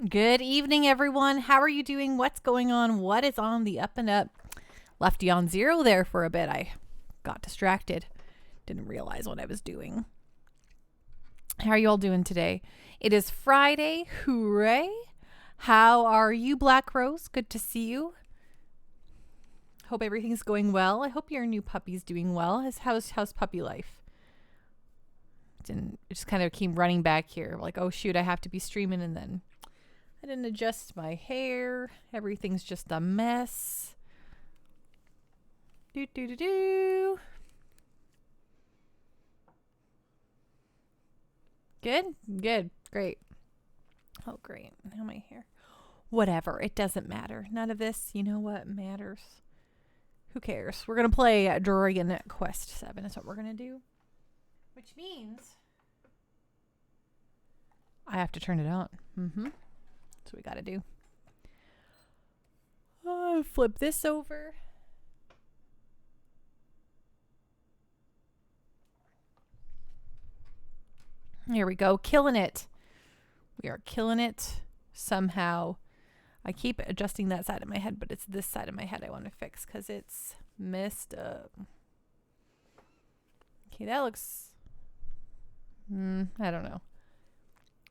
Good evening, everyone. How are you doing? What's going on? What is on the up and up? Left you on zero there for a bit. I got distracted. Didn't realize what I was doing. How are you all doing today? It is Friday. Hooray. How are you, Black Rose? Good to see you. Hope everything's going well. I hope your new puppy's doing well. How's puppy life? It just kind of came running back here. Like, oh, shoot, I have to be streaming, and then I didn't adjust my hair. Everything's just a mess. Do. Good. Great. Oh, great. Now my hair. Whatever. It doesn't matter. None of this, you know what matters. Who cares? We're going to play Dragon Quest VII. That's what we're going to do. Which means I have to turn it on. That's what we got to do. Flip this over. Here we go. Killing it. We are killing it somehow. I keep adjusting that side of my head, but it's this side of my head I want to fix because it's messed up. Okay, that looks... I don't know.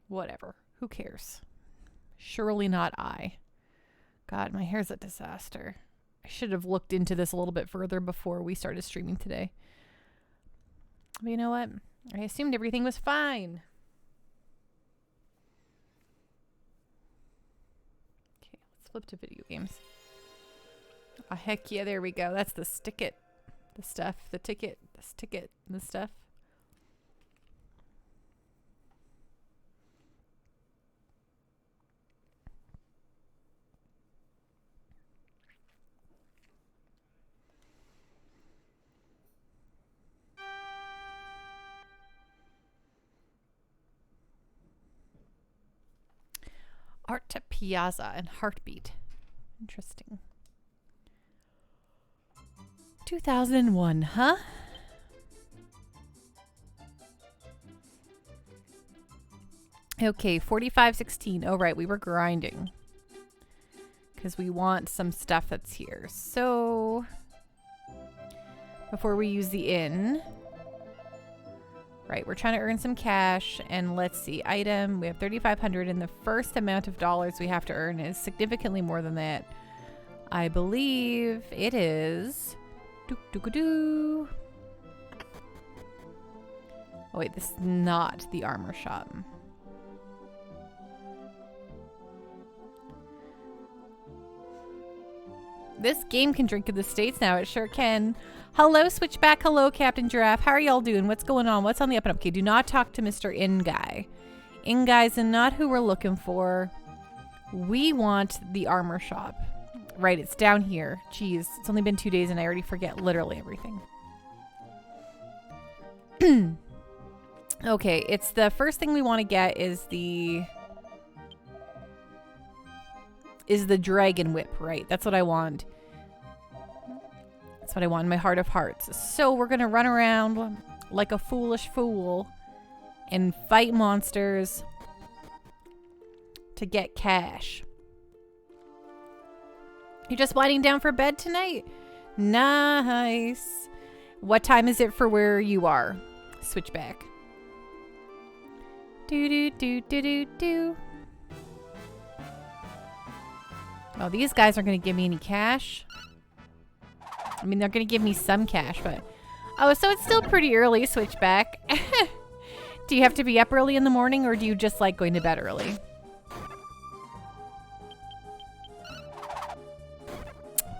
Whatever. Who cares? Surely not I. God, my hair's a disaster. I should have looked into this a little bit further before we started streaming today. But you know what? I assumed everything was fine. Okay, let's flip to video games. Oh, heck yeah, there we go. That's the stick it. The stuff. The ticket. The stick it. The stuff. Art to Piazza and Heartbeat. Interesting. 2001, huh? Okay, 4516. Oh, right, we were grinding. Because we want some stuff that's here. So, before we use the inn... Right, we're trying to earn some cash, and let's see, item, we have 3,500, and the first amount of dollars we have to earn is significantly more than that. I believe it is... Oh wait, this is not the armor shop. This game can drink in the States now, it sure can. Hello, Switchback. Hello, Captain Giraffe. How are y'all doing? What's going on? What's on the up and up? Okay, do not talk to Mr. In Guy. In Guy's not who we're looking for. We want the armor shop. Right, it's down here. Jeez, it's only been 2 days and I already forget literally everything. Okay, it's the first thing we want to get is the dragon whip, right? That's what I want. That's what I want in my heart of hearts. So we're going to run around like a foolish fool and fight monsters to get cash. You're just winding down for bed tonight? Nice. What time is it for where you are? Switchback. Do. Oh, these guys aren't going to give me any cash. I mean, they're going to give me some cash, but... Oh, so it's still pretty early, Switchback. Do you have to be up early in the morning, or do you just like going to bed early?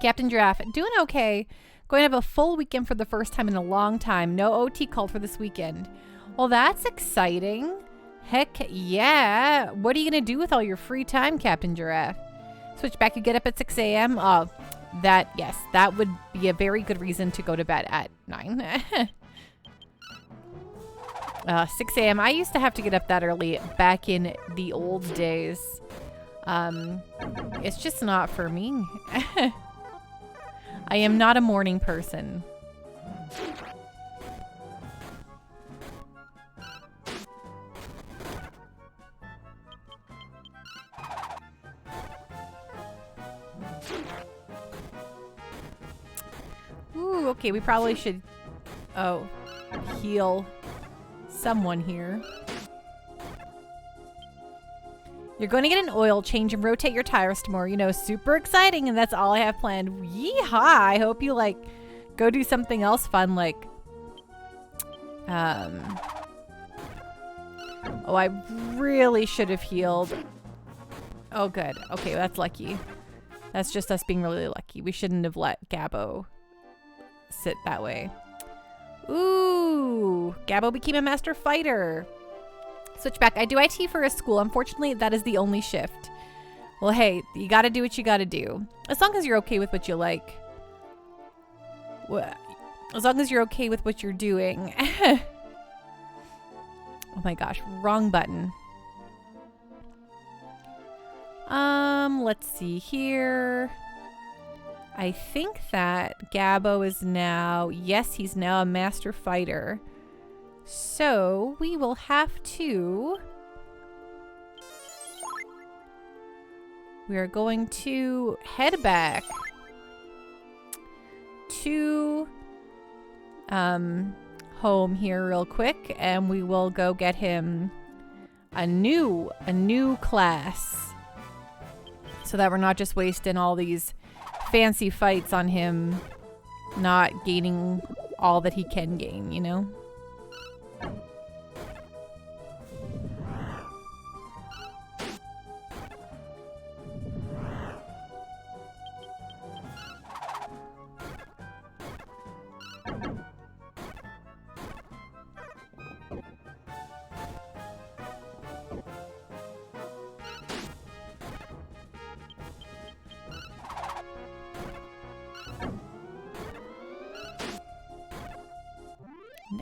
Captain Giraffe, doing okay. Going to have a full weekend for the first time in a long time. No OT called for this weekend. Well, that's exciting. Heck yeah. What are you going to do with all your free time, Captain Giraffe? Switchback, you get up at 6 a.m.? Yes, that would be a very good reason to go to bed at 9. 6 a.m. I used to have to get up that early back in the old days. It's just not for me. I am not a morning person. Okay, we probably should, heal someone here. You're going to get an oil change and rotate your tires tomorrow. You know, super exciting, and that's all I have planned. Yeehaw! I hope you, like, go do something else fun, like, oh, I really should have healed. Oh, good. Okay, that's lucky. That's just us being really lucky. We shouldn't have let Gabo sit that way. Ooh, Gabo became a master fighter. Switchback. I do IT for a school. Unfortunately, that is the only shift. Well, hey, you gotta do what you gotta do. As long as you're okay with what you like. As long as you're okay with what you're doing. Oh my gosh, wrong button. Let's see here. I think that Gabo is now, yes, he's now a master fighter. So we will have to, we are going to head back to home here real quick, and we will go get him a new class, so that we're not just wasting all these fancy fights on him not gaining all that he can gain, you know?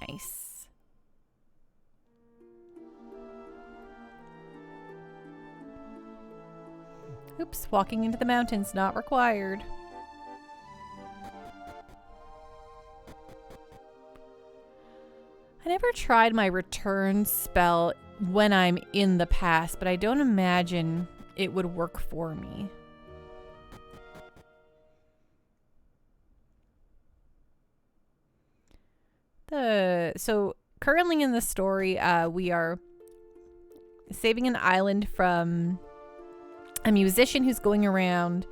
Nice. Oops, walking into the mountains not required. I never tried my return spell when I'm in the past, but I don't imagine it would work for me. So currently in the story, we are saving an island from a musician who's going around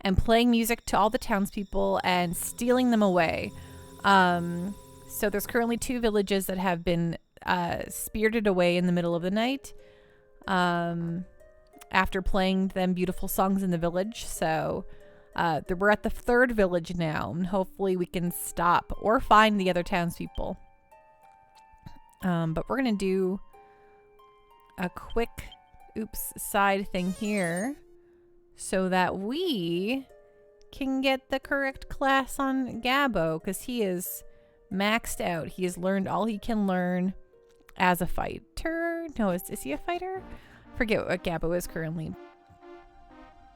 and playing music to all the townspeople and stealing them away. So there's currently 2 villages that have been spirited away in the middle of the night after playing them beautiful songs in the village. So we're at the 3rd village now, and hopefully we can stop or find the other townspeople. But we're gonna do a quick side thing here so that we can get the correct class on Gabo, because he is maxed out. He has learned all he can learn as a fighter. No, is he a fighter? Forget what Gabo is currently.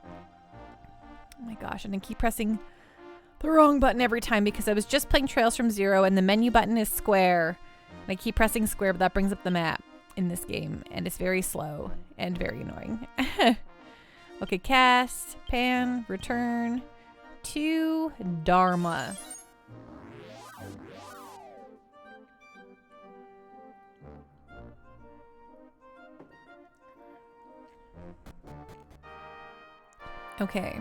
Oh my gosh, and I keep pressing the wrong button every time because I was just playing Trails from Zero and the menu button is square. And I keep pressing square, but that brings up the map in this game, and it's very slow and very annoying. Okay, cast, pan, return to Dharma. Okay.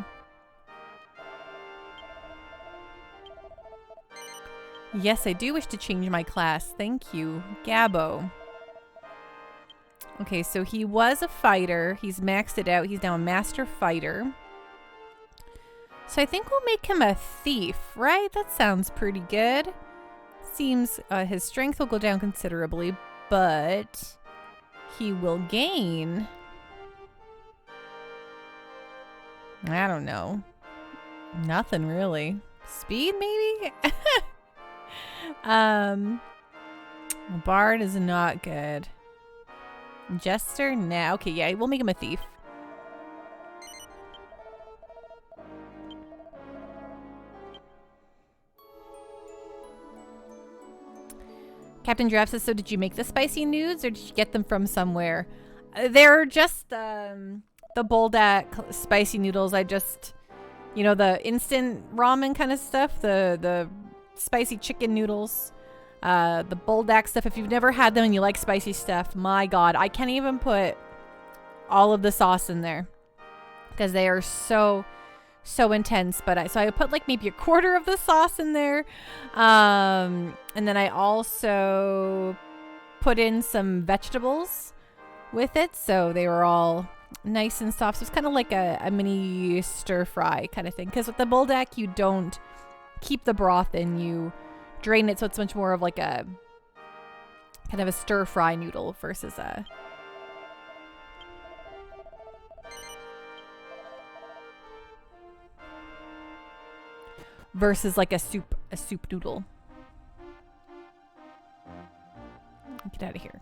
Yes, I do wish to change my class. Thank you, Gabo. Okay, so he was a fighter. He's maxed it out. He's now a master fighter. So I think we'll make him a thief, right? That sounds pretty good. Seems his strength will go down considerably, but he will gain, I don't know, nothing really. Speed, maybe? Bard is not good. Jester? Nah. Okay, yeah, we'll make him a thief. Captain Giraffe says, so did you make the spicy nudes or did you get them from somewhere? They're just the Buldak spicy noodles. I just, you know, the instant ramen kind of stuff. The spicy chicken noodles. The buldak stuff. If you've never had them and you like spicy stuff, my God, I can't even put all of the sauce in there because they are so intense. But so I put like maybe a quarter of the sauce in there. And then I also put in some vegetables with it. So they were all nice and soft. So it's kind of like a mini stir fry kind of thing. Because with the buldak, you don't keep the broth in, you drain it, so it's much more of like a kind of a stir fry noodle versus a like a soup noodle. Get out of here.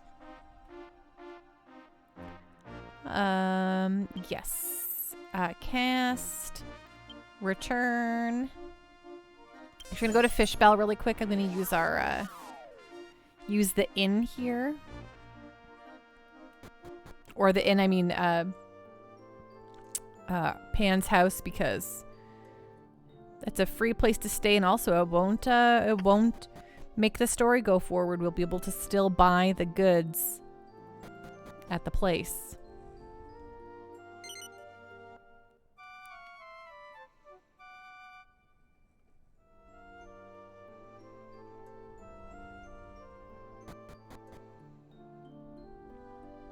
Yes. Cast. Return. If you're gonna go to Fishbell really quick, I'm gonna use our use the inn here. Or the inn, I mean Pan's house, because it's a free place to stay, and also it won't make the story go forward. We'll be able to still buy the goods at the place.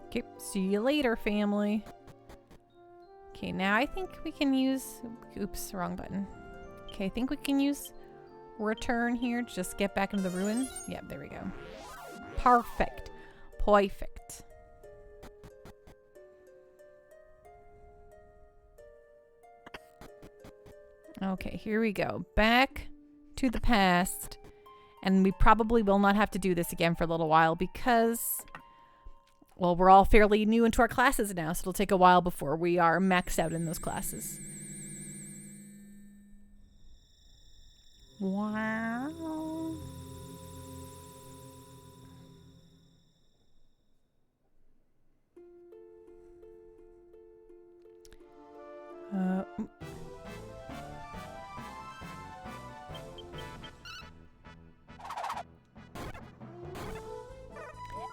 Okay, see you later, family. Okay, now I think we can use... Oops, wrong button. Okay, I think we can use return here to just get back into the ruin. Yep, there we go. Perfect. Perfect. Okay, here we go. Back to the past. And we probably will not have to do this again for a little while because... well, we're all fairly new into our classes now, so it'll take a while before we are maxed out in those classes. Wow.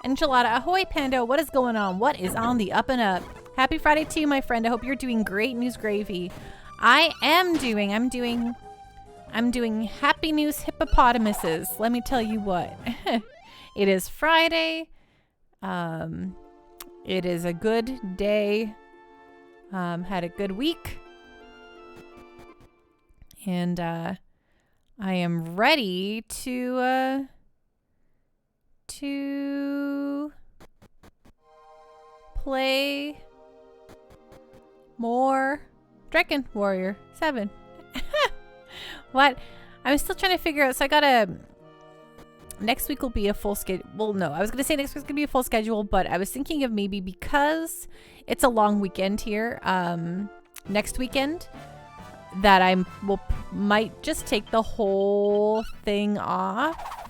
Enchilada, ahoy Pando, what is going on? What is on the up and up? Happy Friday to you, my friend. I hope you're doing great. News gravy. I'm doing happy news hippopotamuses. Let me tell you what. It is Friday. It is a good day. Had a good week. And I am ready to play more Dragon Warrior VII. What? I'm still trying to figure out. So I gotta... next week will be a full schedule. Well, no. I was going to say next week's going to be a full schedule, but I was thinking of maybe because it's a long weekend here, next weekend, that I might just take the whole thing off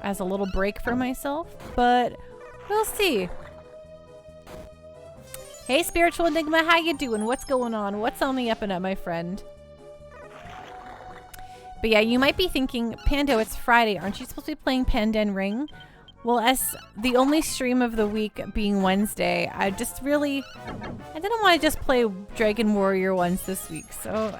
as a little break for myself, but we'll see. Hey, Spiritual Enigma, how you doing? What's going on? What's on the up and up, my friend? But yeah, you might be thinking, Pando, it's Friday. Aren't you supposed to be playing Pandan Ring? Well, as the only stream of the week being Wednesday, I didn't want to just play Dragon Warrior once this week, so...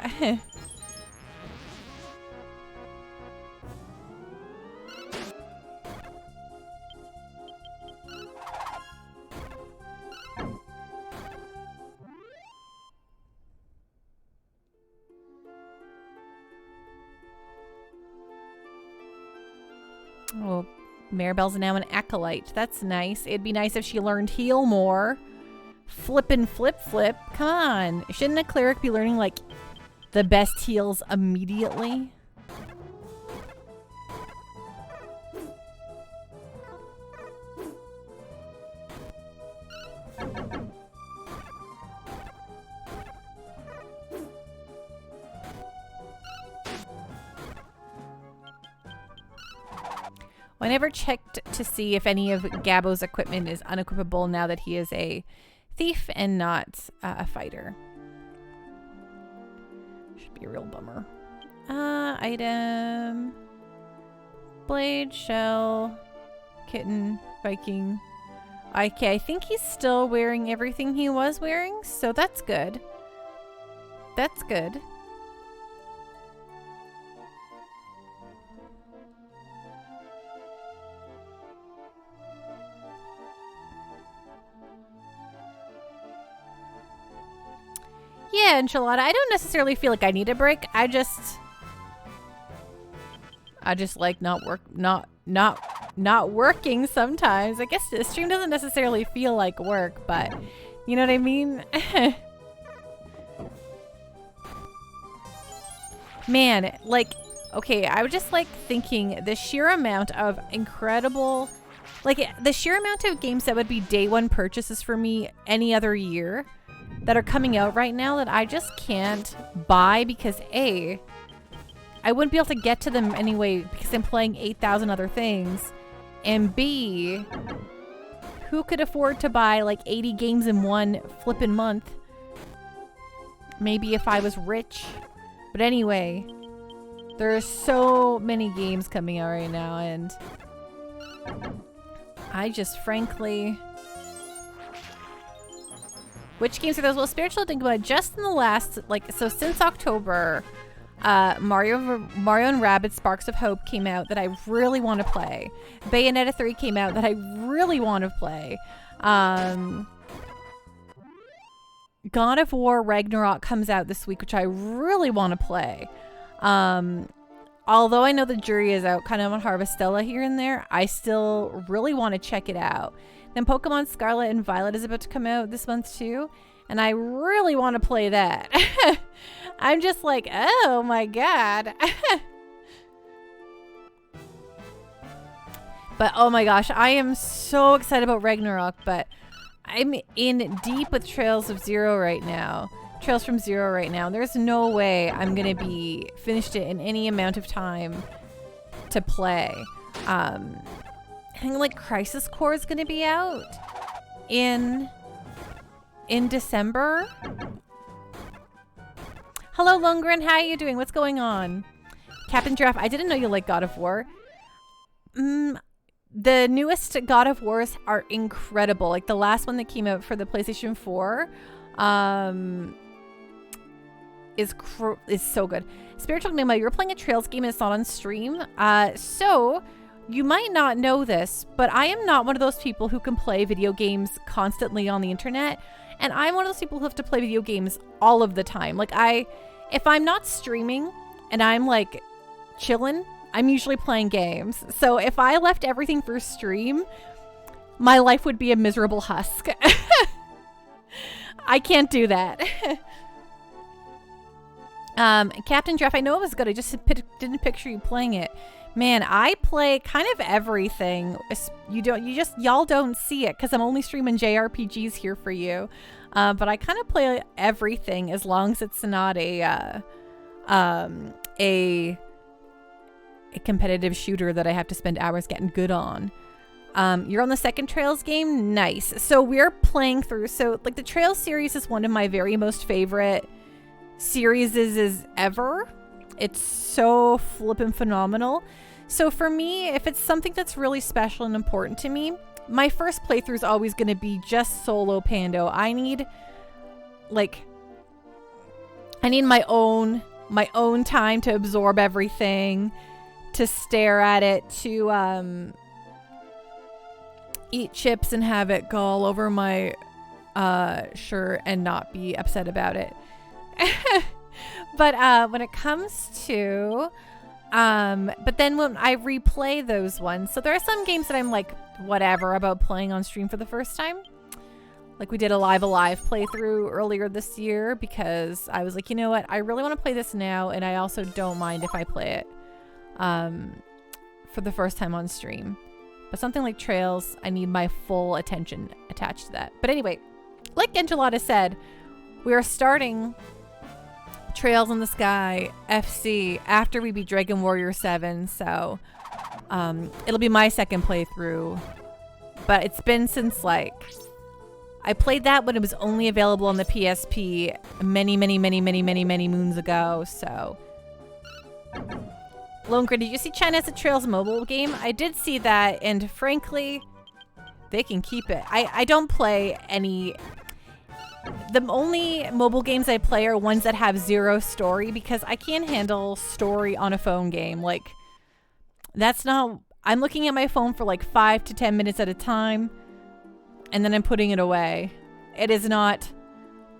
Well, Maribel's now an acolyte. That's nice. It'd be nice if she learned heal more. Flippin' flip. Come on. Shouldn't a cleric be learning, like, the best heals immediately? I never checked to see if any of Gabbo's equipment is unequipable now that he is a thief and not a fighter. Should be a real bummer. Item. Blade, shell, kitten, Viking. Okay, I think he's still wearing everything he was wearing, so that's good. That's good. Yeah, enchilada. I don't necessarily feel like I need a break. I just like not working sometimes. I guess the stream doesn't necessarily feel like work, but you know what I mean? Man, like, okay, I was just like thinking the sheer amount of incredible, like the sheer amount of games that would be day one purchases for me any other year that are coming out right now that I just can't buy because A, I wouldn't be able to get to them anyway because I'm playing 8,000 other things. And B, who could afford to buy like 80 games in one flippin' month? Maybe if I was rich. But anyway, there are so many games coming out right now and I just frankly... Which games are those? Well, Spiritual Dingo, just in the last, like, so since October, Mario and Rabbids Sparks of Hope came out that I really want to play. Bayonetta 3 came out that I really want to play. God of War Ragnarok comes out this week, which I really want to play. Although I know the jury is out kind of on Harvestella here and there, I still really want to check it out. Then Pokemon Scarlet and Violet is about to come out this month too, and I really want to play that. I'm just like, oh my god. But oh my gosh, I am so excited about Ragnarok, but I'm in deep with Trails of Zero right now. Trails from Zero right now. There's no way I'm gonna be finished it in any amount of time to play. I think like Crisis Core is gonna be out in December. Hello Lundgren, how are you doing? What's going on? Captain Giraffe, I didn't know you like God of War. The newest God of Wars are incredible. Like the last one that came out for the PlayStation 4 is so good. Spiritual Nemo, you're playing a Trails game and it's not on stream. So you might not know this, but I am not one of those people who can play video games constantly on the internet. And I'm one of those people who have to play video games all of the time. Like if I'm not streaming and I'm like chilling, I'm usually playing games. So if I left everything for stream, my life would be a miserable husk. I can't do that. Captain Jeff, I know it was good. I just didn't picture you playing it. Man, I play kind of everything. Y'all don't see it because I'm only streaming JRPGs here for you. But I kind of play everything as long as it's not a competitive shooter that I have to spend hours getting good on. You're on the second Trails game? Nice. So we're playing through. So like the Trails series is one of my very most favorite series ever. It's so flippin' phenomenal. So for me, if it's something that's really special and important to me, my first playthrough is always going to be just solo Pando. I need my own time to absorb everything, to stare at it, to eat chips and have it go all over my shirt and not be upset about it. But when it comes to but then when I replay those ones, so there are some games that I'm like whatever about playing on stream for the first time. Like we did a Live Alive playthrough earlier this year because I was like, you know what, I really want to play this now, and I also don't mind if I play it for the first time on stream. But something like Trails, I need my full attention attached to that. But anyway, like Enchilada said, we are starting Trails in the Sky FC after we beat Dragon Warrior VII, so it'll be my second playthrough. But it's been since like I played that when it was only available on the PSP many moons ago, so Lone Grid, did you see China's Trails mobile game? I did see that, and frankly, they can keep it. I don't play any... The only mobile games I play are ones that have zero story because I can't handle story on a phone game. Like, that's not... I'm looking at my phone for like 5 to 10 minutes at a time, and then I'm putting it away. It is not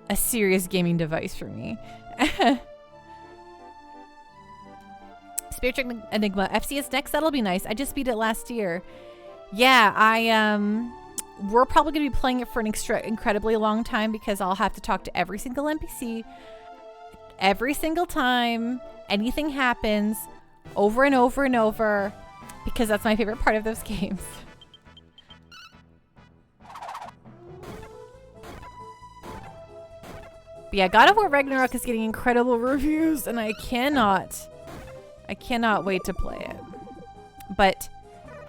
a serious gaming device for me. Spirit Dragon Enigma. FCS next, that'll be nice. I just beat it last year. Yeah, we're probably going to be playing it for an incredibly long time because I'll have to talk to every single NPC every single time anything happens over and over and over because that's my favorite part of those games. But yeah, God of War Ragnarok is getting incredible reviews and I cannot wait to play it. But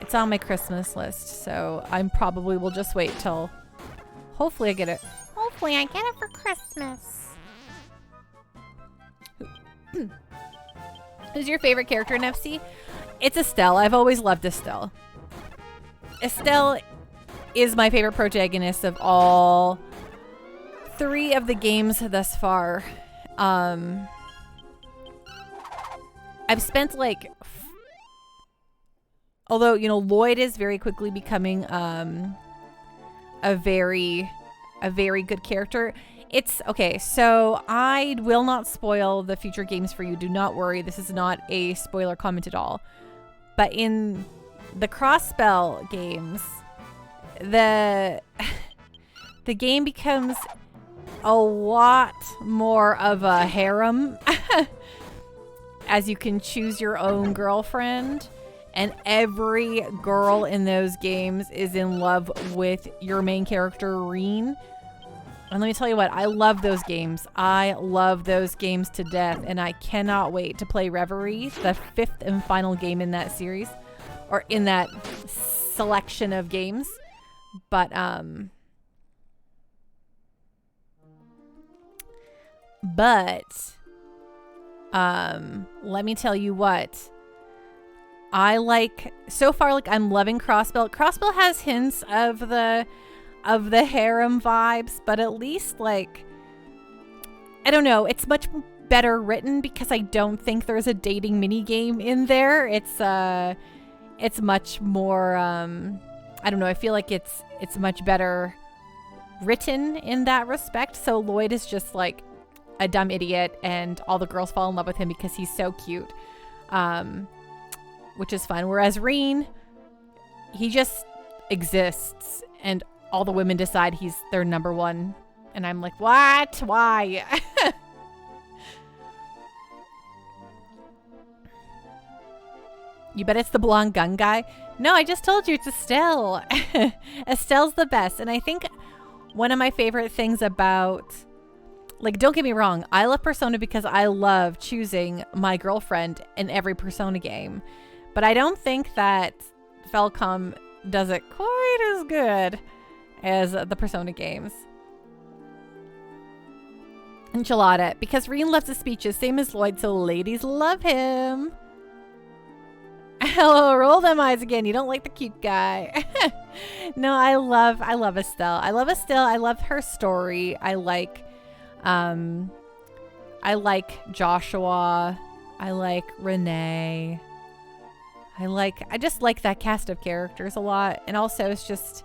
it's on my Christmas list, so I probably will just wait till hopefully I get it. Hopefully I get it for Christmas. Who's your favorite character in FC? It's Estelle. I've always loved Estelle. Estelle is my favorite protagonist of all 3 of the games thus far. I've spent like... Although, you know, Lloyd is very quickly becoming a very good character. It's okay, so I will not spoil the future games for you. Do not worry. This is not a spoiler comment at all. But in the cross-spell games, the game becomes a lot more of a harem as you can choose your own girlfriend. And every girl in those games is in love with your main character, Reen. And let me tell you what, I love those games. I love those games to death. And I cannot wait to play Reverie, the 5th and final game in that series. Or in that selection of games. But, let me tell you what. I like, so far, like, I'm loving Crossbell. Crossbell has hints of the harem vibes, but at least, like, I don't know, it's much better written because I don't think there's a dating mini game in there. It's much more, I don't know, I feel like it's much better written in that respect. So Lloyd is just, like, a dumb idiot, and all the girls fall in love with him because he's so cute. Which is fun. Whereas Reen, he just exists and all the women decide he's their number one. And I'm like, what? Why? You bet it's the blonde gun guy? No, I just told you it's Estelle. Estelle's the best. And I think one of my favorite things about... Like, don't get me wrong. I love Persona because I love choosing my girlfriend in every Persona game. But I don't think that Falcom does it quite as good as the Persona games. Enchilada. Because Reen loves his speeches, same as Lloyd, so ladies love him. Hello, roll them eyes again. You don't like the cute guy. No, I love Estelle. I love Estelle. I love her story. I like Joshua. I like Renee. I just like that cast of characters a lot. And also it's just,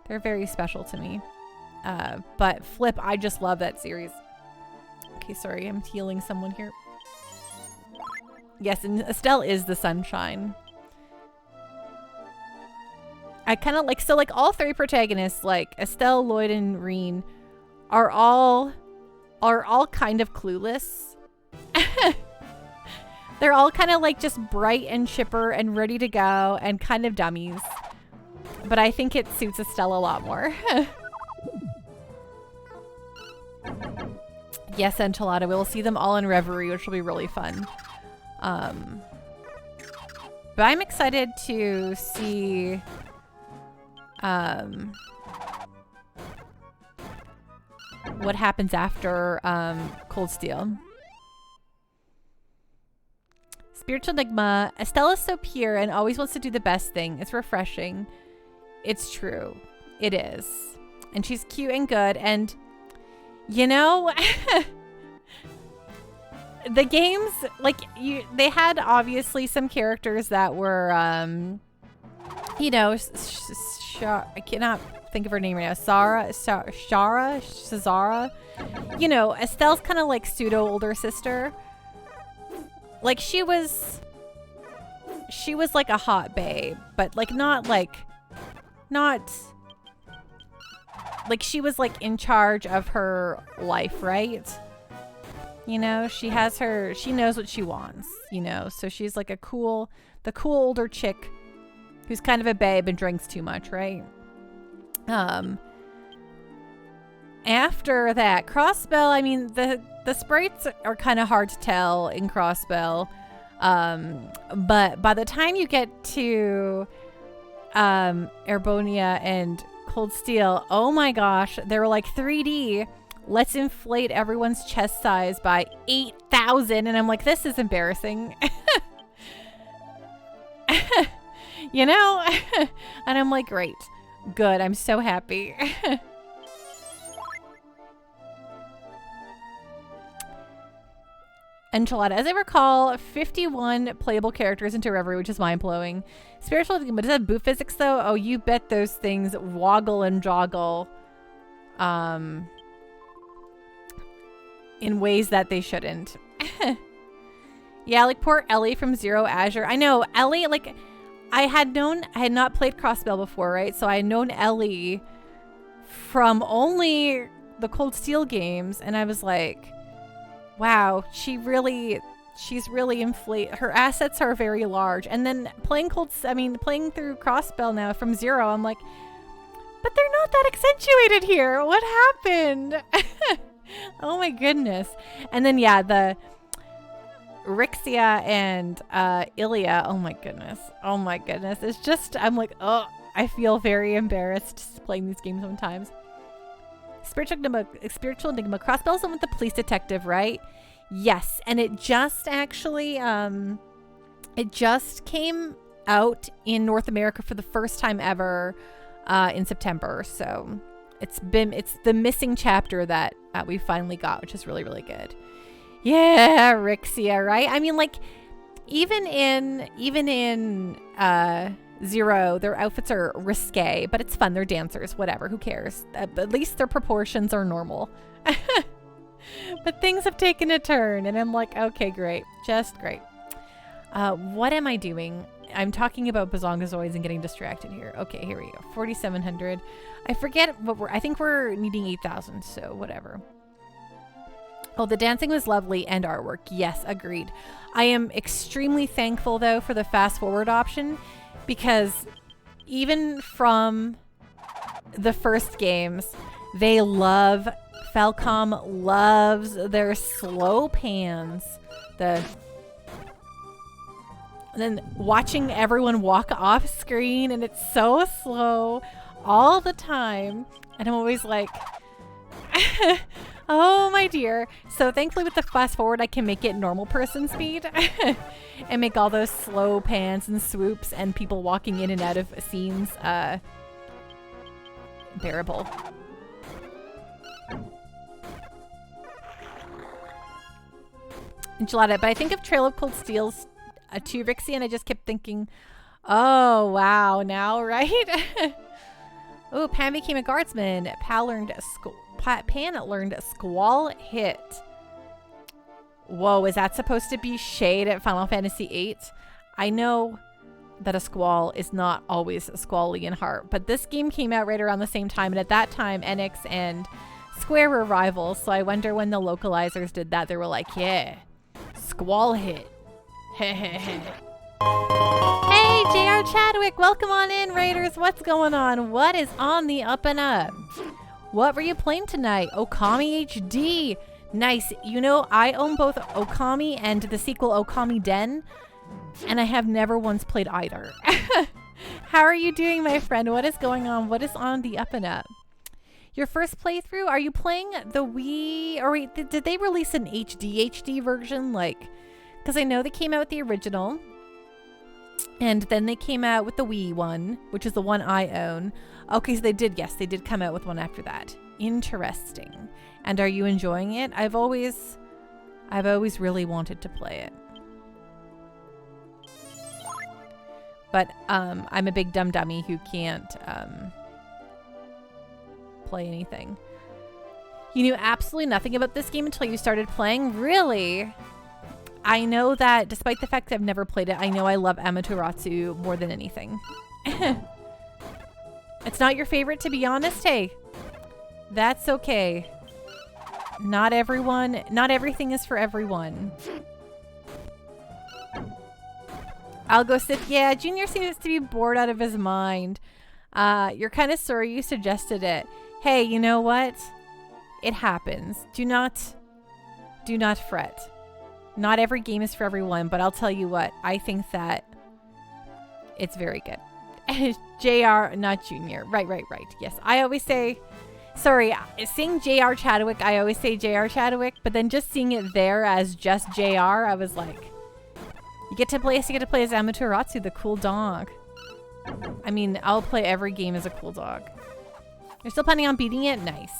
they're very special to me. But Flip, I just love that series. Okay, sorry, I'm healing someone here. Yes, and Estelle is the sunshine. I kind of like, so like all 3 protagonists, like Estelle, Lloyd, and Reen are all kind of clueless. They're all kind of like just bright and chipper and ready to go and kind of dummies. But I think it suits Estelle a lot more. Yes, Enchilada. We'll see them all in Reverie, which will be really fun. But I'm excited to see what happens after Cold Steel. Spiritual Enigma. Estelle is so pure and always wants to do the best thing. It's refreshing. It's true. It is. And she's cute and good. And, you know, the games, like, they had obviously some characters that were, you know, I cannot think of her name right now. Shazara. You know, Estelle's kind of like pseudo older sister. Like she was like a hot babe, but like not like she was like in charge of her life, right? You know, she knows what she wants, you know, so she's like the cool older chick who's kind of a babe and drinks too much, right? After that, Crossbell, I mean, the sprites are kind of hard to tell in Crossbell. But by the time you get to Erbonia and Cold Steel, oh my gosh, they were like 3D. Let's inflate everyone's chest size by 8,000. And I'm like, this is embarrassing. You know? And I'm like, great. Good. I'm so happy. Enchilada. As I recall, 51 playable characters into Reverie, which is mind-blowing. Spiritual, but does that boot physics though? Oh, you bet those things woggle and joggle in ways that they shouldn't. Yeah, like poor Ellie from Zero Azure. I know, Ellie, like, I had not played Crossbell before, right? So I had known Ellie from only the Cold Steel games, and I was like, wow, she's really her assets are very large. And then playing through Crossbell now from Zero, I'm like, but they're not that accentuated here. What happened? Oh my goodness. And then yeah, the Rixia and Ilya, oh my goodness. It's just, I'm like, oh, I feel very embarrassed playing these games sometimes. Spiritual Enigma. Crossbell's the one with the police detective, right? Yes, and it just actually, it just came out in North America for the first time ever in September. So it's the missing chapter that we finally got, which is really, really good. Yeah, Rixia, right? I mean, like, even in Zero, their outfits are risque, but it's fun. They're dancers, whatever. Who cares? At least their proportions are normal. But things have taken a turn, and I'm like, okay, great. Just great. What am I doing? I'm talking about Bazongazoids and getting distracted here. Okay, here we go. 4,700. I forget what I think we're needing 8,000, so whatever. Oh, the dancing was lovely and artwork. Yes, agreed. I am extremely thankful, though, for the fast forward option, because even from the first games, Falcom loves their slow pans. And then watching everyone walk off screen, and it's so slow all the time. And I'm always like, oh my dear. So thankfully with the fast forward, I can make it normal person speed and make all those slow pans and swoops and people walking in and out of scenes bearable. Enchilada, but I think of Trail of Cold Steel's to Rixie, and I just kept thinking, oh wow, now, right? Oh, Pan became a guardsman. Pan learned Squall Hit. Whoa, is that supposed to be shade at Final Fantasy VIII? I know that a squall is not always squally in heart, but this game came out right around the same time, and at that time, Enix and Square were rivals, so I wonder when the localizers did that, they were like, yeah, Squall Hit. Hey, JR Chadwick, welcome on in, Raiders. What's going on? What is on the up and up? What were you playing tonight? Okami HD. Nice. You know, I own both Okami and the sequel Okami Den, and I have never once played either. How are you doing, my friend? What is going on? What is on the up and up? Your first playthrough? Are you playing the Wii? Or wait, did they release an HD version like Because I know they came out with the original. And then they came out with the Wii one, which is the one I own. Okay, so they did come out with one after that. Interesting. And are you enjoying it? I've always really wanted to play it. But I'm a big dumb dummy who can't play anything. You knew absolutely nothing about this game until you started playing? Really? I know that despite the fact that I've never played it, I know I love Amaterasu more than anything. It's not your favorite, to be honest. Hey, that's okay. Not everything is for everyone. I'll go sit. Yeah, Junior seems to be bored out of his mind. You're kind of sorry you suggested it. Hey, you know what? It happens. Do not fret. Not every game is for everyone, but I'll tell you what, I think that it's very good. JR, not Junior. Right. Yes, I always say, sorry, seeing JR Chadwick, I always say JR Chadwick, but then just seeing it there as just JR, I was like, you get to play as Amaterasu, the cool dog. I mean, I'll play every game as a cool dog. You're still planning on beating it? Nice.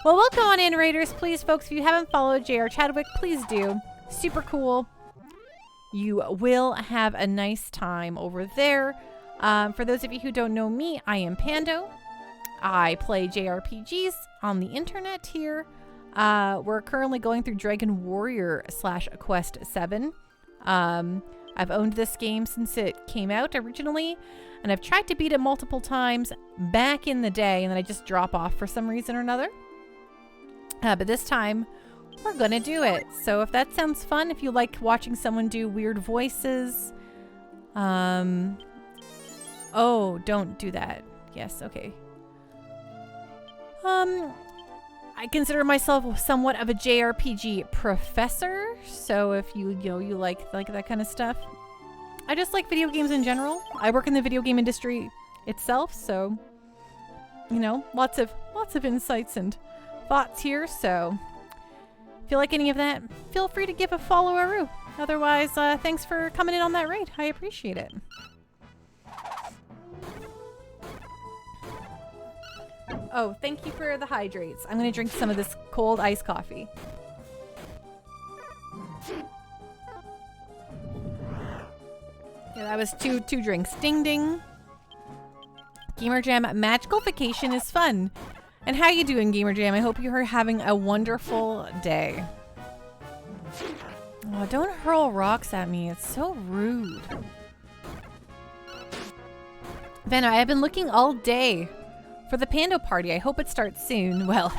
Well, welcome on in, Raiders. Please, folks, if you haven't followed JR Chadwick, please do. Super cool. You will have a nice time over there. For those of you who don't know me, I am Pando. I play JRPGs on the internet here. We're currently going through Dragon Warrior / Quest VII. I've owned this game since it came out originally, and I've tried to beat it multiple times back in the day, and then I just drop off for some reason or another. But this time, we're gonna do it. So if that sounds fun, if you like watching someone do weird voices, oh, don't do that. Yes, okay. I consider myself somewhat of a JRPG professor. So if you like that kind of stuff. I just like video games in general. I work in the video game industry itself, so lots of insights and thoughts here. So if you like any of that, feel free to give a follow-a-roo. Otherwise, thanks for coming in on that raid. I appreciate it. Oh, thank you for the hydrates. I'm going to drink some of this cold iced coffee. Yeah, that was two drinks. Ding, ding. Gamer Jam Magical Vacation is fun. And how you doing, Gamer Jam? I hope you're having a wonderful day. Oh, don't hurl rocks at me. It's so rude. Venna, I have been looking all day for the Pando Party. I hope it starts soon. Well,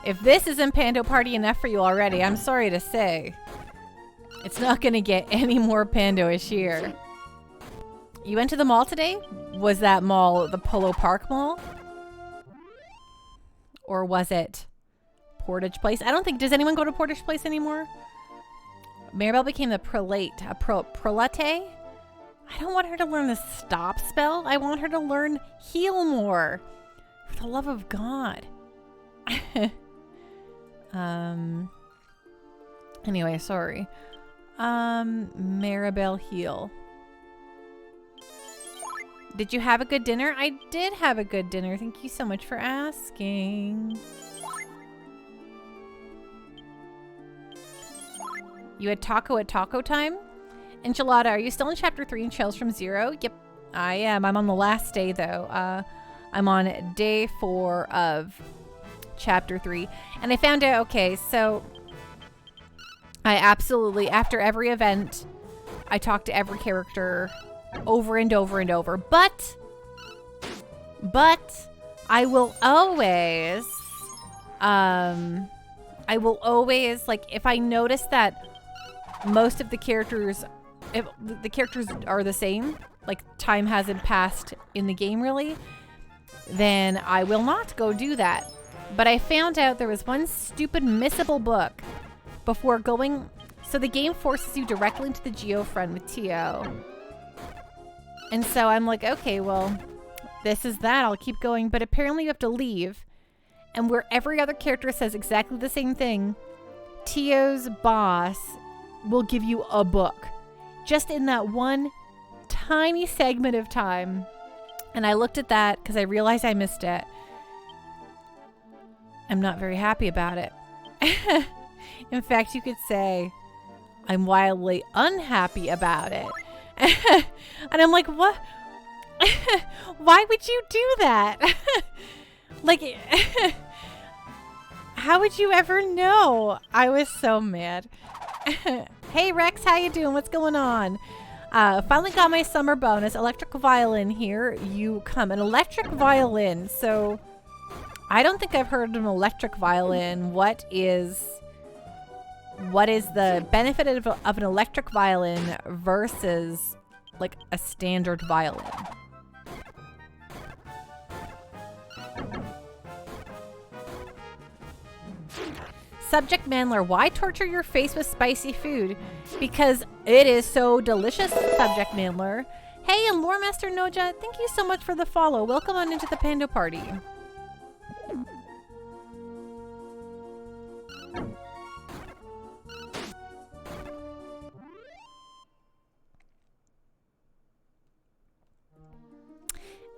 if this isn't Pando Party enough for you already, I'm sorry to say. It's not going to get any more Pando-ish here. You went to the mall today? Was that mall the Polo Park Mall? Or was it Portage Place? I don't think... Does anyone go to Portage Place anymore? Maribel became the prelate. Prelate? I don't want her to learn the stop spell. I want her to learn heal more. For the love of God. Anyway, sorry. Maribel heal. Did you have a good dinner? I did have a good dinner. Thank you so much for asking. You had taco at taco time? Enchilada, are you still in chapter 3 in Trails from Zero? Yep, I am. I'm on the last day though. I'm on day 4 of chapter 3. And I found out, okay, so I absolutely, after every event, I talk to every character over and over and over. But I will always, like, if I notice that most of the characters, if the characters are the same, like time hasn't passed in the game really, then I will not go do that. But I found out there was one stupid missable book before going, so the game forces you directly into the Geo friend with Tio. And so I'm like, okay, well, this is that. I'll keep going. But apparently you have to leave. And where every other character says exactly the same thing, Tio's boss will give you a book just in that one tiny segment of time. And I looked at that because I realized I missed it. I'm not very happy about it. In fact, you could say I'm wildly unhappy about it. And I'm like, what? Why would you do that? Like, how would you ever know? I was so mad. Hey Rex, how you doing? What's going on? Finally got my summer bonus. Electric violin, here you come. An electric violin. So I don't think I've heard of an electric violin. What is the benefit of an electric violin versus like a standard violin? Subject Mandler, why torture your face with spicy food? Because it is so delicious, Subject Mandler. Hey, and Lore Master Noja, thank you so much for the follow. Welcome on into the Pando Party.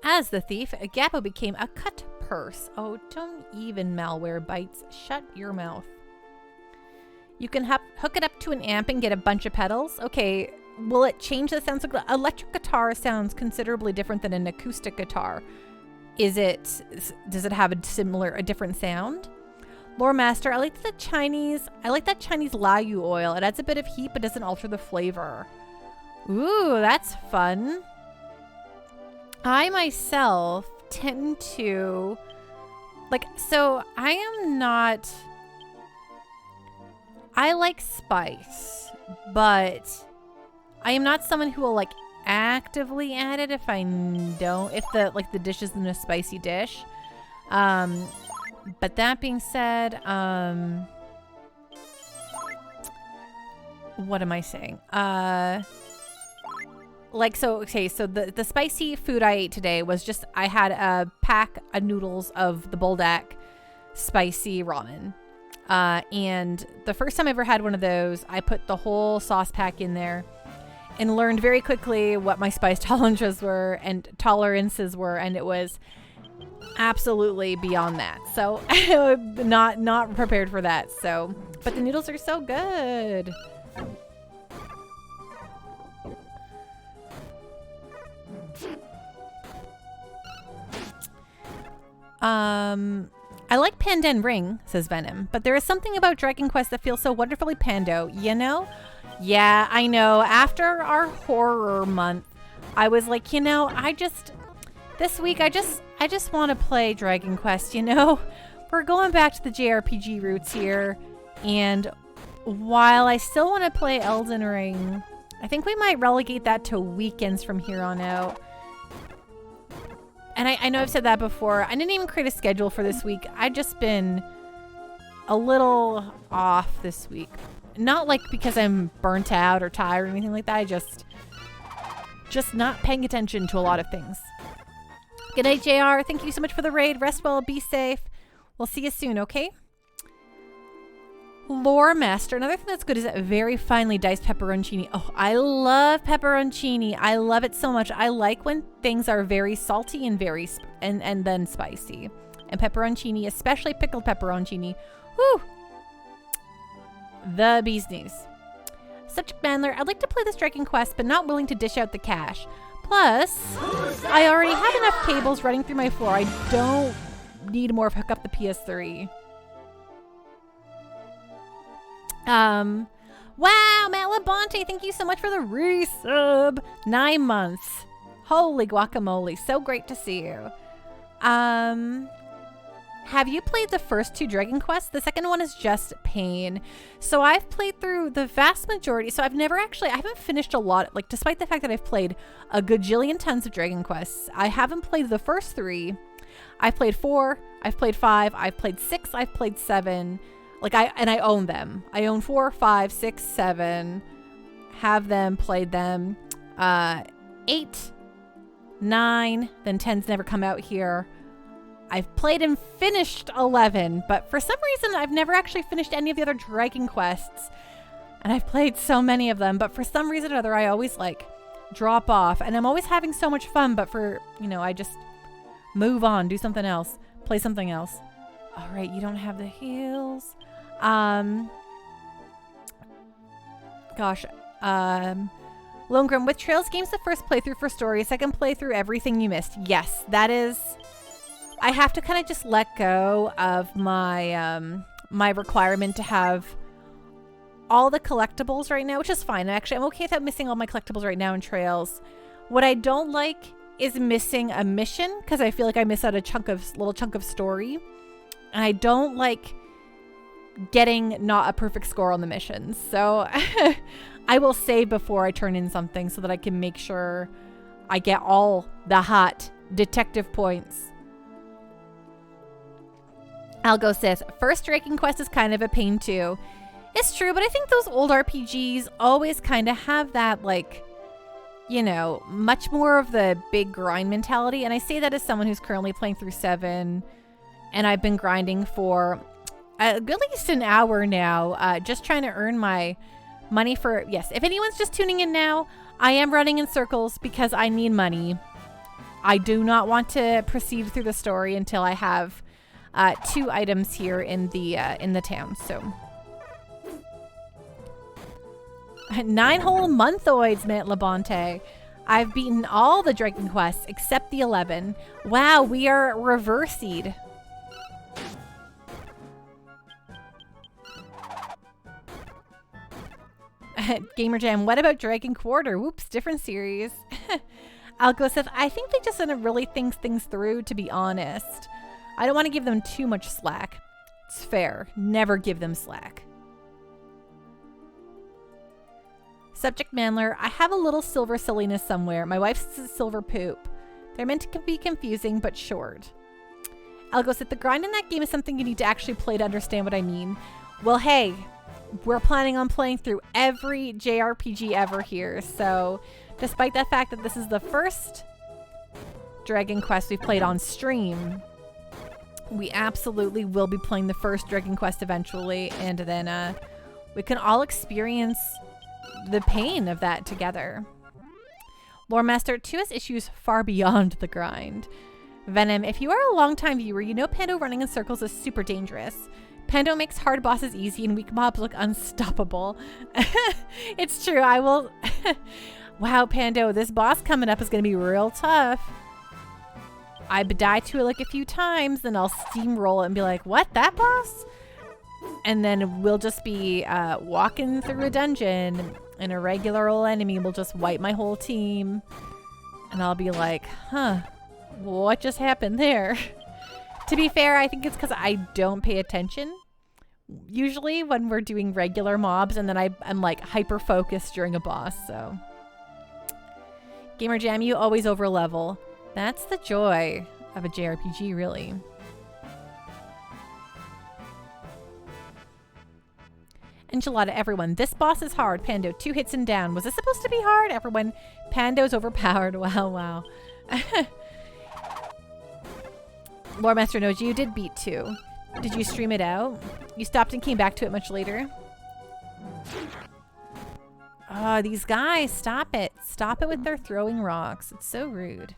As the thief, Gappo became a cut purse. Oh, don't even malware bites. Shut your mouth. You can hook it up to an amp and get a bunch of pedals. Okay, will it change the sounds? Electric guitar sounds considerably different than an acoustic guitar. Does it have a different sound? Lore Master, I like that Chinese Layu oil. It adds a bit of heat but doesn't alter the flavor. Ooh, that's fun. I myself tend to I like spice, but I am not someone who will like actively add it if the dish is in a spicy dish. But that being said, what am I saying? So the spicy food I ate today was just, I had a pack of noodles of the Buldak spicy ramen. And the first time I ever had one of those, I put the whole sauce pack in there and learned very quickly what my spice tolerances were, and it was absolutely beyond that. So not prepared for that. So, but the noodles are so good. I like Pandan Ring, says Venom, but there is something about Dragon Quest that feels so wonderfully Pando, you know? Yeah, I know. After our horror month, I was like, this week I just want to play Dragon Quest, you know? We're going back to the JRPG roots here, and while I still want to play Elden Ring, I think we might relegate that to weekends from here on out. And I know I've said that before. I didn't even create a schedule for this week. I've just been a little off this week. Not like because I'm burnt out or tired or anything like that. I just not paying attention to a lot of things. Good night, JR. Thank you so much for the raid. Rest well. Be safe. We'll see you soon, okay? Lore Master. Another thing that's good is that very finely diced pepperoncini. Oh, I love pepperoncini. I love it so much. I like when things are very salty and and then spicy. And pepperoncini, especially pickled pepperoncini. Woo! The bee's knees. Subject Mandler. I'd like to play this Dragon Quest, but not willing to dish out the cash. Plus, I already have enough cables running through my floor. I don't need more to hook up the PS3. Wow, Matt Labonte, thank you so much for the resub. 9 months. Holy guacamole. So great to see you. Have you played the first 2 Dragon Quests? The second one is just pain. So I've played through the vast majority. So I haven't finished a lot. Like, despite the fact that I've played a gajillion tons of Dragon Quests, I haven't played the first 3. I've played 4, I've played 5, I've played 6, I've played 7. I own them. I own 4, 5, 6, 7. Have them, played them. 8, 9, then 10's never come out here. I've played and finished 11, but for some reason I've never actually finished any of the other Dragon Quests. And I've played so many of them, but for some reason or other, I always like drop off. And I'm always having so much fun, but for, you know, I just move on, do something else, play something else. All right, you don't have the heals. Lone Grim, with Trails games, the first playthrough for story, second playthrough, everything you missed. Yes, that is... I have to kind of just let go of my my requirement to have all the collectibles right now, which is fine. Actually, I'm okay without missing all my collectibles right now in Trails. What I don't like is missing a mission, because I feel like I miss out a little chunk of story. And I don't like getting not a perfect score on the missions. So I will save before I turn in something so that I can make sure I get all the hot detective points. Algo says, first Dragon Quest is kind of a pain too. It's true, but I think those old RPGs always kind of have that, like, you know, much more of the big grind mentality. And I say that as someone who's currently playing through 7, and I've been grinding for at least an hour now, just trying to earn my money for, yes, if anyone's just tuning in now, I am running in circles because I need money. I do not want to proceed through the story until I have 2 items here in the town. So 9 whole monthoids, Matt Labonte. I've beaten all the Dragon Quests except the 11. Wow, we are reversied. Gamer Jam, what about Dragon Quarter? Whoops, different series. Alco says, I think they just didn't really think things through, to be honest. I don't want to give them too much slack. It's fair. Never give them slack. Subject Manler, I have a little silver silliness somewhere. My wife's silver poop. They're meant to be confusing, but short. Algo said, the grind in that game is something you need to actually play to understand what I mean. Well, hey, we're planning on playing through every JRPG ever here. So, despite the fact that this is the first Dragon Quest we've played on stream, we absolutely will be playing the first Dragon Quest eventually, and then we can all experience the pain of that together. Lore Master, 2 has issues far beyond the grind. Venom, if you are a long-time viewer, you know Pando running in circles is super dangerous. Pando makes hard bosses easy and weak mobs look unstoppable. It's true, I will... Wow, Pando, this boss coming up is going to be real tough. I die to it like a few times, then I'll steamroll it and be like, what, that boss? And then we'll just be walking through a dungeon and a regular old enemy will just wipe my whole team. And I'll be like, huh, what just happened there? To be fair, I think it's because I don't pay attention usually when we're doing regular mobs, and then I'm like hyper focused during a boss, so. Gamer Jam, you always over level. That's the joy of a JRPG, really. Enchilada, everyone. This boss is hard. Pando, 2 hits and down. Was this supposed to be hard? Everyone, Pando's overpowered. Wow, wow. Lore Master knows you did beat 2. Did you stream it out? You stopped and came back to it much later? Oh, these guys, stop it. Stop it with their throwing rocks. It's so rude.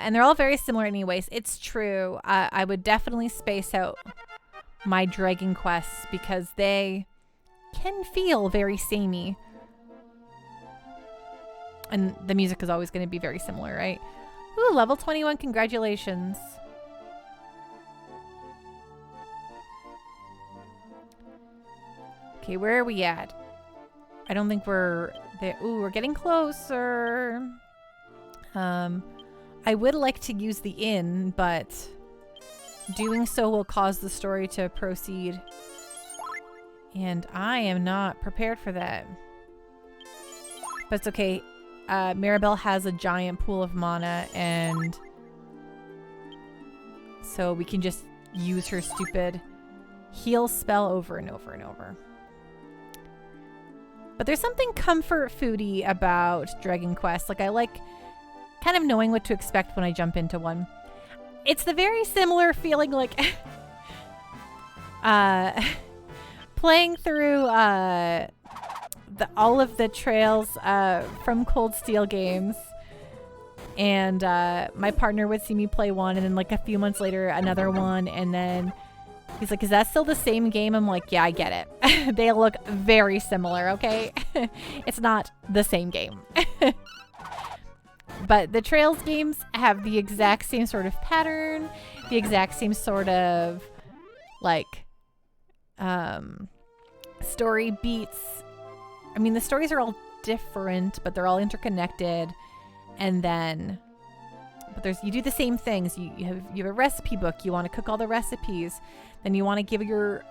And they're all very similar anyways. It's true. I would definitely space out my Dragon Quests because they can feel very samey. And the music is always going to be very similar, right? Ooh, level 21. Congratulations. Okay, where are we at? I don't think we're there. Ooh, we're getting closer. I would like to use the inn, but doing so will cause the story to proceed. And I am not prepared for that. But it's okay. Maribel has a giant pool of mana, and so we can just use her stupid heal spell over and over and over. But there's something comfort foody about Dragon Quest. Like, I like kind of knowing what to expect when I jump into one. It's the very similar feeling like playing through all of the trails from Cold Steel games. And my partner would see me play one, and then like a few months later another one, and then he's like, is that still the same game? I'm like, yeah, I get it. They look very similar, okay? It's not the same game. But the Trails games have the exact same sort of pattern, the exact same sort of like story beats. I mean, the stories are all different, but they're all interconnected. And then, but you do the same things. You have a recipe book. You want to cook all the recipes. Then you want to give your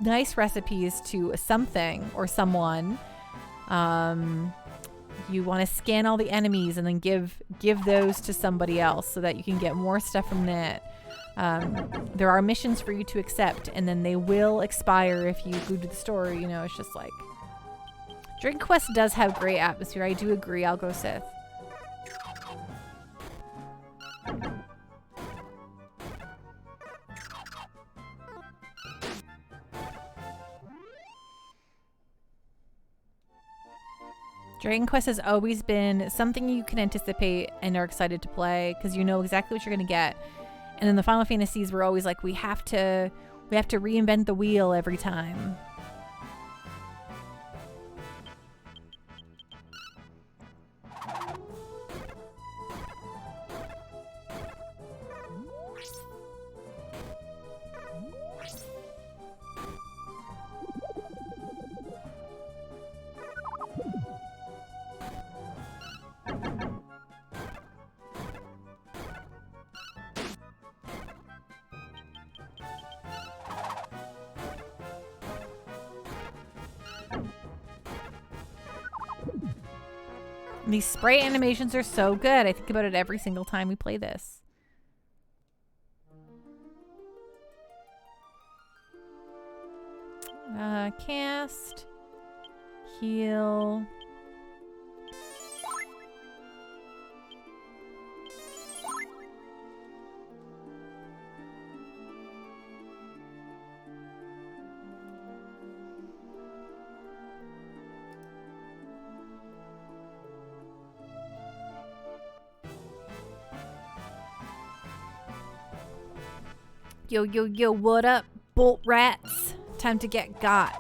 nice recipes to something or someone. You want to scan all the enemies and then give those to somebody else so that you can get more stuff from that. There are missions for you to accept, and then they will expire if you go to the store. You know, it's just like Dragon Quest does have great atmosphere. I do agree. I'll go Sith. Dragon Quest has always been something you can anticipate and are excited to play because you know exactly what you're going to get. And then the Final Fantasies were always like, we have to reinvent the wheel every time. These spray animations are so good. I think about it every single time we play this. Cast. Heal. Yo, yo, yo, what up, bolt rats? Time to get got.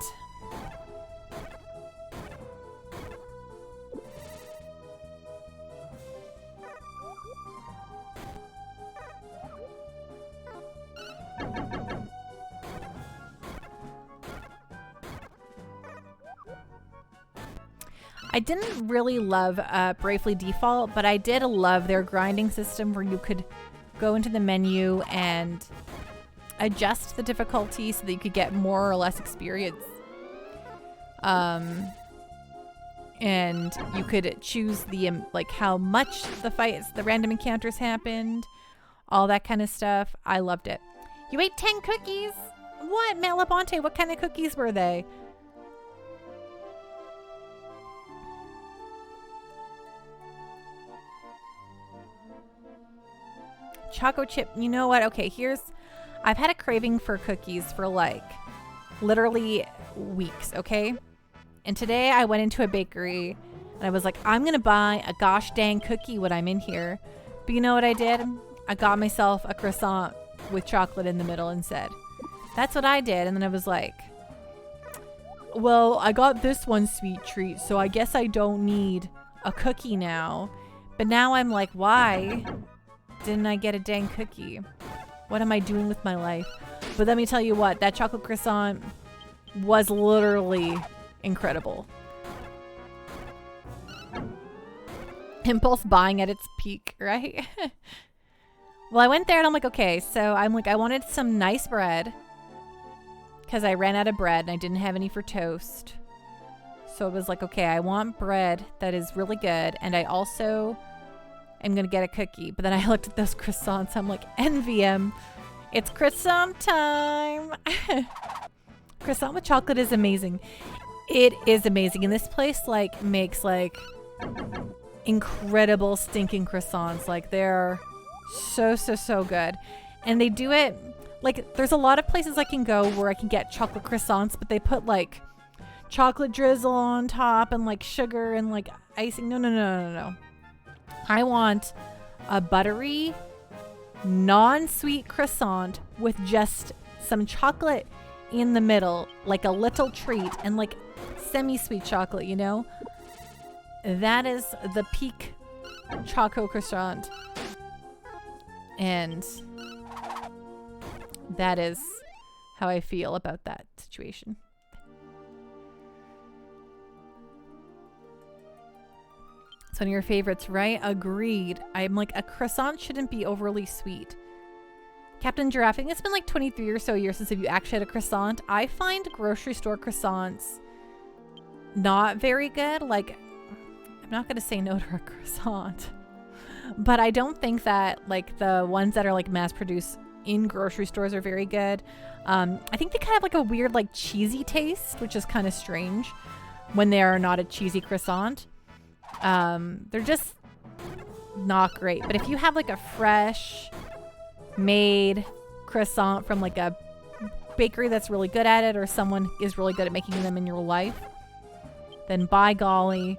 I didn't really love Bravely Default, but I did love their grinding system where you could go into the menu and adjust the difficulty so that you could get more or less experience. And you could choose the like how much the random encounters happened, all that kind of stuff. I loved it. You ate 10 cookies? What, Malabonte? What kind of cookies were they? Choco chip. You know what? Okay, I've had a craving for cookies for like literally weeks, okay? And today I went into a bakery and I was like, I'm gonna buy a gosh dang cookie when I'm in here. But you know what I did? I got myself a croissant with chocolate in the middle instead. That's what I did. And then I was like, well, I got this one sweet treat, so I guess I don't need a cookie now. But now I'm like, why didn't I get a dang cookie? What am I doing with my life? But let me tell you what, that chocolate croissant was literally incredible. Impulse buying at its peak, right? Well, I went there and I'm like, okay, so I'm like, I wanted some nice bread because I ran out of bread and I didn't have any for toast. So it was like, okay, I want bread that is really good. And I also am going to get a cookie. But then I looked at those croissants. I'm like, NVM, it's croissant time. Croissant with chocolate is amazing. It is amazing. And this place like makes like incredible stinking croissants. Like they're so good. And they do it like there's a lot of places I can go where I can get chocolate croissants, but they put like chocolate drizzle on top and like sugar and like icing. No. I want a buttery, non-sweet croissant with just some chocolate in the middle, like a little treat, and like semi-sweet chocolate, you know? That is the peak choco croissant. And that is how I feel about that situation. It's one of your favorites, right? Agreed. I'm like, a croissant shouldn't be overly sweet. Captain Giraffe, I think it's been like 23 or so years since you actually had a croissant. I find grocery store croissants not very good. Like, I'm not going to say no to a croissant, but I don't think that like the ones that are like mass produced in grocery stores are very good. I think they kind of have like a weird like cheesy taste, which is kind of strange when they are not a cheesy croissant. They're just not great. But if you have like a fresh made croissant from like a bakery that's really good at it, or someone is really good at making them in your life, then by golly,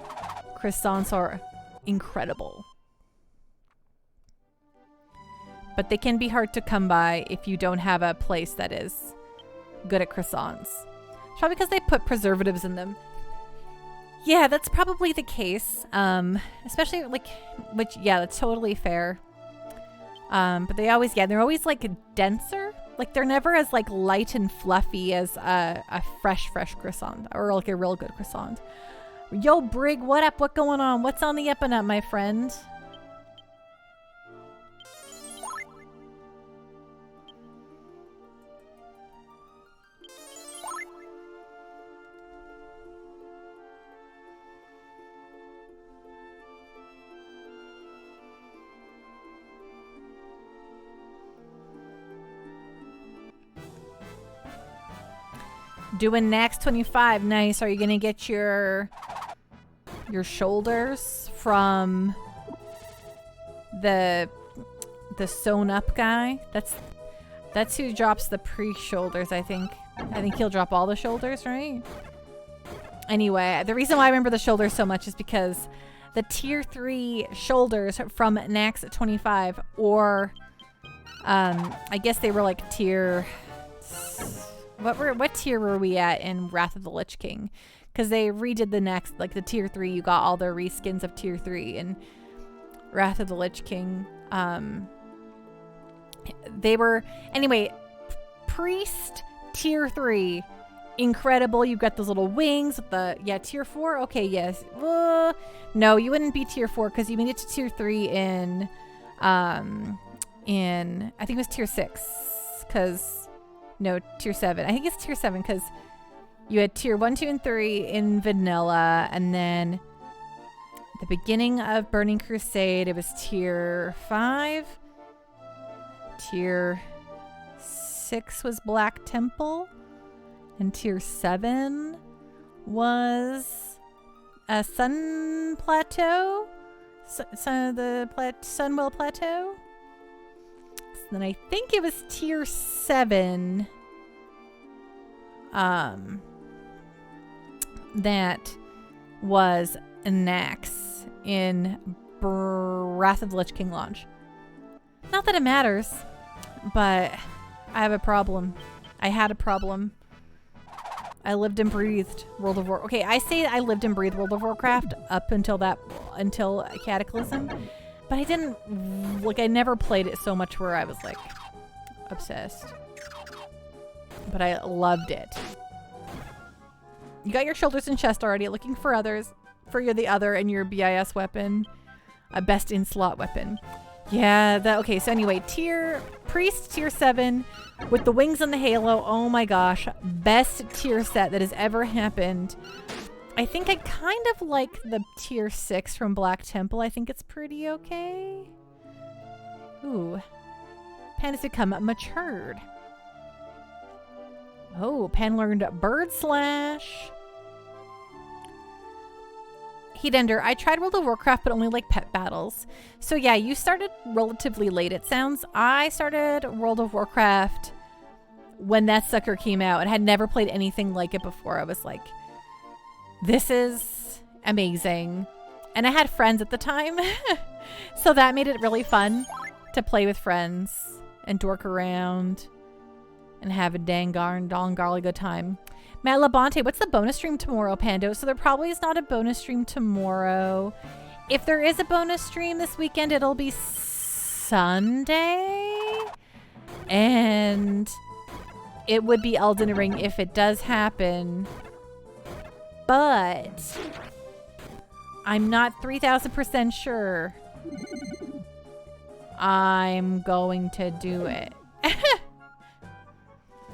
croissants are incredible. But they can be hard to come by if you don't have a place that is good at croissants. It's probably because they put preservatives in them. Yeah, that's probably the case. Especially like, which, yeah, that's totally fair. But they're always like denser. Like they're never as like light and fluffy as a fresh croissant, or like a real good croissant. Yo, Brig, what up? What going on? What's on the up and up, my friend? Doing next 25. Nice. Are you gonna get your shoulders from the sewn up guy? That's who drops the pre-shoulders, I think. I think he'll drop all the shoulders, right? Anyway, the reason why I remember the shoulders so much is because the tier 3 shoulders from Nax 25, or I guess they were like tier... What tier were we at in Wrath of the Lich King? Because they redid the next, like the tier 3, you got all the reskins of tier 3 in Wrath of the Lich King. They were, anyway, Priest tier 3, incredible. You've got those little wings with the, yeah, tier 4. Okay, yes. No, you wouldn't be tier 4 because you made it to tier 3 in I think it was tier 6, because no, tier 7. I think it's tier 7 because you had tier 1, 2, and 3 in vanilla, and then the beginning of Burning Crusade, it was tier 5. Tier 6 was Black Temple, and tier 7 was a Sun Plateau, Sunwell Plateau. Then I think it was tier 7 that was Nax in Wrath of the Lich King launch. Not that it matters, but I have a problem. I had a problem. I lived and breathed World of War. Okay, I say I lived and breathed World of Warcraft up until Cataclysm. But I didn't, like, I never played it so much where I was, like, obsessed. But I loved it. You got your shoulders and chest already. Looking for others. For the other and your BIS weapon. A best in slot weapon. Yeah, okay, so anyway, Priest tier 7 with the wings and the halo. Oh my gosh, best tier set that has ever happened. I think I kind of like the tier 6 from Black Temple. I think it's pretty okay. Ooh. Pan has become matured. Oh, Pan learned Bird Slash. Heatender, I tried World of Warcraft, but only like pet battles. So yeah, you started relatively late, it sounds. I started World of Warcraft when that sucker came out and had never played anything like it before. I was like, this is amazing. And I had friends at the time. So that made it really fun to play with friends and dork around and have a dong-golly good time. Matt Labonte, what's the bonus stream tomorrow, Pando? So there probably is not a bonus stream tomorrow. If there is a bonus stream this weekend, it'll be Sunday. And it would be Elden Ring if it does happen. But I'm not 3,000% sure I'm going to do it.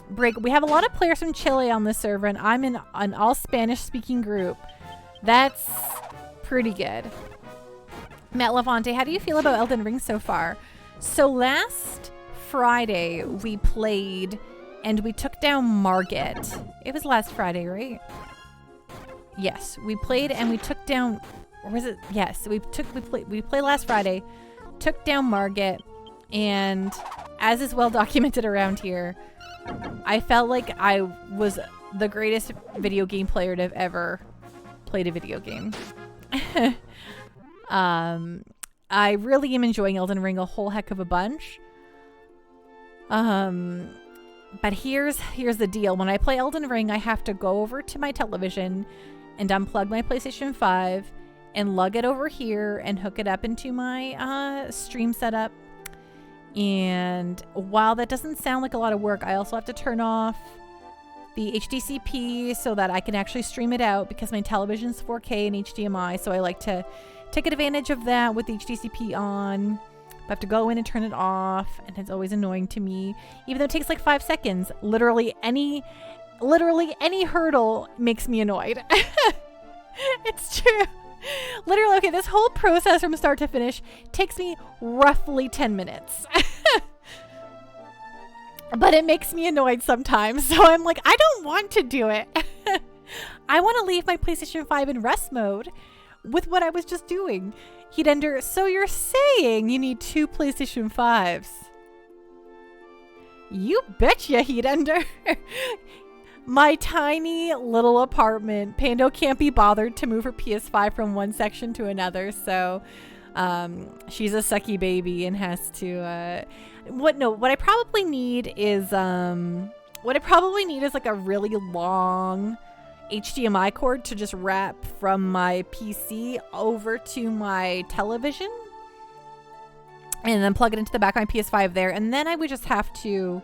Break. We have a lot of players from Chile on this server, and I'm in an all Spanish speaking group. That's pretty good. Matt Levante, how do you feel about Elden Ring so far? So last Friday we played and we took down Margit. It was last Friday, right? Yes, we played and we took down, or was it? Yes, we played last Friday, took down Margit, and as is well documented around here, I felt like I was the greatest video game player to have ever played a video game. I really am enjoying Elden Ring a whole heck of a bunch. But here's the deal. When I play Elden Ring, I have to go over to my television and unplug my PlayStation 5 and lug it over here and hook it up into my stream setup. And while that doesn't sound like a lot of work, I also have to turn off the HDCP so that I can actually stream it out because my television's 4K and HDMI. So I like to take advantage of that with the HDCP on. I have to go in and turn it off, and it's always annoying to me, even though it takes like 5 seconds. Literally any hurdle makes me annoyed. It's true. Literally, okay, this whole process from start to finish takes me roughly 10 minutes. But it makes me annoyed sometimes. So I'm like, I don't want to do it. I want to leave my PlayStation 5 in rest mode with what I was just doing. Heatender, so you're saying you need 2 PlayStation 5s? You betcha, Heatender. My tiny little apartment. Pando can't be bothered to move her PS5 from one section to another, so she's a sucky baby and has to what I probably need is like a really long HDMI cord to just wrap from my PC over to my television and then plug it into the back of my PS5 there, and then I would just have to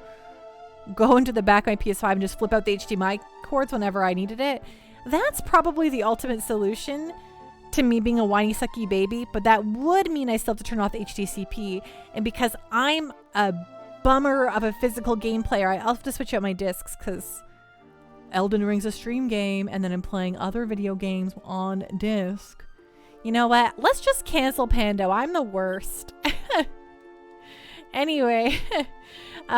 go into the back of my PS5 and just flip out the HDMI cords whenever I needed it. That's probably the ultimate solution to me being a whiny sucky baby, but that would mean I still have to turn off the HDCP, and because I'm a bummer of a physical game player, I'll have to switch out my discs because Elden Ring's a stream game and then I'm playing other video games on disc. You know what? Let's just cancel Pando. I'm the worst. Anyway, you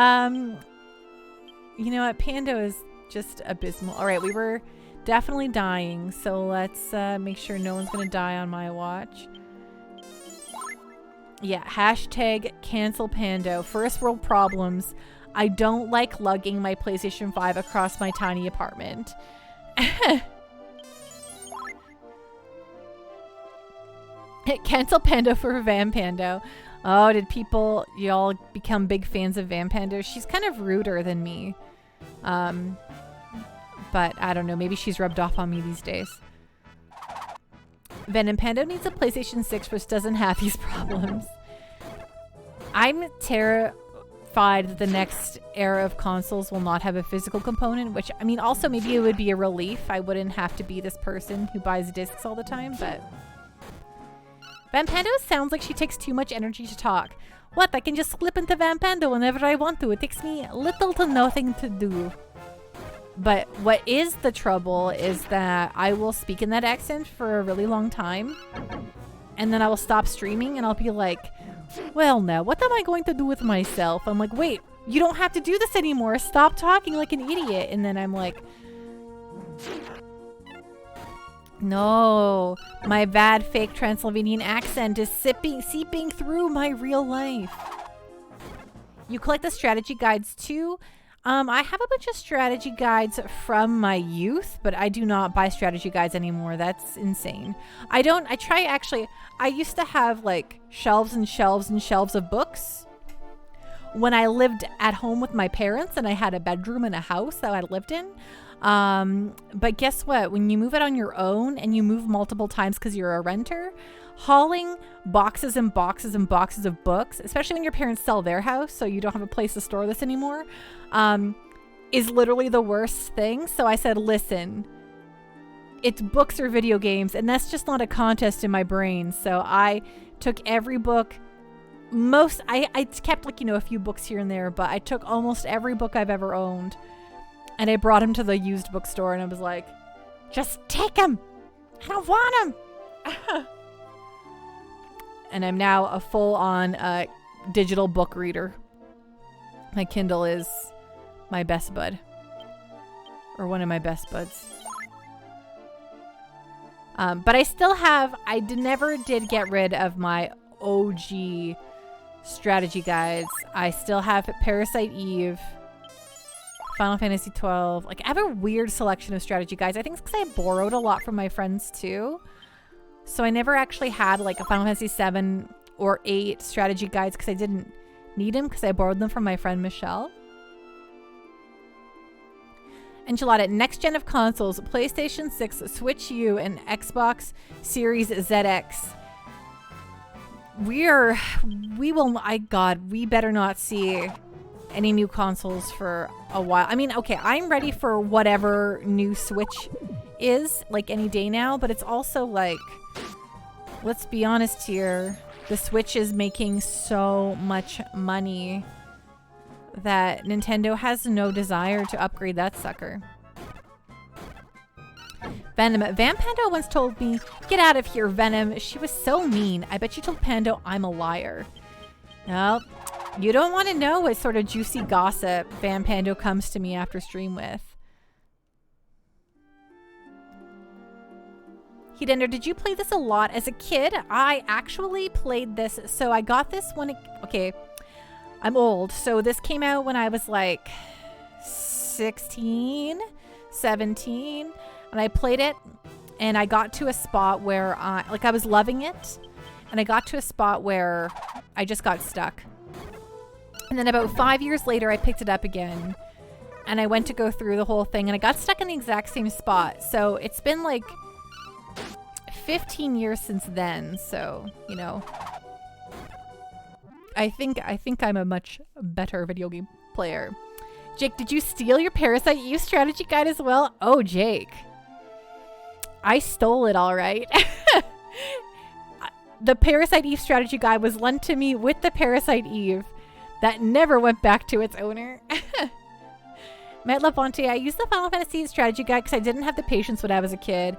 know what? Pando is just abysmal. All right, we were definitely dying, so let's make sure no one's gonna die on my watch. Yeah, hashtag cancel Pando. First world problems. I don't like lugging my PlayStation 5 across my tiny apartment. Cancel Pando for Vampando. Oh, did y'all become big fans of Vampando? She's kind of ruder than me. But I don't know, maybe she's rubbed off on me these days. Venom Pando needs a PlayStation 6 which doesn't have these problems. I'm terrified that the next era of consoles will not have a physical component, which, I mean, also maybe it would be a relief. I wouldn't have to be this person who buys discs all the time, but Vampando sounds like she takes too much energy to talk. What? I can just slip into Vampando whenever I want to. It takes me little to nothing to do. But what is the trouble is that I will speak in that accent for a really long time. And then I will stop streaming and I'll be like, well, now, what am I going to do with myself? I'm like, wait, you don't have to do this anymore. Stop talking like an idiot. And then I'm like, no, my bad fake Transylvanian accent is seeping through my real life. You collect the strategy guides too. I have a bunch of strategy guides from my youth, but I do not buy strategy guides anymore. That's insane. I used to have like shelves and shelves and shelves of books when I lived at home with my parents and I had a bedroom in a house that I lived in. But guess what? When you move it on your own and you move multiple times because you're a renter, hauling boxes and boxes and boxes of books, especially when your parents sell their house so you don't have a place to store this anymore, is literally the worst thing. So I said, listen, it's books or video games, and that's just not a contest in my brain. So I took every book. I kept like, a few books here and there, but I took almost every book I've ever owned and I brought him to the used bookstore and I was like, just take him. I don't want him. And I'm now a full-on digital book reader. My Kindle is my best bud. Or one of my best buds. But I still have... never did get rid of my OG strategy guides. I still have Parasite Eve, Final Fantasy XII. Like, I have a weird selection of strategy guides. I think it's because I borrowed a lot from my friends, too. So I never actually had like a Final Fantasy VII or 8 strategy guides because I didn't need them because I borrowed them from my friend Michelle. Enchilada, next gen of consoles, PlayStation 6, Switch U, and Xbox Series ZX. We better not see any new consoles for a while. I mean, okay, I'm ready for whatever new Switch is, like any day now, but it's also like, let's be honest here, the Switch is making so much money that Nintendo has no desire to upgrade that sucker. Venom. Vampando once told me, get out of here, Venom. She was so mean. I bet you told Pando I'm a liar. Well, you don't want to know what sort of juicy gossip Vampando comes to me after stream with. Heatender, did you play this a lot as a kid? I actually played this. So I got this when it... Okay, I'm old. So this came out when I was like 16, 17. And I played it. And I got to a spot where I was loving it. And I got to a spot where I just got stuck. And then about 5 years later, I picked it up again. And I went to go through the whole thing. And I got stuck in the exact same spot. So it's been like 15 years since then, so I think I'm a much better video game player. Jake, did you steal your Parasite Eve strategy guide as well? Oh, Jake, I stole it, all right. The Parasite Eve strategy guide was lent to me with the Parasite Eve that never went back to its owner. Matt Lafonte, I used the Final Fantasy strategy guide because I didn't have the patience when I was a kid.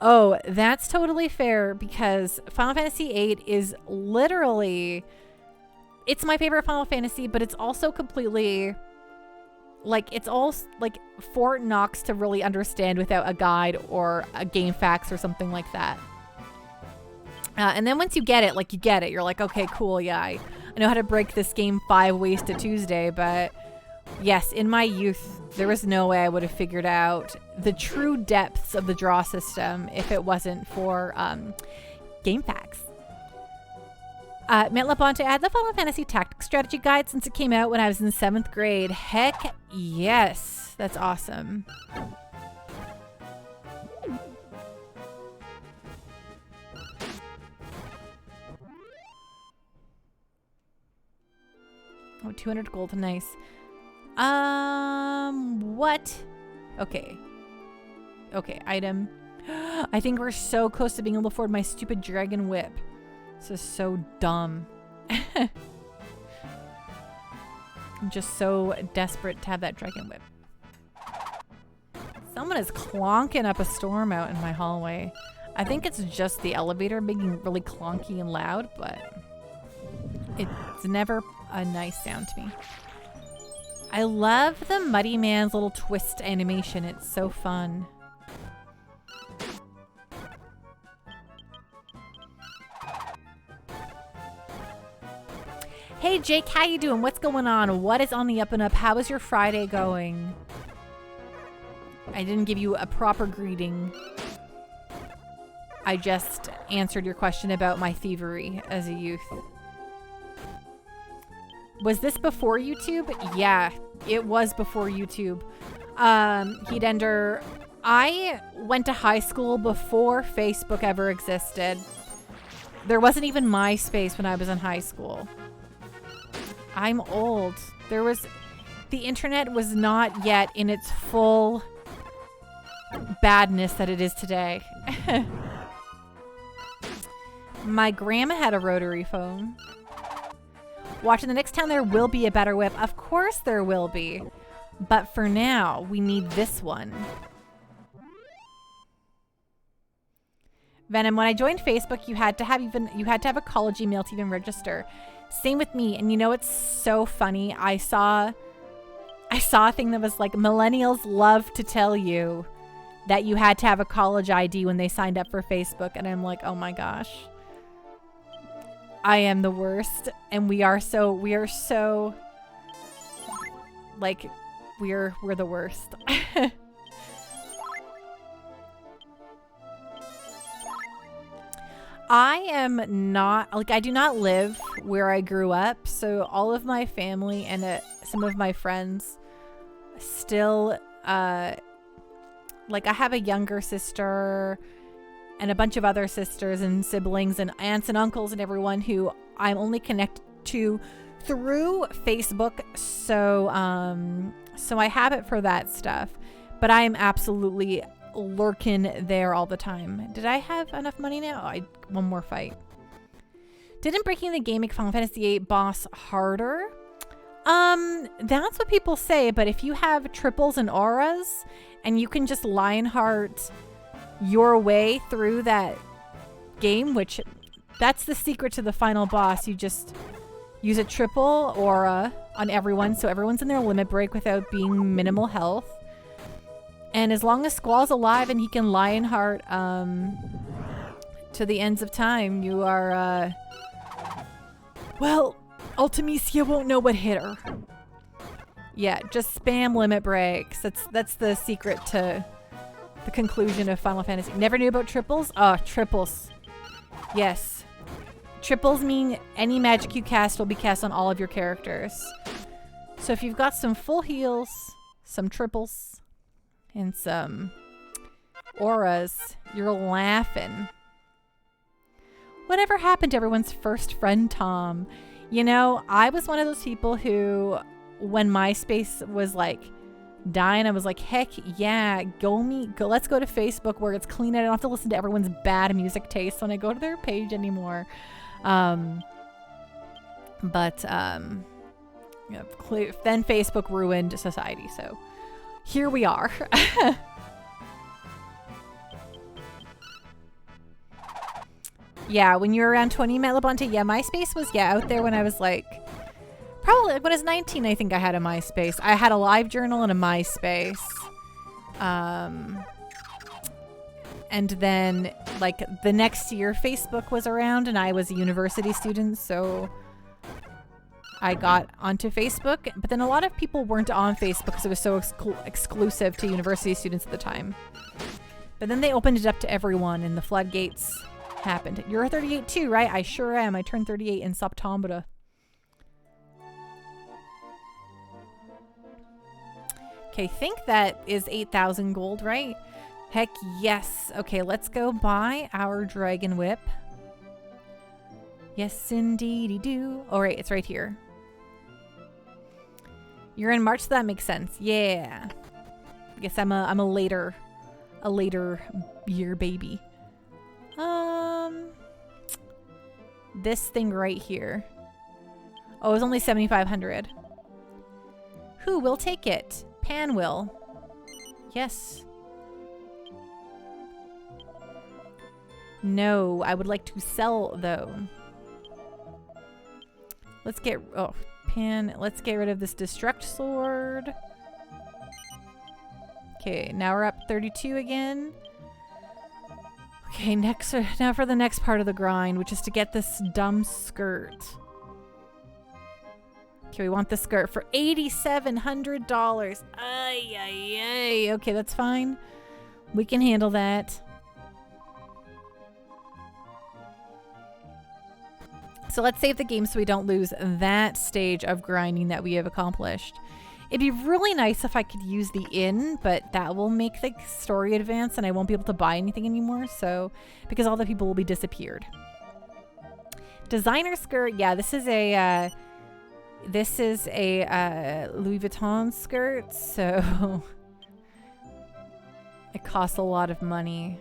Oh, that's totally fair because Final Fantasy VIII is literally... It's my favorite Final Fantasy, but it's also completely... Like, it's all, like, Fort Knox to really understand without a guide or a game facts or something like that. And then once you get it, like, you get it. You're like, okay, cool, yeah, I know how to break this game 5 ways to Tuesday, but... Yes, in my youth, there was no way I would have figured out the true depths of the draw system if it wasn't for game facts. Matt Labonte, I had the Final Fantasy Tactics Strategy Guide since it came out when I was in 7th grade. Heck yes, that's awesome. Oh, 200 gold, nice. What? Okay. Okay, item. I think we're so close to being able to afford my stupid dragon whip. This is so dumb. I'm just so desperate to have that Dragon Whip. Someone is clonking up a storm out in my hallway. I think it's just the elevator making really clonky and loud, but it's never a nice sound to me. I love the Muddy Man's little twist animation. It's so fun. Hey Jake, how you doing? What's going on? What is on the up and up? How is your Friday going? I didn't give you a proper greeting. I just answered your question about my thievery as a youth. Was this before YouTube? Yeah, it was before YouTube. Heatender, I went to high school before Facebook ever existed. There wasn't even MySpace when I was in high school. I'm old. The internet was not yet in its full badness that it is today. My grandma had a rotary phone. Watching the next town, there will be a better whip. Of course there will be. But for now, we need this one. Venom, when I joined Facebook, you had to have a college email to even register. Same with me. And you know what's so funny? I saw a thing that was like, millennials love to tell you that you had to have a college ID when they signed up for Facebook. And I'm like, oh my gosh. I am the worst. And we are so like, we're the worst. I am not, like, I do not live where I grew up. So all of my family and some of my friends still, like, I have a younger sister and a bunch of other sisters and siblings and aunts and uncles and everyone who I'm only connected to through Facebook. So, so I have it for that stuff, but I am absolutely lurking there all the time. Did I have enough money now? One more fight. Didn't breaking the game make Final Fantasy VIII boss harder? That's what people say, but if you have triples and auras and you can just Lionheart your way through that game, which that's the secret to the final boss. You just use a triple aura on everyone, so everyone's in their limit break without being minimal health. And as long as Squall's alive and he can Lionheart to the ends of time, you are, well, Ultimisia won't know what hit her. Yeah, just spam limit breaks. That's the secret to the conclusion of Final Fantasy. Never knew about triples? Oh, triples. Yes. Triples mean any magic you cast will be cast on all of your characters. So if you've got some full heals, some triples, and some auras, you're laughing. Whatever happened to everyone's first friend, Tom? You know, I was one of those people who, when MySpace was like dying, I was like, heck yeah, let's go to Facebook where it's clean. I don't have to listen to everyone's bad music taste when I go to their page anymore. Yeah, then Facebook ruined society, so here we are. Yeah, when you were around 20, Matt Labonte, yeah, MySpace was, out there when I was like, probably when I was 19, I think I had a MySpace. I had a live journal and a MySpace. And then, like, the next year, Facebook was around, and I was a university student, so I got onto Facebook. But then a lot of people weren't on Facebook because it was so exclusive to university students at the time. But then they opened it up to everyone, and the floodgates happened. You're 38 too, right? I sure am. I turned 38 in September. Okay, think that is 8,000 gold, right? Heck yes. Okay, let's go buy our Dragon Whip. Yes, indeedy do. Oh, right, it's right here. You're in March, so that makes sense. Yeah. I guess I'm a later year baby. this thing right here. Oh, it was only 7,500. Who will take it? Pan will. Yes. No, I would like to sell though. Let's get, oh, Pan, let's get rid of this destruct sword. Okay, now we're up 32 again. Okay, next, now for the next part of the grind, which is to get this dumb skirt. Okay, we want the skirt for $8,700. Ay, ay, ay. Okay, that's fine. We can handle that. So let's save the game so we don't lose that stage of grinding that we have accomplished. It'd be really nice if I could use the inn, but that will make the story advance and I won't be able to buy anything anymore. So, because all the people will be disappeared. Designer skirt. Yeah, this is a Louis Vuitton skirt. So it costs a lot of money.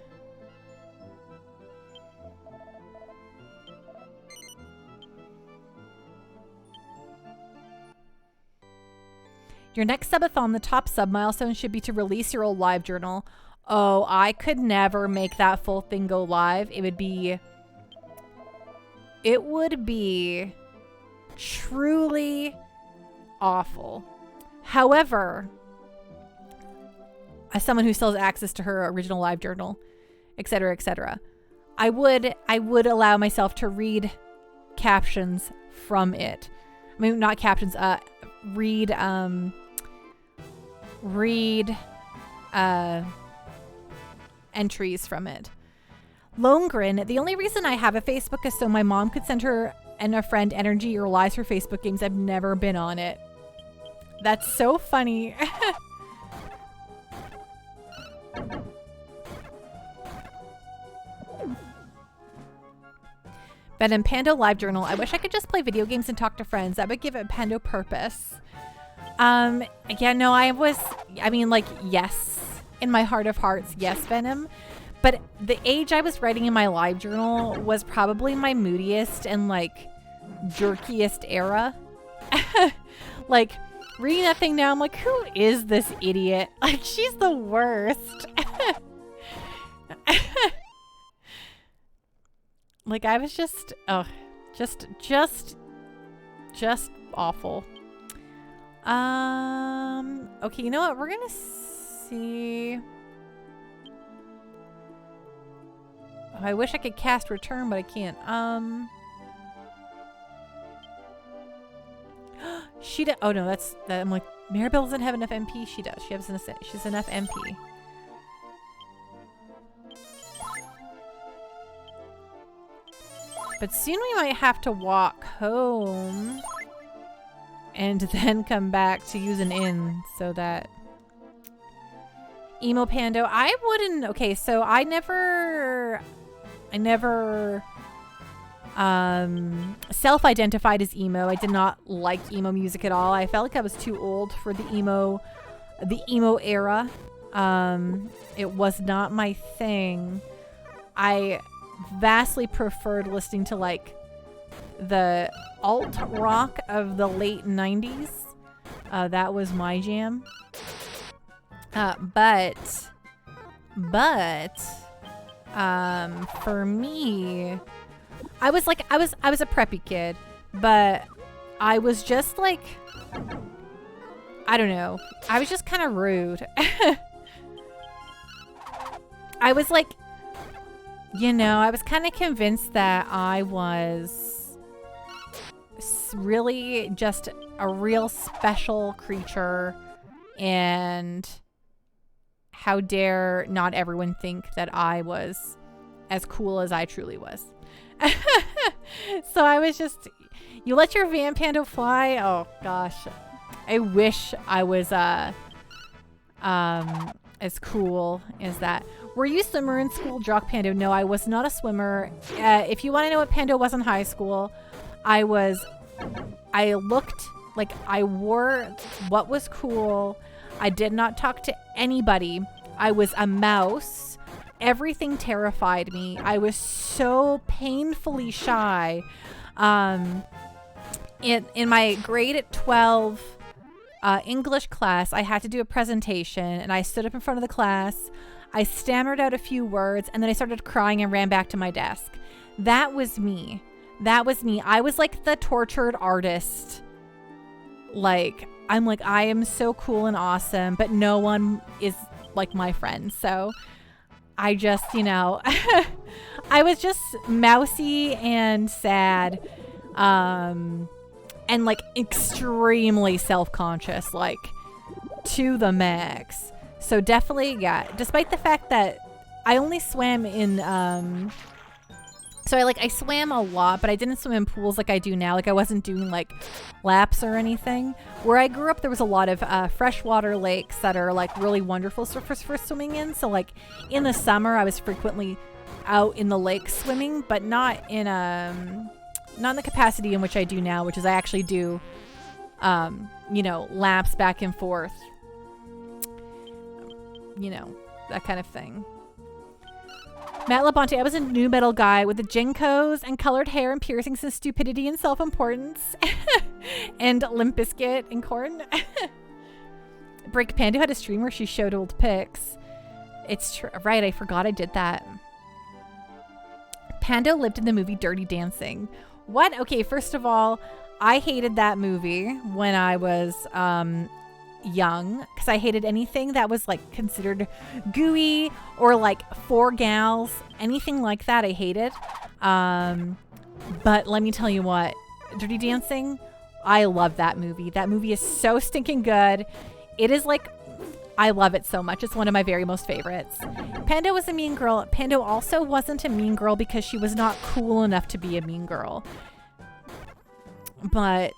Your next subathon, the top sub milestone should be to release your old live journal. Oh, I could never make that full thing go live. It would be truly awful. However, as someone who still has access to her original live journal, etc., etc., I would allow myself to read captions from it. I mean, not captions, read entries from it. Longren, the only reason I have a Facebook is so my mom could send her and a friend energy or lies for Facebook games. I've never been on it. That's so funny. Venom Pando live journal. I wish I could just play video games and talk to friends. That would give it Pando purpose. Yeah, no, I mean, like, yes. In my heart of hearts, yes, Venom. But the age I was writing in my live journal was probably my moodiest and, like, jerkiest era. Like, reading that thing now, I'm like, who is this idiot? Like, she's the worst. Like, I was just, oh, just awful. Okay, you know what? We're gonna see. Oh, I wish I could cast return, but I can't. She does. Oh no, that's that. I'm like, Maribel doesn't have enough MP. She does. She has she's enough MP. But soon we might have to walk home and then come back to use an inn so that Emo Pando, I wouldn't. Okay, so I never self-identified as emo. I did not like emo music at all. I felt like I was too old for the emo era. It was not my thing. I vastly preferred listening to like the alt rock of the late 90s. That was my jam. But for me, I was a preppy kid, but I was just like, I don't know. I was just kind of rude. I was like, you know, I was kind of convinced that I was really just a real special creature, and how dare not everyone think that I was as cool as I truly was. So I was just, you let your Van Pando fly? Oh gosh. I wish I was as cool as that. Were you a swimmer in school, Jock Pando? No, I was not a swimmer. If you want to know what Pando was in high school, I looked like I wore what was cool. I did not talk to anybody. I was a mouse, everything terrified me. I was so painfully shy. In my grade 12 English class, I had to do a presentation, and I stood up in front of the class. I stammered out a few words, and then I started crying and ran back to my desk. That was me. That was me. I was like the tortured artist. Like, I'm like, I am so cool and awesome, but no one is like my friend. So I just, you know, I was just mousy and sad. And like extremely self-conscious, like to the max. So definitely, yeah, despite the fact that I only swam in, so I swam a lot, but I didn't swim in pools like I do now. Like I wasn't doing like laps or anything. Where I grew up, there was a lot of freshwater lakes that are like really wonderful for swimming in. So like in the summer, I was frequently out in the lake swimming, but not in the capacity in which I do now, which is I actually do, you know, laps back and forth, you know, that kind of thing. Matt Labonte, I was a new metal guy with the Jinkos and colored hair and piercings and stupidity and self-importance. And Limp Bizkit and Korn. Break Pando had a stream where she showed old pics. It's true. Right, I forgot I did that. Pando lived in the movie Dirty Dancing. What? Okay, first of all, I hated that movie when I was young, because I hated anything that was like considered gooey or like for gals, anything like that I hated. But let me tell you what, Dirty Dancing, I love that movie. That movie is so stinking good. It is like, I love it so much. It's one of my very most favorites. Pando was a mean girl. Pando also wasn't a mean girl because she was not cool enough to be a mean girl. But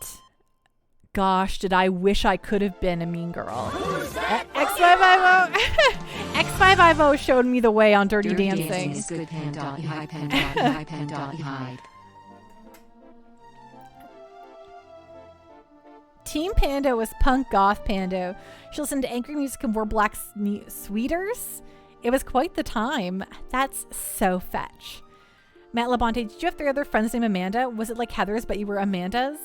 gosh, did I wish I could have been a mean girl. X550 X550 showed me the way on Dirty Dancing. Is good. Hide. Team Pando was punk goth Pando. She listened to angry music and wore black sweaters. It was quite the time. That's so fetch. Matt Labonte, did you have 3 other friends named Amanda? Was it like Heather's, but you were Amanda's?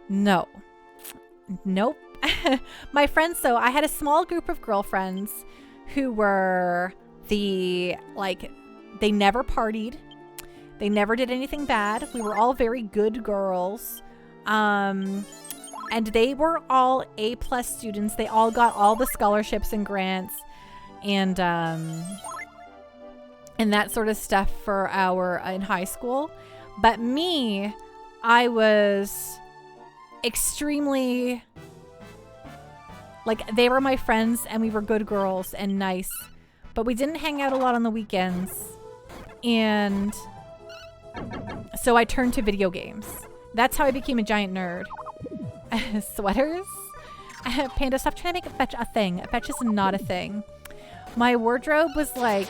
No. Nope. My friends, so I had a small group of girlfriends who were they never partied. They never did anything bad. We were all very good girls. And they were all A+ students. They all got all the scholarships and grants and that sort of stuff for in high school. But me, I was extremely, like, they were my friends and we were good girls and nice, but we didn't hang out a lot on the weekends. And so I turned to video games. That's how I became a giant nerd. Sweaters? Panda, stop trying to make fetch a thing. Fetch is not a thing. My wardrobe was like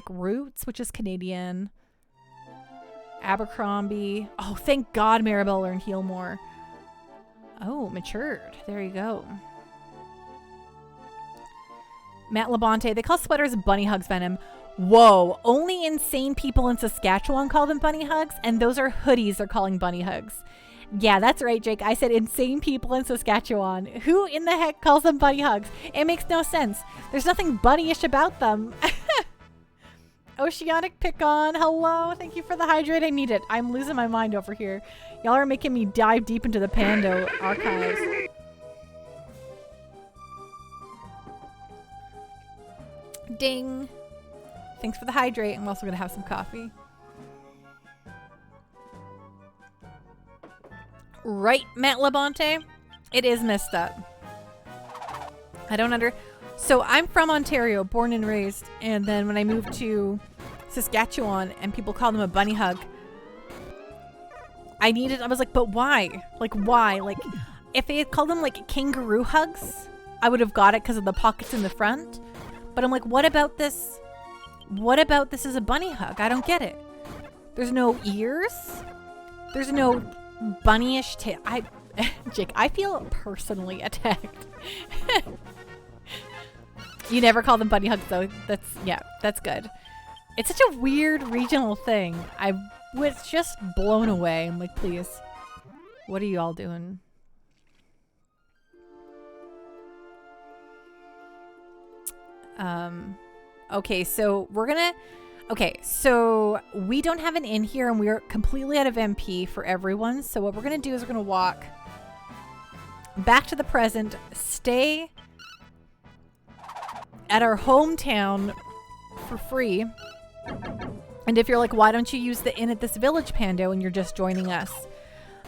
Roots, which is Canadian. Abercrombie. Oh, thank God Maribel learned Heal More. Oh, matured. There you go. Matt Labonte, they call sweaters bunny hugs, Venom. Whoa, only insane people in Saskatchewan call them bunny hugs, and those are hoodies they're calling bunny hugs. Yeah, that's right, Jake. I said insane people in Saskatchewan. Who in the heck calls them bunny hugs? It makes no sense. There's nothing bunnyish about them. Oceanic Pick-On, hello. Thank you for the hydrate. I need it. I'm losing my mind over here. Y'all are making me dive deep into the Pando archives. Ding. Thanks for the hydrate. I'm also going to have some coffee. Right, Matt Labonte? It is messed up. I don't So I'm from Ontario, born and raised. And then when I moved to Saskatchewan and people call them a bunny hug, I was like, but why? Like, why? Like, if they had called them like kangaroo hugs, I would have got it because of the pockets in the front. But I'm like, what about this? What about this is a bunny hug? I don't get it. There's no ears. There's no bunnyish tail. Jake, I feel personally attacked. You never call them bunny hugs though. That's good. It's such a weird regional thing. I was just blown away. I'm like, please, what are you all doing? Okay, so so we don't have an inn here and we're completely out of MP for everyone. So what we're gonna do is we're gonna walk back to the present, stay at our hometown for free. And if you're like, why don't you use the inn at this village, Pando, and you're just joining us?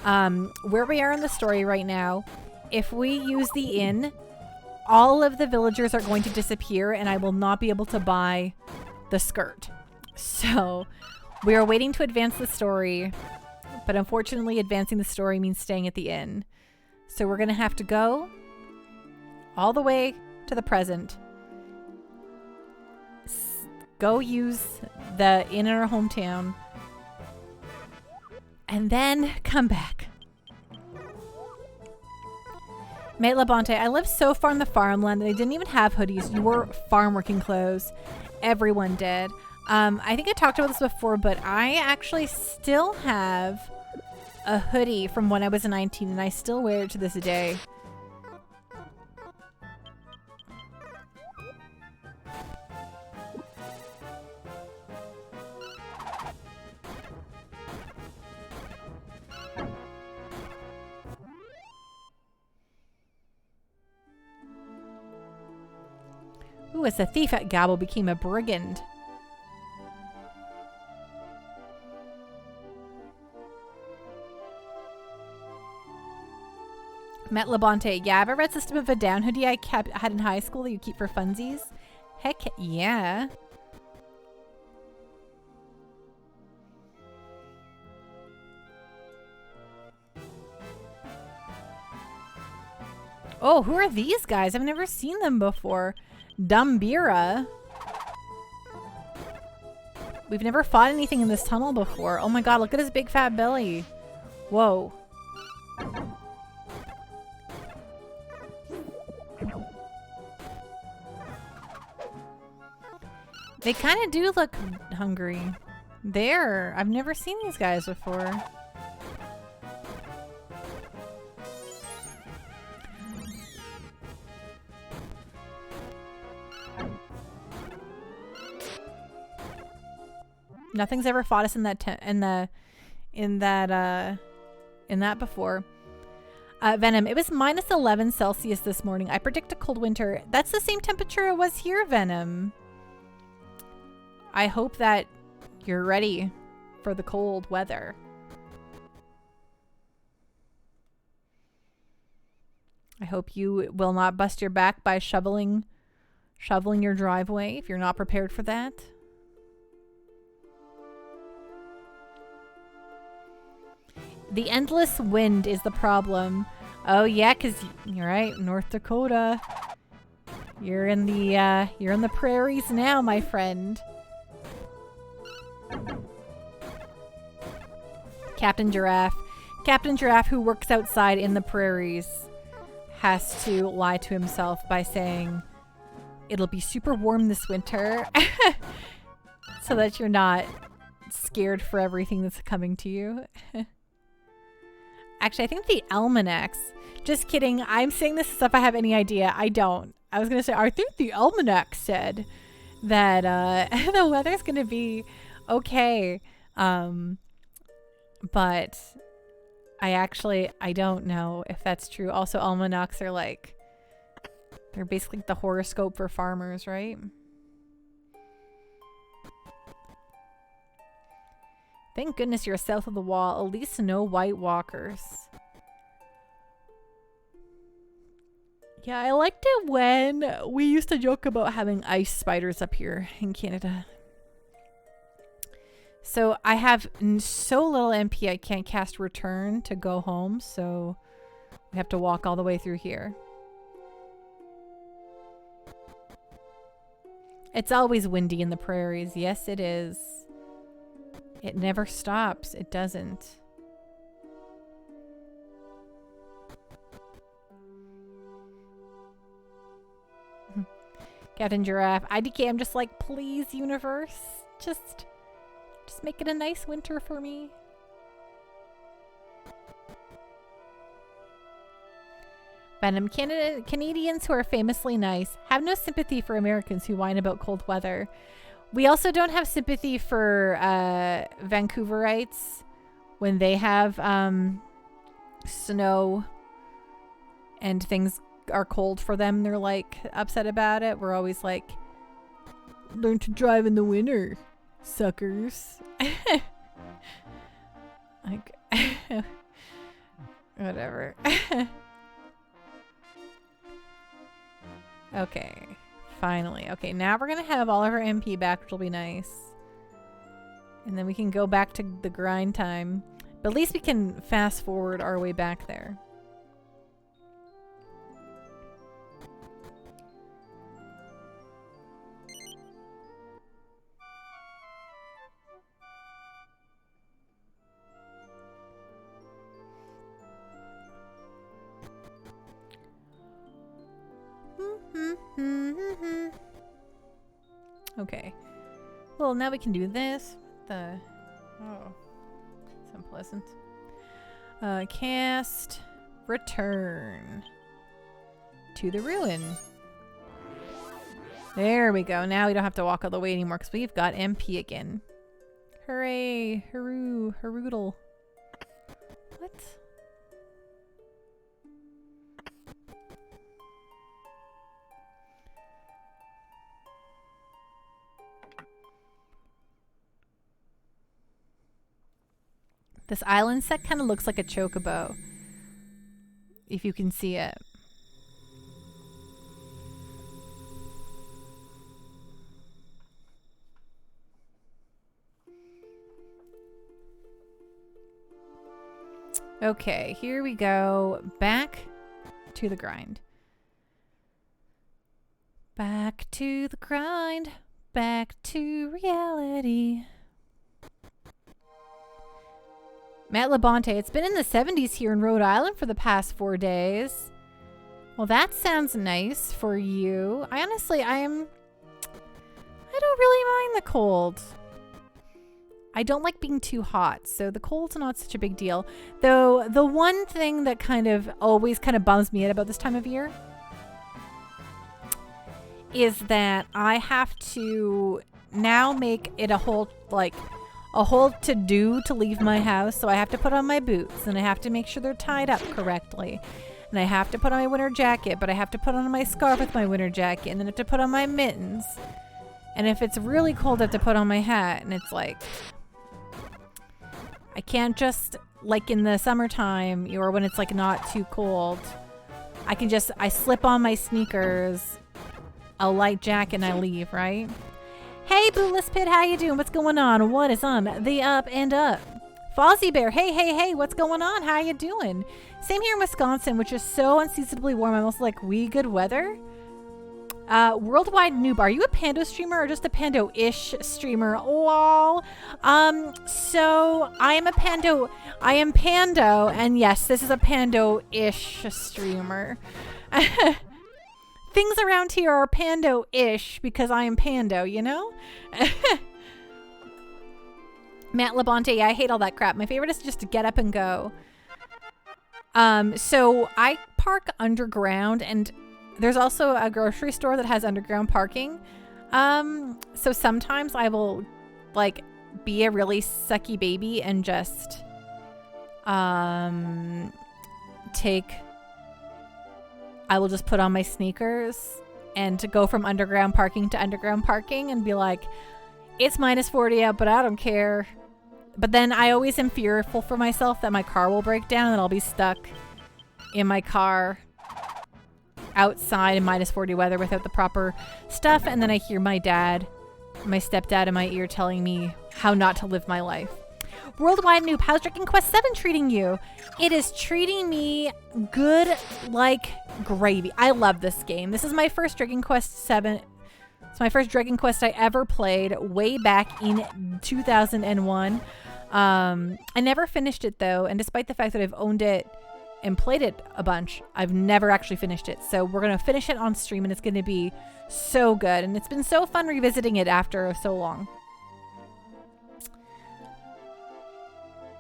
Where we are in the story right now, if we use the inn, all of the villagers are going to disappear and I will not be able to buy the skirt. So we are waiting to advance the story, but unfortunately advancing the story means staying at the inn. So we're going to have to go all the way to the present, go use the inn in our hometown, and then come back. Mate Labonte, I live so far in the farmland that they didn't even have hoodies. You wore farm working clothes. Everyone did. I think I talked about this before, but I actually still have a hoodie from when I was 19 and I still wear it to this day. Ooh, as a thief at Gabble became a brigand. Met Labonte. Yeah, I have a red System of a Down hoodie I had in high school that you keep for funsies. Heck yeah. Oh, who are these guys? I've never seen them before. Dumbira. We've never fought anything in this tunnel before. Oh my god, look at his big fat belly. Whoa. They kind of do look hungry. There. I've never seen these guys before. Nothing's ever fought us in that in that before. Venom, it was minus 11 Celsius this morning. I predict a cold winter. That's the same temperature it was here, Venom. I hope that you're ready for the cold weather. I hope you will not bust your back by shoveling your driveway if you're not prepared for that. The endless wind is the problem. Oh yeah, because you're right, North Dakota. You're in the prairies now, my friend. Captain Giraffe. Captain Giraffe, who works outside in the prairies, has to lie to himself by saying, it'll be super warm this winter. So that you're not scared for everything that's coming to you. Actually, I think the almanacs. Just kidding. I'm saying this as if I have any idea. I don't. I was going to say, I think the almanac said that the weather's going to be okay. But I don't know if that's true. Also, almanacs are like, they're basically the horoscope for farmers, right? Thank goodness you're south of the wall. At least no White Walkers. Yeah, I liked it when we used to joke about having ice spiders up here in Canada. So I have so little MP I can't cast Return to go home, so we have to walk all the way through here. It's always windy in the prairies. Yes, it is. It never stops. It doesn't. Captain Giraffe. IDK, I'm just like, please, universe. Just make it a nice winter for me. Venom. Canadians who are famously nice have no sympathy for Americans who whine about cold weather. We also don't have sympathy for Vancouverites when they have snow and things are cold for them. They're like upset about it. We're always like, learn to drive in the winter, suckers. Like, whatever. Okay, finally. Okay, now we're gonna have all of our MP back, which will be nice. And then we can go back to the grind time. But at least we can fast forward our way back there. Okay. Well, now we can do this. Oh, it's unpleasant. Cast return to the ruin. There we go. Now we don't have to walk all the way anymore because we've got MP again. Hooray! Hooroodle. What? This island set kind of looks like a chocobo, if you can see it. Okay, here we go. Back to the grind. Back to the grind. Back to reality. Matt Labonte, it's been in the 70s here in Rhode Island for the past 4 days. Well, that sounds nice for you. I don't really mind the cold. I don't like being too hot, so the cold's not such a big deal. Though the one thing that always bums me out about this time of year is that I have to now make it a whole to-do to leave my house. So I have to put on my boots and I have to make sure they're tied up correctly. And I have to put on my winter jacket, but I have to put on my scarf with my winter jacket, and then I have to put on my mittens. And if it's really cold, I have to put on my hat. And it's like, I can't just, like in the summertime or when it's like not too cold, I slip on my sneakers, a light jacket, and I leave, right? Hey, Bootless Pit, how you doing? What's going on? What is on the up and up? Fozzie Bear, hey, what's going on? How you doing? Same here in Wisconsin, which is so unseasonably warm. I'm also like, we good weather? Worldwide Noob, are you a Pando streamer or just a Pando-ish streamer? Lol. So I am Pando, and yes, this is a Pando-ish streamer. Things around here are Pando-ish because I am Pando, you know? Matt Labonte, yeah, I hate all that crap. My favorite is just to get up and go. So I park underground, and there's also a grocery store that has underground parking. So sometimes I will like be a really sucky baby and just I will just put on my sneakers and to go from underground parking to underground parking and be like, it's -40 out, but I don't care. But then I always am fearful for myself that my car will break down and I'll be stuck in my car outside in -40 weather without the proper stuff. And then I hear my stepdad in my ear telling me how not to live my life. Worldwide Noob, how's Dragon Quest VII treating you? It is treating me good like gravy. I love this game. This is my first Dragon Quest VII. It's my first Dragon Quest I ever played way back in 2001. I never finished it though, and despite the fact that I've owned it and played it a bunch. I've never actually finished it. So we're going to finish it on stream and it's going to be so good. And it's been so fun revisiting it after so long.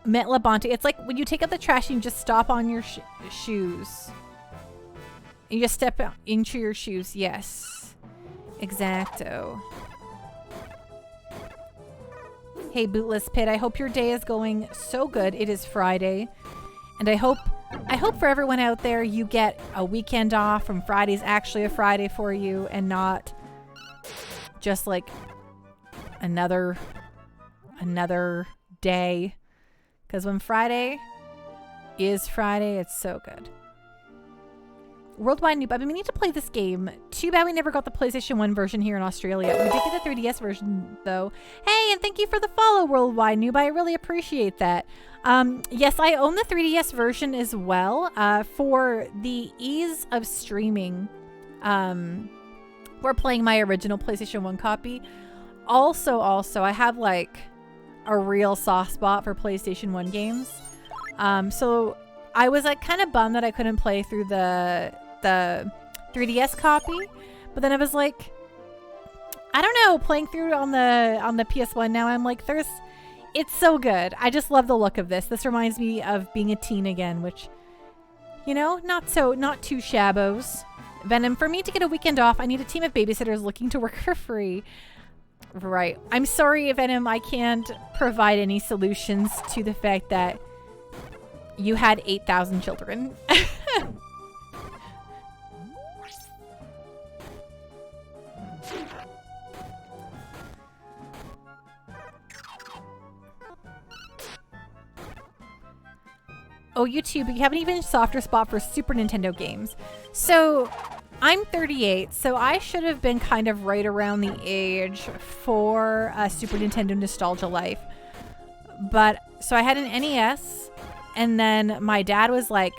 Metla Bonte. It's like when you take out the trash and you just stop on your shoes. You just step into your shoes. Yes. Exacto. Hey, Bootless Pit. I hope your day is going so good. It is Friday. And I hope for everyone out there you get a weekend off from Friday's actually a Friday for you and not just like another day. Because when Friday is Friday, it's so good. Worldwide Noob. I've been meaning to play this game. Too bad we never got the PlayStation 1 version here in Australia. We did get the 3DS version, though. Hey, and thank you for the follow, Worldwide Noob. I really appreciate that. Yes, I own the 3DS version as well. For the ease of streaming, we're playing my original PlayStation 1 copy. Also, I have, like, a real soft spot for PlayStation 1 games. So I was, like, kind of bummed that I couldn't play through the 3DS copy, but then I was like, I don't know, playing through on the PS1 now, I'm like, it's so good. I just love the look of this. This reminds me of being a teen again, which, you know, not too shabbos. Venom, for me to get a weekend off, I need a team of babysitters looking to work for free. Right. I'm sorry, Venom, I can't provide any solutions to the fact that you had 8,000 children. Oh, YouTube, you have an even softer spot for Super Nintendo games. So, I'm 38, so I should have been kind of right around the age for Super Nintendo nostalgia life. But, so I had an NES, and then my dad was like,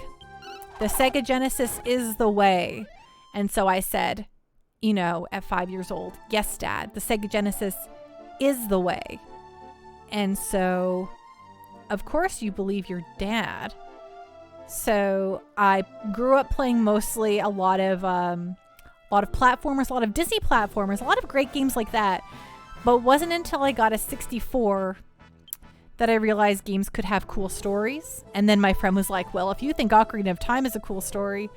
the Sega Genesis is the way. And so I said, you know, at 5 years old, yes, Dad, the Sega Genesis is the way. And so, of course you believe your dad. So I grew up playing mostly a lot of platformers, a lot of Disney platformers, a lot of great games like that. But it wasn't until I got a 64 that I realized games could have cool stories. And then my friend was like, well, if you think Ocarina of Time is a cool story,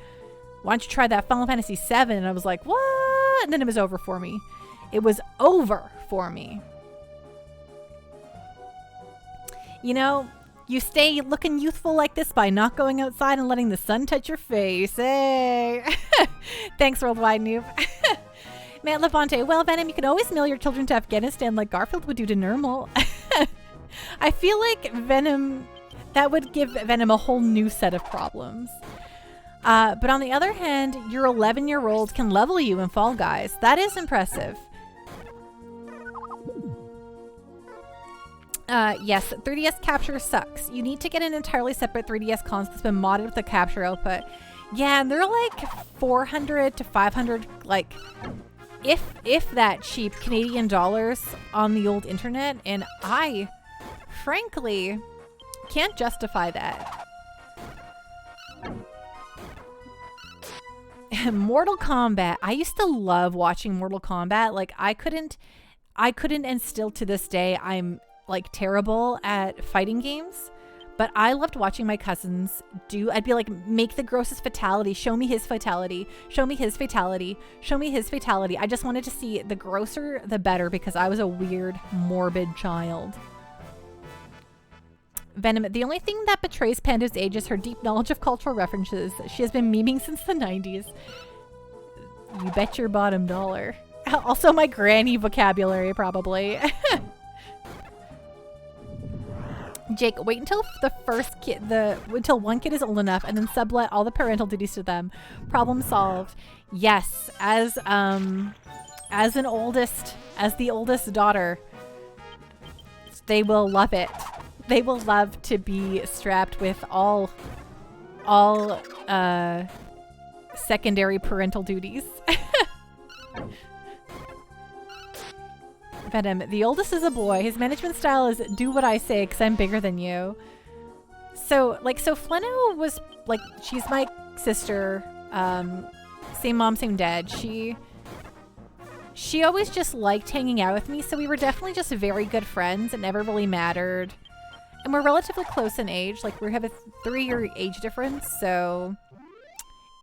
why don't you try that Final Fantasy VII? And I was like, what? And then it was over for me. It was over for me. You know, you stay looking youthful like this by not going outside and letting the sun touch your face. Hey! Thanks, Worldwide Noob. Matt Levante, well, Venom, you can always mail your children to Afghanistan like Garfield would do to Nermal. I feel like Venom, that would give Venom a whole new set of problems. But on the other hand, your 11-year-old can level you in Fall Guys. That is impressive. Yes, 3DS capture sucks. You need to get an entirely separate 3DS console that's been modded with a capture output. Yeah, and they're like 400 to 500, like, if that cheap Canadian dollars on the old internet, and I, frankly, can't justify that. Mortal Kombat. I used to love watching Mortal Kombat. Like, I couldn't, and still to this day, I'm like terrible at fighting games, but I loved watching my cousins do. I'd be like, make the grossest fatality, show me his fatality, show me his fatality, show me his fatality. I just wanted to see the grosser the better because I was a weird, morbid child. Venom, the only thing that betrays Panda's age is her deep knowledge of cultural references. She has been memeing since the 90s. You bet your bottom dollar. Also my granny vocabulary, probably. Jake, wait until the first kid, until one kid is old enough, and then sublet all the parental duties to them. Problem solved. Yes, as the oldest daughter, they will love it. They will love to be strapped with all secondary parental duties. Venom, the oldest is a boy. His management style is do what I say because I'm bigger than you. So Fleno was like, she's my sister, same mom, same dad. She always just liked hanging out with me, so we were definitely just very good friends. It never really mattered. And we're relatively close in age. Like, we have a 3-year age difference, so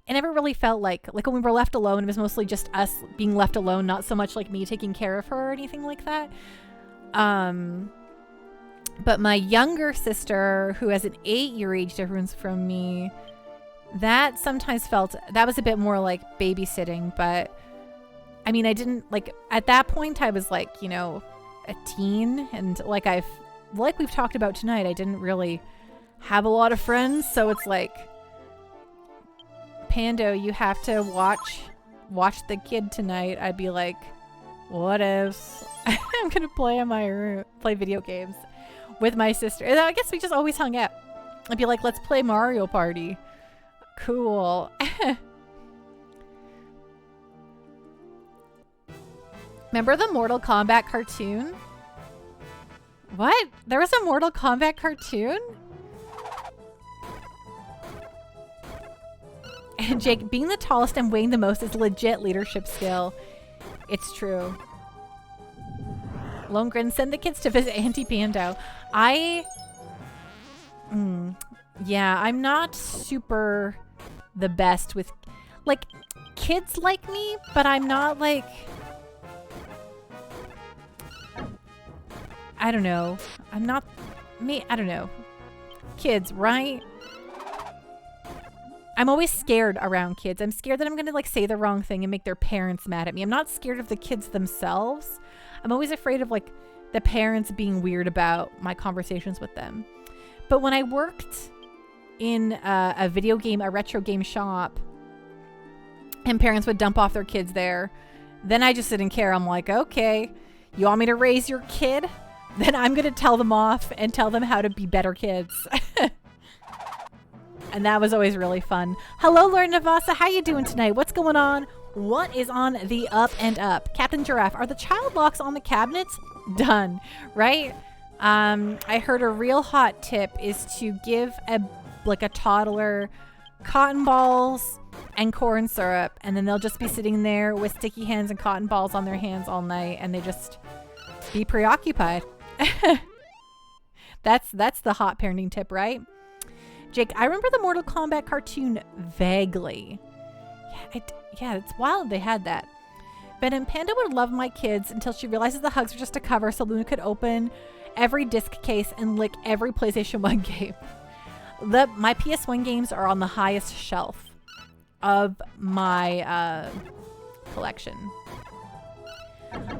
it never really felt like when we were left alone, it was mostly just us being left alone, not so much like me taking care of her or anything like that. But my younger sister, who has an 8-year age difference from me, that sometimes that was a bit more like babysitting. But I mean, I didn't like, at that point I was like, you know, a teen, and like we've talked about tonight, I didn't really have a lot of friends. So it's like, Pando, you have to watch the kid tonight. I'd be like, what if I'm gonna play in my room, play video games with my sister? And I guess we just always hung out. I'd be like, let's play Mario Party. Cool. Remember the Mortal Kombat cartoon? What? There was a Mortal Kombat cartoon? And Jake, being the tallest and weighing the most is legit leadership skill. It's true. Longren, send the kids to visit Auntie Pando. Yeah, I'm not super the best with, like, kids like me, but I'm not like, I don't know. I'm not me. I don't know. Kids, right? I'm always scared around kids. I'm scared that I'm going to like say the wrong thing and make their parents mad at me. I'm not scared of the kids themselves. I'm always afraid of like the parents being weird about my conversations with them. But when I worked in a retro game shop, and parents would dump off their kids there, then I just didn't care. I'm like, okay, you want me to raise your kid? Then I'm going to tell them off and tell them how to be better kids. And that was always really fun. Hello, Lord Navasa. How you doing tonight? What's going on? What is on the up and up? Captain Giraffe, are the child locks on the cabinets? Done, right? I heard a real hot tip is to give a toddler cotton balls and corn syrup, and then they'll just be sitting there with sticky hands and cotton balls on their hands all night, and they just be preoccupied. That's the hot parenting tip, right? Jake, I remember the Mortal Kombat cartoon vaguely. Yeah, it's wild they had that. Venom Panda would love my kids until she realizes the hugs are just a cover so Luna could open every disc case and lick every PlayStation 1 game. My PS1 games are on the highest shelf of my collection.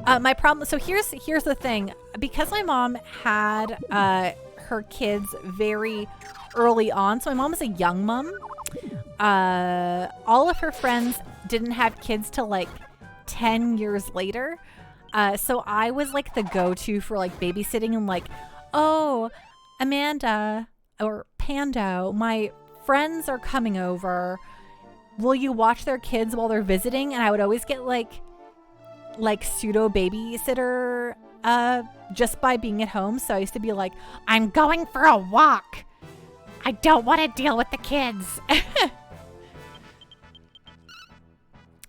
My problem, so here's the thing. Because my mom had her kids very early on, so my mom was a young mom. All of her friends didn't have kids till like 10 years later. So I was like the go-to for like babysitting, and like, oh, Amanda or Pando, my friends are coming over. Will you watch their kids while they're visiting? And I would always get like pseudo babysitter just by being at home. So I used to be like, I'm going for a walk. I don't want to deal with the kids.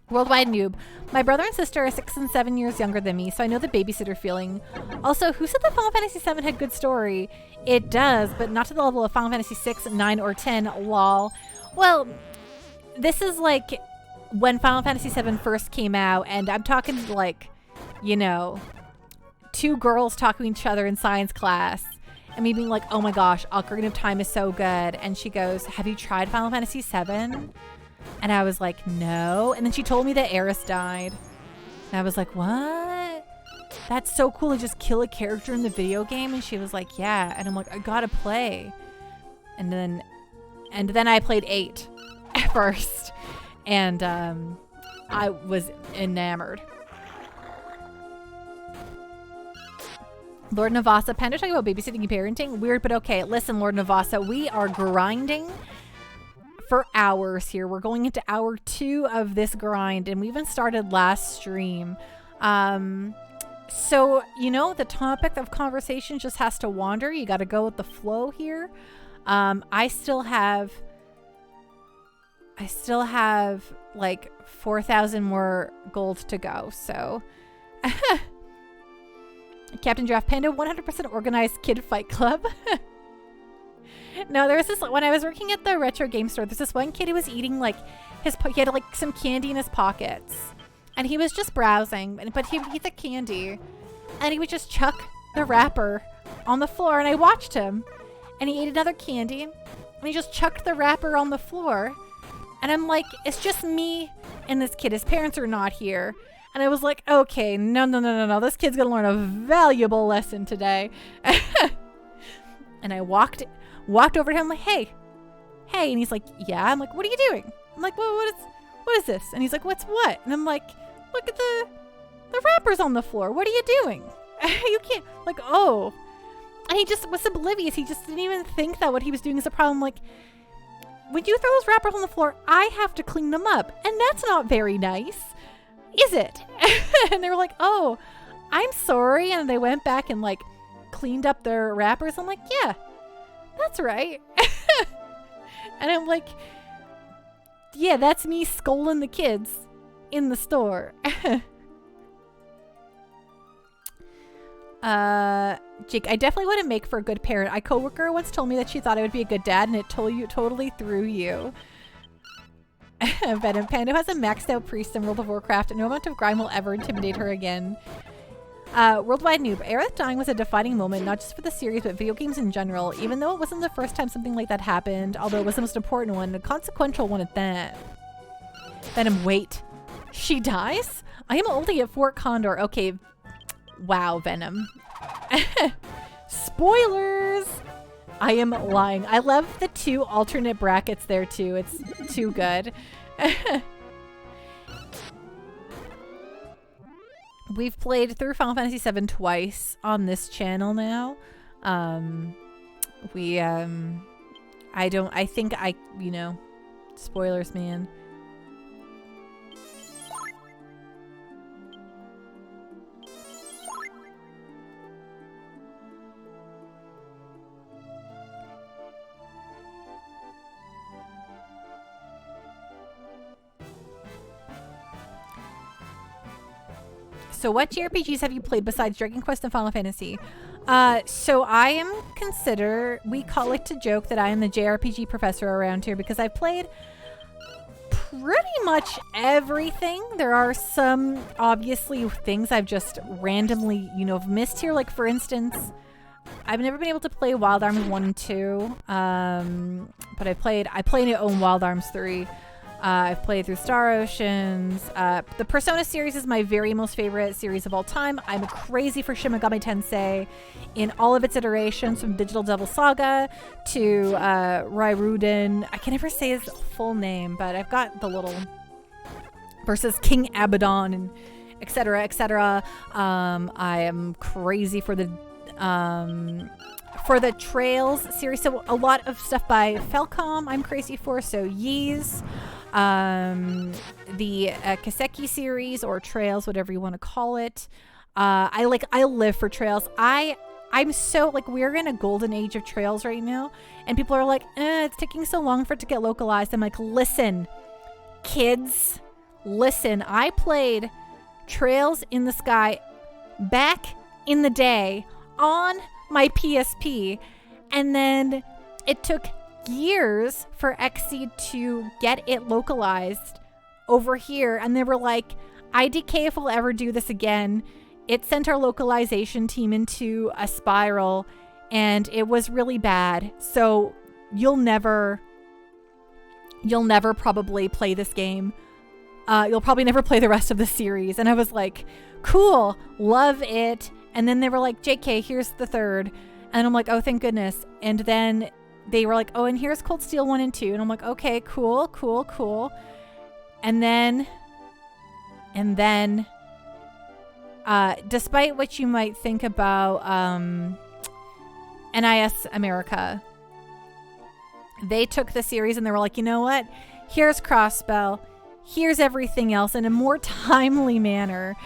Worldwide noob. My brother and sister are 6 and 7 years younger than me, so I know the babysitter feeling. Also, who said that Final Fantasy VII had good story? It does, but not to the level of Final Fantasy VI, 9, or 10. Lol. Well, this is like when Final Fantasy VII first came out, and I'm talking like, you know, 2 girls talking to each other in science class, and me being like, oh my gosh, Ocarina of Time is so good. And she goes, have you tried Final Fantasy VII? And I was like, no. And then she told me that Aerith died. And I was like, what? That's so cool to just kill a character in the video game. And she was like, yeah. And I'm like, I gotta play. And then I played 8 at first. And I was enamored. Lord Navasa, Panda talking about babysitting and parenting. Weird, but okay. Listen, Lord Navasa, we are grinding for hours here. We're going into hour 2 of this grind, and we even started last stream. So, you know, the topic of conversation just has to wander. You got to go with the flow here. I still have like 4,000 more gold to go. So Captain Giraffe Panda, 100% organized kid fight club. No, there was this, when I was working at the retro game store, there's this one kid who was eating like he had like some candy in his pockets, and he was just browsing, but he would eat the candy and he would just chuck the wrapper on the floor, and I watched him, and he ate another candy and he just chucked the wrapper on the floor, and I'm like, it's just me and this kid. His parents are not here. And I was like, okay, no. This kid's gonna learn a valuable lesson today. And I walked over to him like, hey. And he's like, yeah. I'm like, what are you doing? I'm like, well, what is this? And he's like, what's what? And I'm like, look at the wrappers on the floor. What are you doing? You can't, like, oh. And he just was oblivious. He just didn't even think that what he was doing is a problem. Like, when you throw those wrappers on the floor, I have to clean them up. And that's not very nice, is it? And they were like, oh, I'm sorry. And they went back and like cleaned up their wrappers. I'm like, yeah, that's right. And I'm like, yeah, that's me scolding the kids in the store. Jake, I definitely wouldn't make for a good parent. A coworker once told me that she thought I would be a good dad, and it totally threw you. Venom Panda has a maxed out priest in World of Warcraft, and no amount of grime will ever intimidate her again. Worldwide Noob. Aerith dying was a defining moment, not just for the series, but video games in general. Even though it wasn't the first time something like that happened, although it was the most important one, a consequential one at that. Venom, wait. She dies? I am only at Fort Condor. Okay. Wow, Venom. Spoilers! I am lying. I love the 2 alternate brackets there too. It's too good. We've played through Final Fantasy VII twice on this channel now. Spoilers, man. So what JRPGs have you played besides Dragon Quest and Final Fantasy? So I am we like to joke that I am the JRPG professor around here because I've played pretty much everything. There are some, obviously, things I've just randomly, missed here. Like, for instance, I've never been able to play Wild Arms 1 and 2. But I played Wild Arms 3. I've played through Star Oceans. The Persona series is my very most favorite series of all time. I'm crazy for Shin Megami Tensei in all of its iterations, from Digital Devil Saga to Rairuden. I can never say his full name, but I've got the little versus King Abaddon and etc. etc. I am crazy for the Trails series. So a lot of stuff by Falcom I'm crazy for. So Ys. The Kaseki series or Trails, whatever you want to call it. I live for Trails. I'm so, like, we're in a golden age of Trails right now, and people are like, it's taking so long for it to get localized. I'm like, listen, kids, listen. I played Trails in the Sky back in the day on my PSP, and then it took years for Xseed to get it localized over here, and they were like, IDK, if we'll ever do this again. It sent our localization team into a spiral, and it was really bad. So you'll never probably play this game. You'll probably never play the rest of the series. And I was like, cool, love it. And then they were like, JK, here's the 3rd. And I'm like, oh, thank goodness. And then they were like, oh, and here's Cold Steel 1 and 2. And I'm like, okay, cool. And then, despite what you might think about NIS America, they took the series and they were like, you know what? Here's Crossbell. Here's everything else in a more timely manner.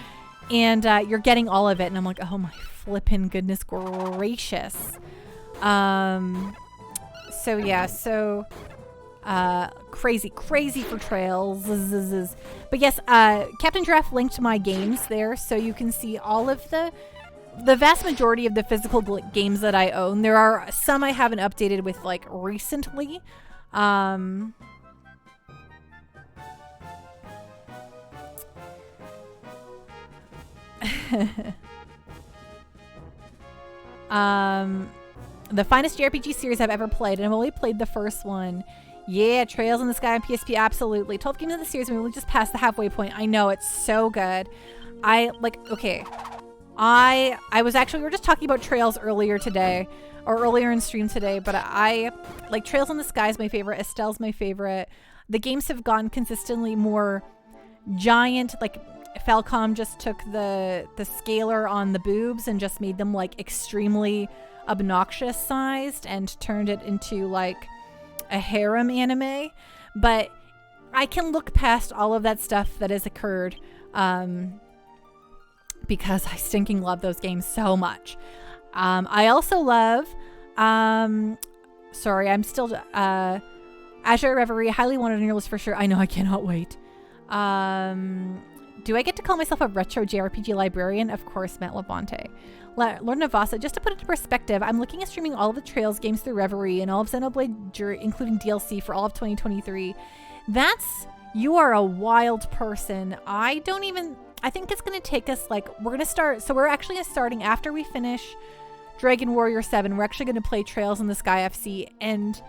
And you're getting all of it. And I'm like, oh my flippin' goodness gracious. So yeah, so crazy for Trails. But yes, Captain Giraffe linked my games there, so you can see all of the vast majority of the physical games that I own. There are some I haven't updated with like recently. The finest JRPG series I've ever played, and I've only played the first one. Yeah, Trails in the Sky on PSP, absolutely. 12 games of the series, we just passed the halfway point. I know, it's so good. Okay. I was actually, we were just talking about Trails earlier today, or earlier in stream today, but I, like, Trails in the Sky is my favorite, Estelle's my favorite. The games have gotten consistently more giant, like, Falcom just took the scaler on the boobs and just made them, like, extremely obnoxious sized and turned it into, like, a harem anime. But I can look past all of that stuff that has occurred, because I stinking love those games so much. I also love, sorry, I'm still, Azure Reverie, highly wanted on your list for sure. I know, I cannot wait. Do I get to call myself a retro JRPG librarian? Of course, Matt Levante. Lord Navasa, just to put it into perspective, I'm looking at streaming all of the Trails games through Reverie and all of Xenoblade, including DLC for all of 2023. You are a wild person. I think it's going to take us, like, we're going to start, so we're actually starting after we finish Dragon Warrior VII, we're actually going to play Trails in the Sky FC, and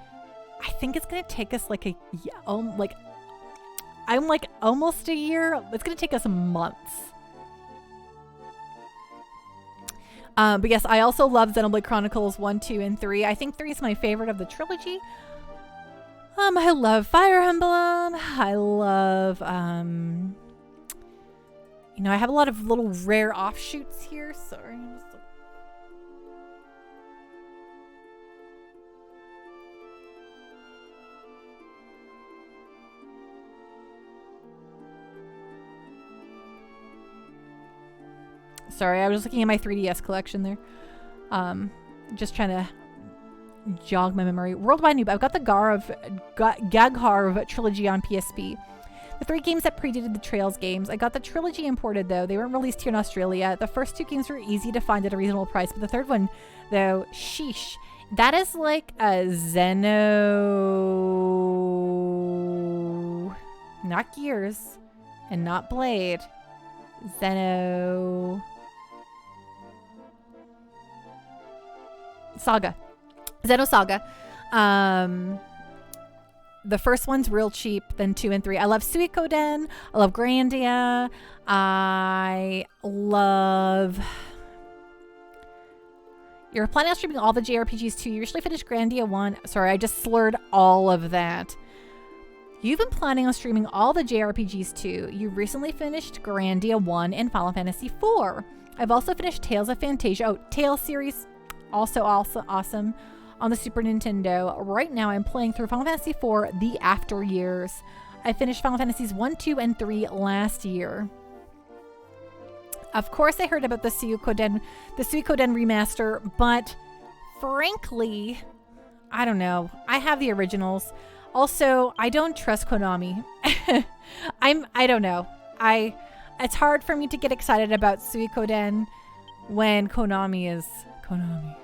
I think it's going to take us, like, I'm like almost a year. It's going to take us months. But yes, I also love Xenoblade Chronicles 1, 2, and 3. I think 3 is my favorite of the trilogy. I love Fire Emblem. I love, I have a lot of little rare offshoots here. Sorry. Sorry, I was just looking at my 3DS collection there. Just trying to jog my memory. Worldwide Noob. I've got the Gagharv trilogy on PSP. The 3 games that predated the Trails games. I got the trilogy imported, though. They weren't released here in Australia. The first 2 games were easy to find at a reasonable price, but the third one, though, sheesh. That is like a Xeno... Not Gears. And not Blade. Xeno... Saga. Xenosaga. The first one's real cheap, then 2 and 3. I love Suikoden. I love Grandia. I love... You're planning on streaming all the JRPGs too. You usually finish Grandia 1. Sorry, I just slurred all of that. You've been planning on streaming all the JRPGs too. You recently finished Grandia 1 and Final Fantasy 4. I've also finished Tales of Phantasia. Oh, Tales series. Also awesome on the Super Nintendo. Right now I'm playing through Final Fantasy 4 The After Years. I finished Final Fantasies 1, 2, and 3 last year. Of course I heard about the Suikoden remaster, but frankly, I don't know. I have the originals. Also, I don't trust Konami. I don't know. It's hard for me to get excited about Suikoden when Konami is Konami.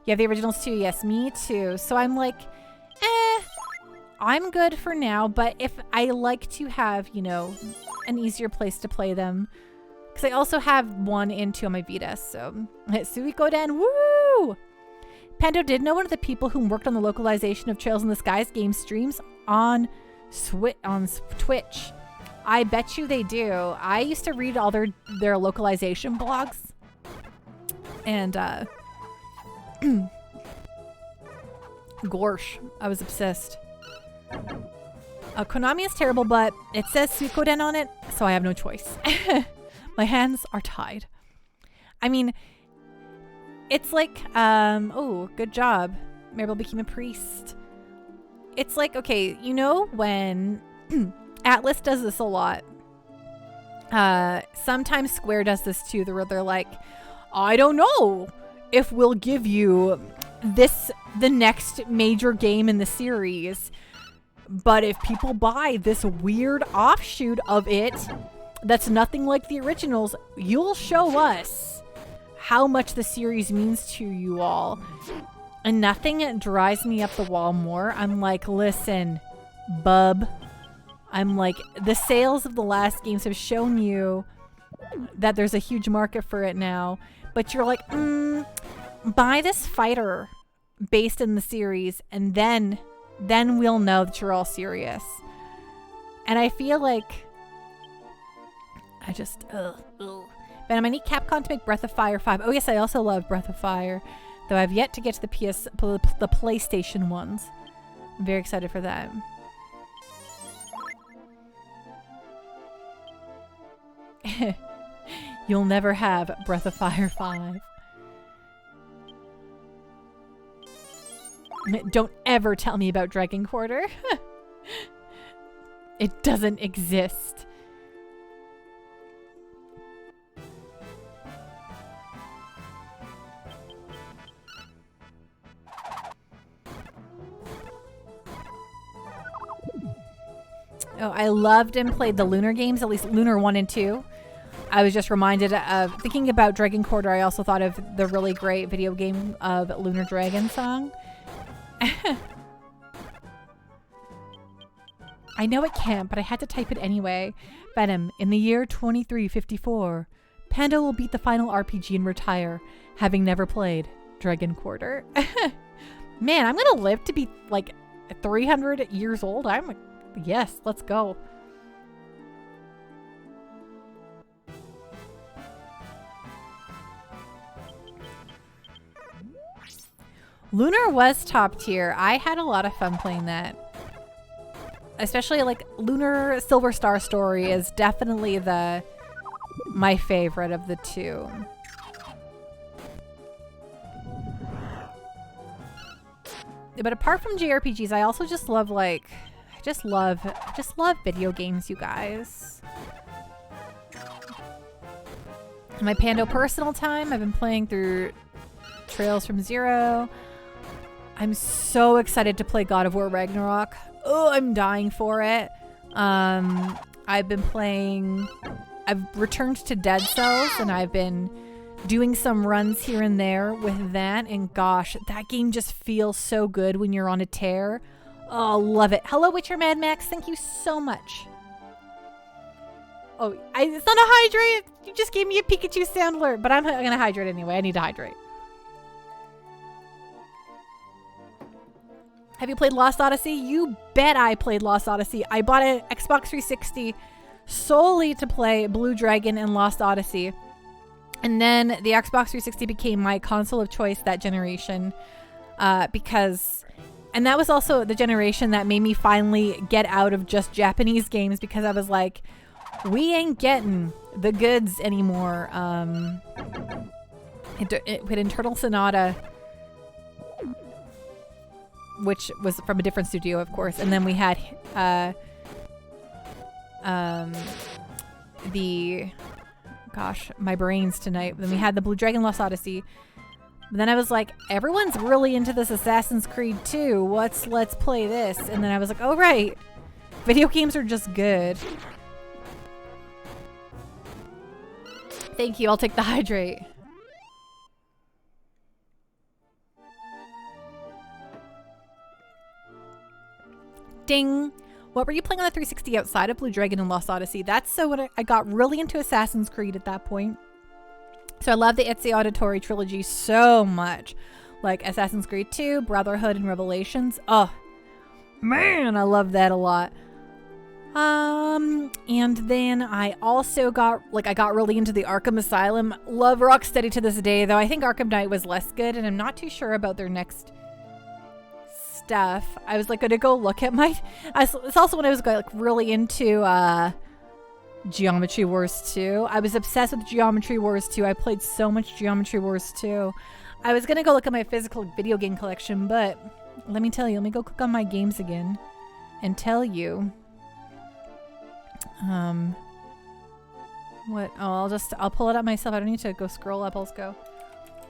You have the originals too? Yes, me too. So I'm like, I'm good for now, but if I like to have, an easier place to play them, because I also have 1 and 2 on my Vita, so Suikoden, woo! Pando did know one of the people who worked on the localization of Trails in the Skies game streams on Twitch. I bet you they do. I used to read all their localization blogs. And, Gorsh. I was obsessed. Konami is terrible, but it says Suikoden on it, so I have no choice. My hands are tied. I mean, it's like, oh, good job. Maribel became a priest. It's like, okay, when Atlas does this a lot. Sometimes Square does this too, where they're like, I don't know if we'll give you the next major game in the series. But if people buy this weird offshoot of it that's nothing like the originals, you'll show us how much the series means to you all. And nothing drives me up the wall more. I'm like, listen, bub. I'm like, the sales of the last games have shown you that there's a huge market for it now. But you're like, buy this fighter based in the series, and then we'll know that you're all serious. And I feel like I just but I need Capcom to make Breath of Fire 5. Oh yes, I also love Breath of Fire, though I've yet to get to the PlayStation ones. I'm very excited for that. You'll never have Breath of Fire 5. Don't ever tell me about Dragon Quarter. It doesn't exist. Oh, I loved and played the Lunar games, at least Lunar 1 and 2. I was just reminded of, thinking about Dragon Quarter, I also thought of the really great video game of Lunar Dragon song. I know it can't, but I had to type it anyway. Venom, in the year 2354, Panda will beat the final RPG and retire, having never played Dragon Quarter. Man, I'm gonna live to be like 300 years old. Yes, let's go. Lunar was top tier. I had a lot of fun playing that. Especially like Lunar Silver Star Story is definitely my favorite of the two. But apart from JRPGs, I also just love I just love video games, you guys. My Pando personal time, I've been playing through Trails from Zero. I'm so excited to play God of War Ragnarok. Oh, I'm dying for it. I've returned to Dead Cells, and I've been doing some runs here and there with that. And gosh, that game just feels so good when you're on a tear. Oh, love it. Hello, Witcher Mad Max. Thank you so much. Oh, it's not a hydrate. You just gave me a Pikachu sound alert, but I'm going to hydrate anyway. I need to hydrate. Have you played Lost Odyssey? You bet I played Lost Odyssey. I bought an Xbox 360 solely to play Blue Dragon and Lost Odyssey. And then the Xbox 360 became my console of choice that generation. And that was also the generation that made me finally get out of just Japanese games, because I was like, we ain't getting the goods anymore. With Internal Sonata, which was from a different studio, of course. And then we had gosh, my brains tonight. Then we had the Blue Dragon Lost Odyssey. But then I was like, everyone's really into this Assassin's Creed 2. Let's play this. And then I was like, oh right, video games are just good. Thank you, I'll take the hydrate. Ding. What were you playing on the 360 outside of Blue Dragon and Lost Odyssey? That's so what I got really into Assassin's Creed at that point. So I love the Ezio Auditore trilogy so much. Like Assassin's Creed 2, Brotherhood, and Revelations. Oh, man, I love that a lot. And then I also got really into the Arkham Asylum. Love Rocksteady to this day, though I think Arkham Knight was less good, and I'm not too sure about their next stuff. I was like gonna go look at it's also when I was like really into Geometry Wars 2. I was obsessed with Geometry Wars 2. I played so much Geometry Wars 2. I was gonna go look at my physical video game collection, but let me tell you, let me go click on my games again and tell you. What? Oh, I'll pull it up myself. I don't need to go scroll up. I'll just go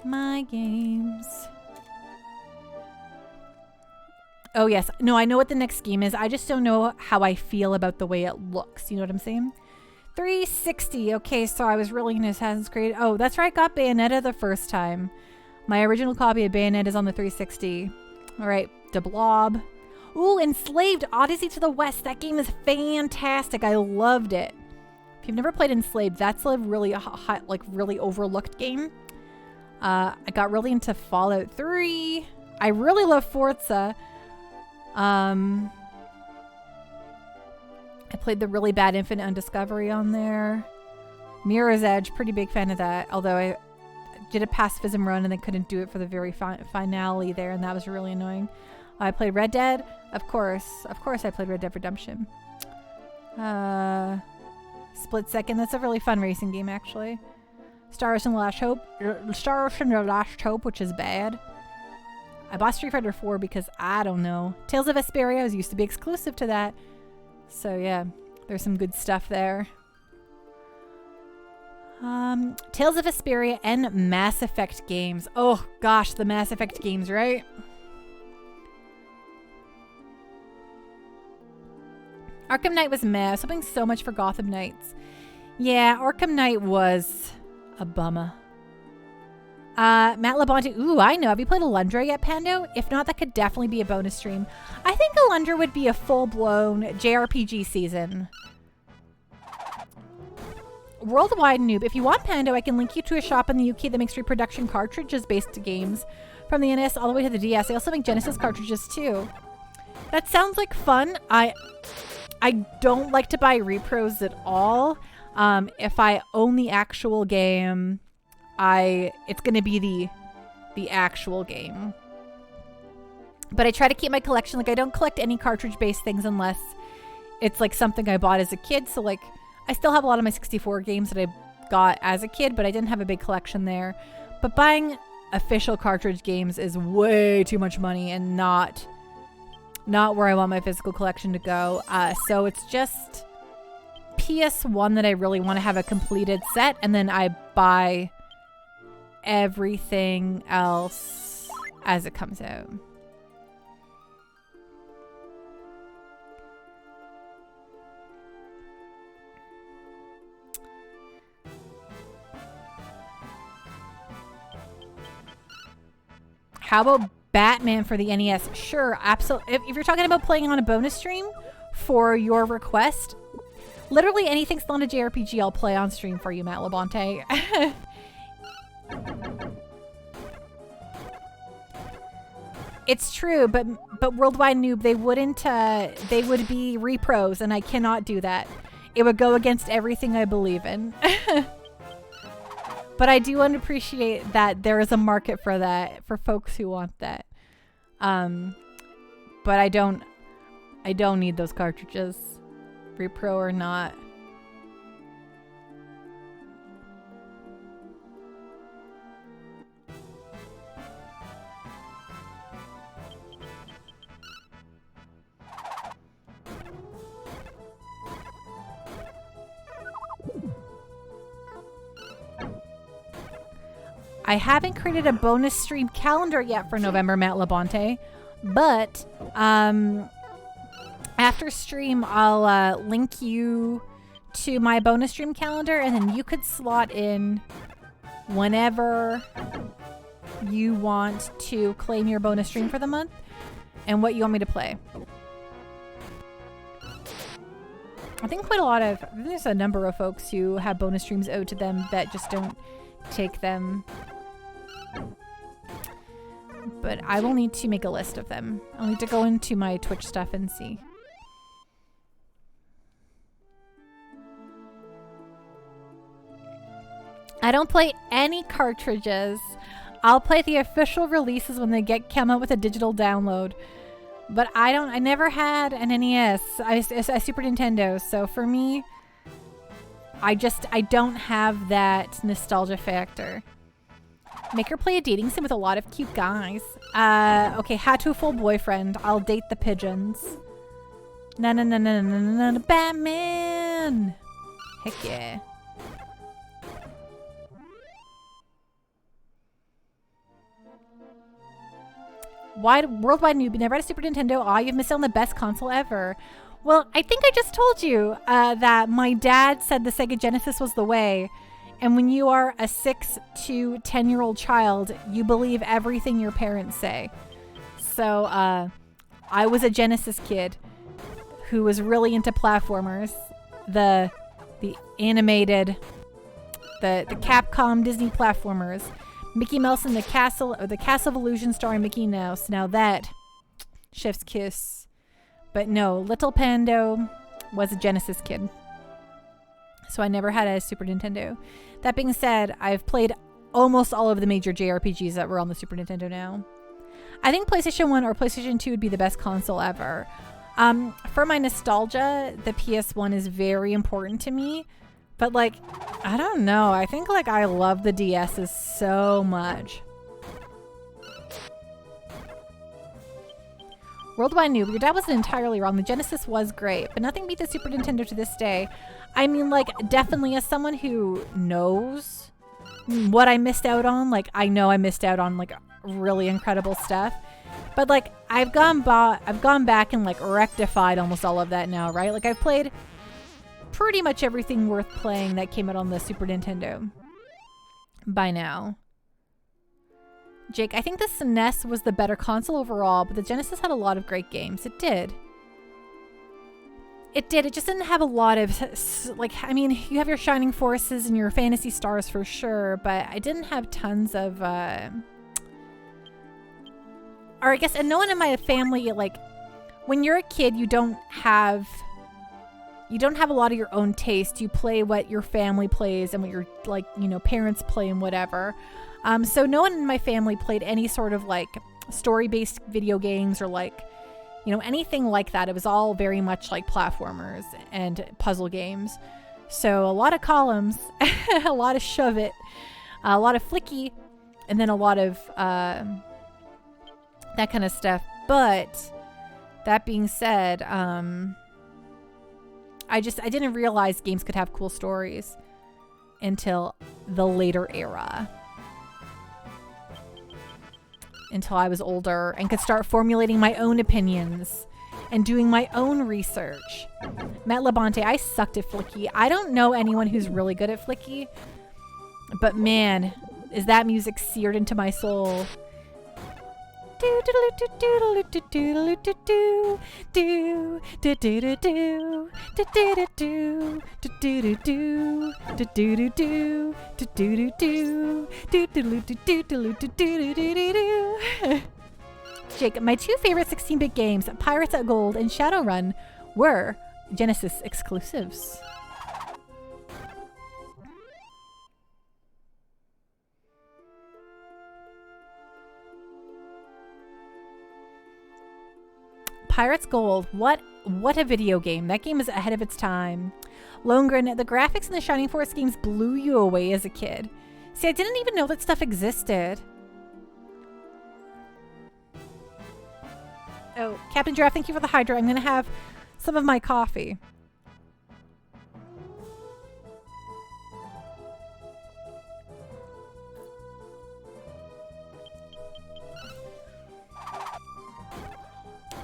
my games. Oh, yes. No, I know what the next game is. I just don't know how I feel about the way it looks. You know what I'm saying? 360. Okay, so I was really in Assassin's Creed. Oh, that's right. I got Bayonetta the first time. My original copy of Bayonetta is on the 360. All right. The Blob. Ooh, Enslaved Odyssey to the West. That game is fantastic. I loved it. If you've never played Enslaved, that's a really hot, like really overlooked game. I got really into Fallout 3. I really love Forza. I played the really bad Infinite Undiscovery on there. Mirror's Edge, pretty big fan of that. Although I did a pacifism run and then couldn't do it for the very finale there, and that was really annoying. I played Red Dead, of course. Of course, I played Red Dead Redemption. Split Second. That's a really fun racing game, actually. Star Ocean: The Last Hope. Star Ocean: The Last Hope, which is bad. I bought Street Fighter 4 because I don't know. Tales of Vesperia used to be exclusive to that. So yeah, there's some good stuff there. Tales of Vesperia and Mass Effect games. Oh gosh, the Mass Effect games, right? Arkham Knight was meh. I was hoping so much for Gotham Knights. Yeah, Arkham Knight was a bummer. Matt Labonte. Ooh, I know. Have you played Alundra yet, Pando? If not, that could definitely be a bonus stream. I think Alundra would be a full-blown JRPG season. Worldwide Noob. If you want, Pando, I can link you to a shop in the UK that makes reproduction cartridges-based games from the NES all the way to the DS. They also make Genesis cartridges, too. That sounds like fun. I don't like to buy repros at all. If I own the actual game, it's going to be the actual game. But I try to keep my collection. Like, I don't collect any cartridge-based things unless it's like something I bought as a kid. So like, I still have a lot of my 64 games that I got as a kid, but I didn't have a big collection there. But buying official cartridge games is way too much money and not where I want my physical collection to go. So it's just PS1 that I really want to have a completed set, and then I buy everything else as it comes out. How about Batman for the NES? Sure, absolutely. If you're talking about playing on a bonus stream for your request, literally anything's not a JRPG, I'll play on stream for you, Matt Labonte. It's true, but Worldwide Noob, they would be repros, and I cannot do that. It would go against everything I believe in. But I do appreciate that there is a market for that, for folks who want that. But I don't need those cartridges, repro or not. I haven't created a bonus stream calendar yet for November, Matt Labonte, but after stream, I'll link you to my bonus stream calendar, and then you could slot in whenever you want to claim your bonus stream for the month and what you want me to play. I think there's a number of folks who have bonus streams owed to them that just don't take them. But I will need to make a list of them. I'll need to go into my Twitch stuff and see. I don't play any cartridges. I'll play the official releases when they come out with a digital download. But I never had an NES, a Super Nintendo. So for me, I don't have that nostalgia factor. Make her play a dating sim with a lot of cute guys. Okay, had to a full boyfriend. I'll date the pigeons. No, Batman! Heck yeah. Worldwide newbie, never had a Super Nintendo. Aw, you've missed out on the best console ever. Well, I think I just told you that my dad said the Sega Genesis was the way. And when you are a 6 to 10-year-old child, you believe everything your parents say. So I was a Genesis kid who was really into platformers. The animated, the Capcom Disney platformers. Mickey Mouse and the Castle of Illusion starring Mickey Mouse. Now that, chef's kiss. But no, Little Pando was a Genesis kid. So I never had a Super Nintendo. That being said, I've played almost all of the major JRPGs that were on the Super Nintendo now. I think PlayStation 1 or PlayStation 2 would be the best console ever. For my nostalgia, the PS1 is very important to me. But like, I don't know. I think like I love the DS's so much. Worldwide Noob, your dad wasn't entirely wrong. The Genesis was great, but nothing beat the Super Nintendo to this day. I mean, like, definitely as someone who knows what I missed out on, like, I know I missed out on, like, really incredible stuff. But, like, I've gone back and, like, rectified almost all of that now, right? Like, I've played pretty much everything worth playing that came out on the Super Nintendo by now. Jake, I think the SNES was the better console overall, but the Genesis had a lot of great games. It did. It did. It just didn't have a lot of, like, I mean, you have your Shining Forces and your Phantasy Stars for sure, but I didn't have tons of, or I guess, and no one in my family, like, when you're a kid, you don't have a lot of your own taste. You play what your family plays and what your, like, you know, parents play and whatever. So no one in my family played any sort of like story-based video games or like, you know, anything like that. It was all very much like platformers and puzzle games. So a lot of columns, a lot of shove it, a lot of flicky, and then a lot of that kind of stuff. But that being said, I didn't realize games could have cool stories until the later era. Until I was older and could start formulating my own opinions and doing my own research. Matt Labonte, I sucked at Flicky. I don't know anyone who's really good at Flicky, but man, is that music seared into my soul. Jake, my two favorite 16-bit games, Pirates at Gold and Shadowrun, were Genesis exclusives. Pirates Gold, what a video game. That game is ahead of its time. Longren, the graphics in the Shining Force games blew you away as a kid. See, I didn't even know that stuff existed. Oh, Captain Giraffe, thank you for the Hydra. I'm going to have some of my coffee.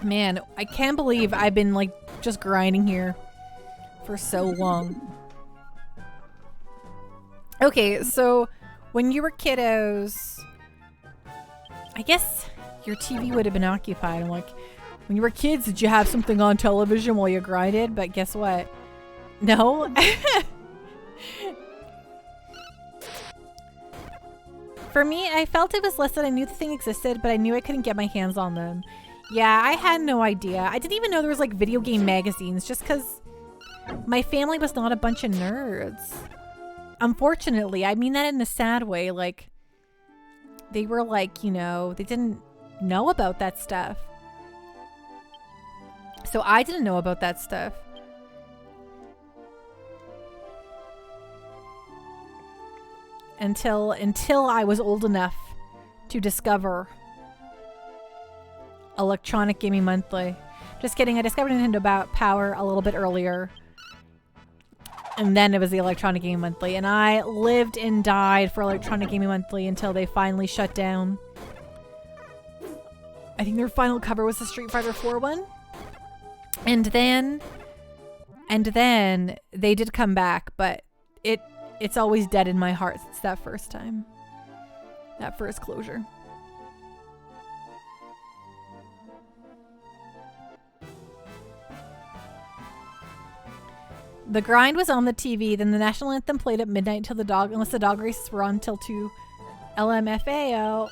Man, I can't believe I've been like just grinding here for so long. Okay, so when you were kiddos, I guess your TV would have been occupied. I'm like, when you were kids, did you have something on television while you grinded? But guess what? No. For me, I felt it was less that I knew the thing existed, but I knew I couldn't get my hands on them. Yeah, I had no idea. I didn't even know there was like video game magazines just because my family was not a bunch of nerds. Unfortunately, I mean that in a sad way. Like, they were like, you know, they didn't know about that stuff. So I didn't know about that stuff. Until I was old enough to discover Electronic Gaming Monthly. Just kidding, I discovered Nintendo Power a little bit earlier. And then it was the Electronic Gaming Monthly. And I lived and died for Electronic Gaming Monthly until they finally shut down. I think their final cover was the Street Fighter 4 one. And then they did come back, but it's always dead in my heart since that first time. That first closure. The grind was on the TV, then the national anthem played at midnight until unless the dog races were on until 2 LMFAO.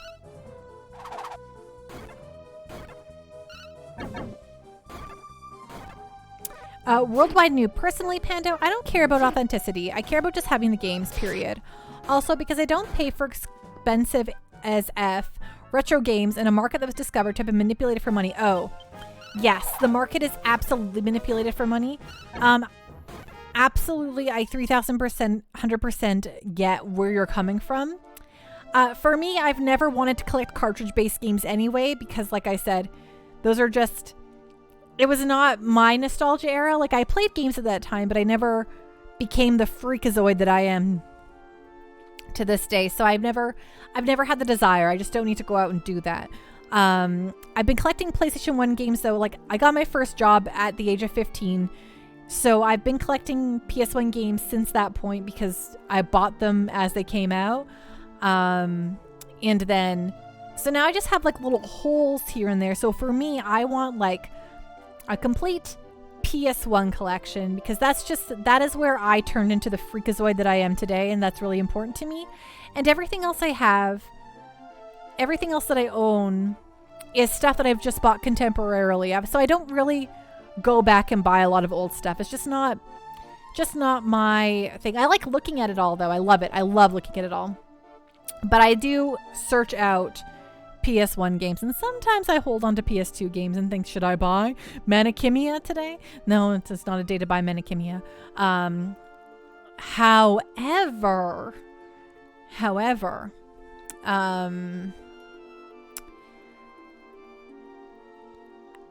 Worldwide new. Personally, Pando, I don't care about authenticity. I care about just having the games, period. Also, because I don't pay for expensive as F retro games in a market that was discovered to have been manipulated for money. Oh, yes, the market is absolutely manipulated for money. Absolutely, I 3000%, 100% get where you're coming from. For me, I've never wanted to collect cartridge-based games anyway, because like I said, those are just... It was not my nostalgia era. Like, I played games at that time, but I never became the freakazoid that I am to this day. So I've never had the desire. I just don't need to go out and do that. I've been collecting PlayStation 1 games, though. Like, I got my first job at the age of 15. So I've been collecting PS1 games since that point because I bought them as they came out. And then, so now I just have like little holes here and there. So for me, I want like a complete PS1 collection because that is where I turned into the freakazoid that I am today. And that's really important to me. And everything else I have, everything else that I own is stuff that I've just bought contemporarily. So I don't really go back and buy a lot of old stuff. It's just not my thing. I like looking at it all though. I love it. I love looking at it all. But I do search out PS1 games, and sometimes I hold on to PS2 games and think, should I buy Manakimia today? No, it's not a day to buy Manakimia. However,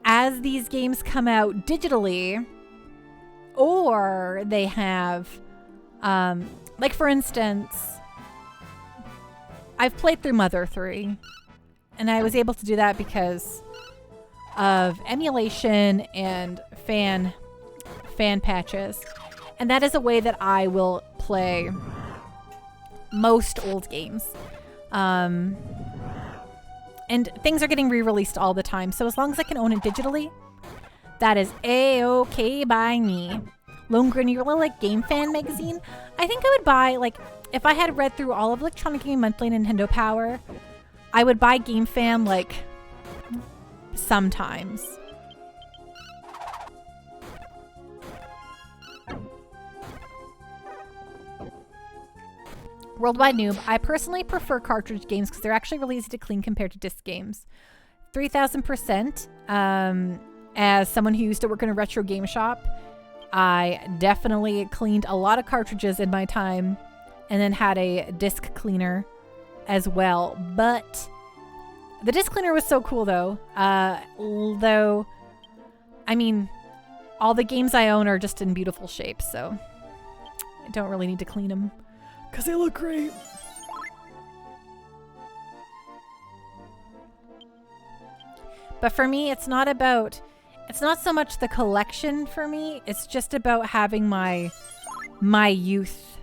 as these games come out digitally, or they have, like for instance, I've played through Mother 3, and I was able to do that because of emulation and fan patches. And that is a way that I will play most old games. And things are getting re-released all the time. So as long as I can own it digitally, that is A-okay by me. Lone Grin, you really like Game Fan magazine? I think I would buy, like, if I had read through all of Electronic Gaming Monthly and Nintendo Power, I would buy Game Fan, like, sometimes. Worldwide Noob, I personally prefer cartridge games because they're actually really easy to clean compared to disc games. 3000%. As someone who used to work in a retro game shop, I definitely cleaned a lot of cartridges in my time and then had a disc cleaner as well. But the disc cleaner was so cool though. Though, I mean, all the games I own are just in beautiful shape, so I don't really need to clean them because they look great. But for me, it's not so much the collection for me. It's just about having my youth,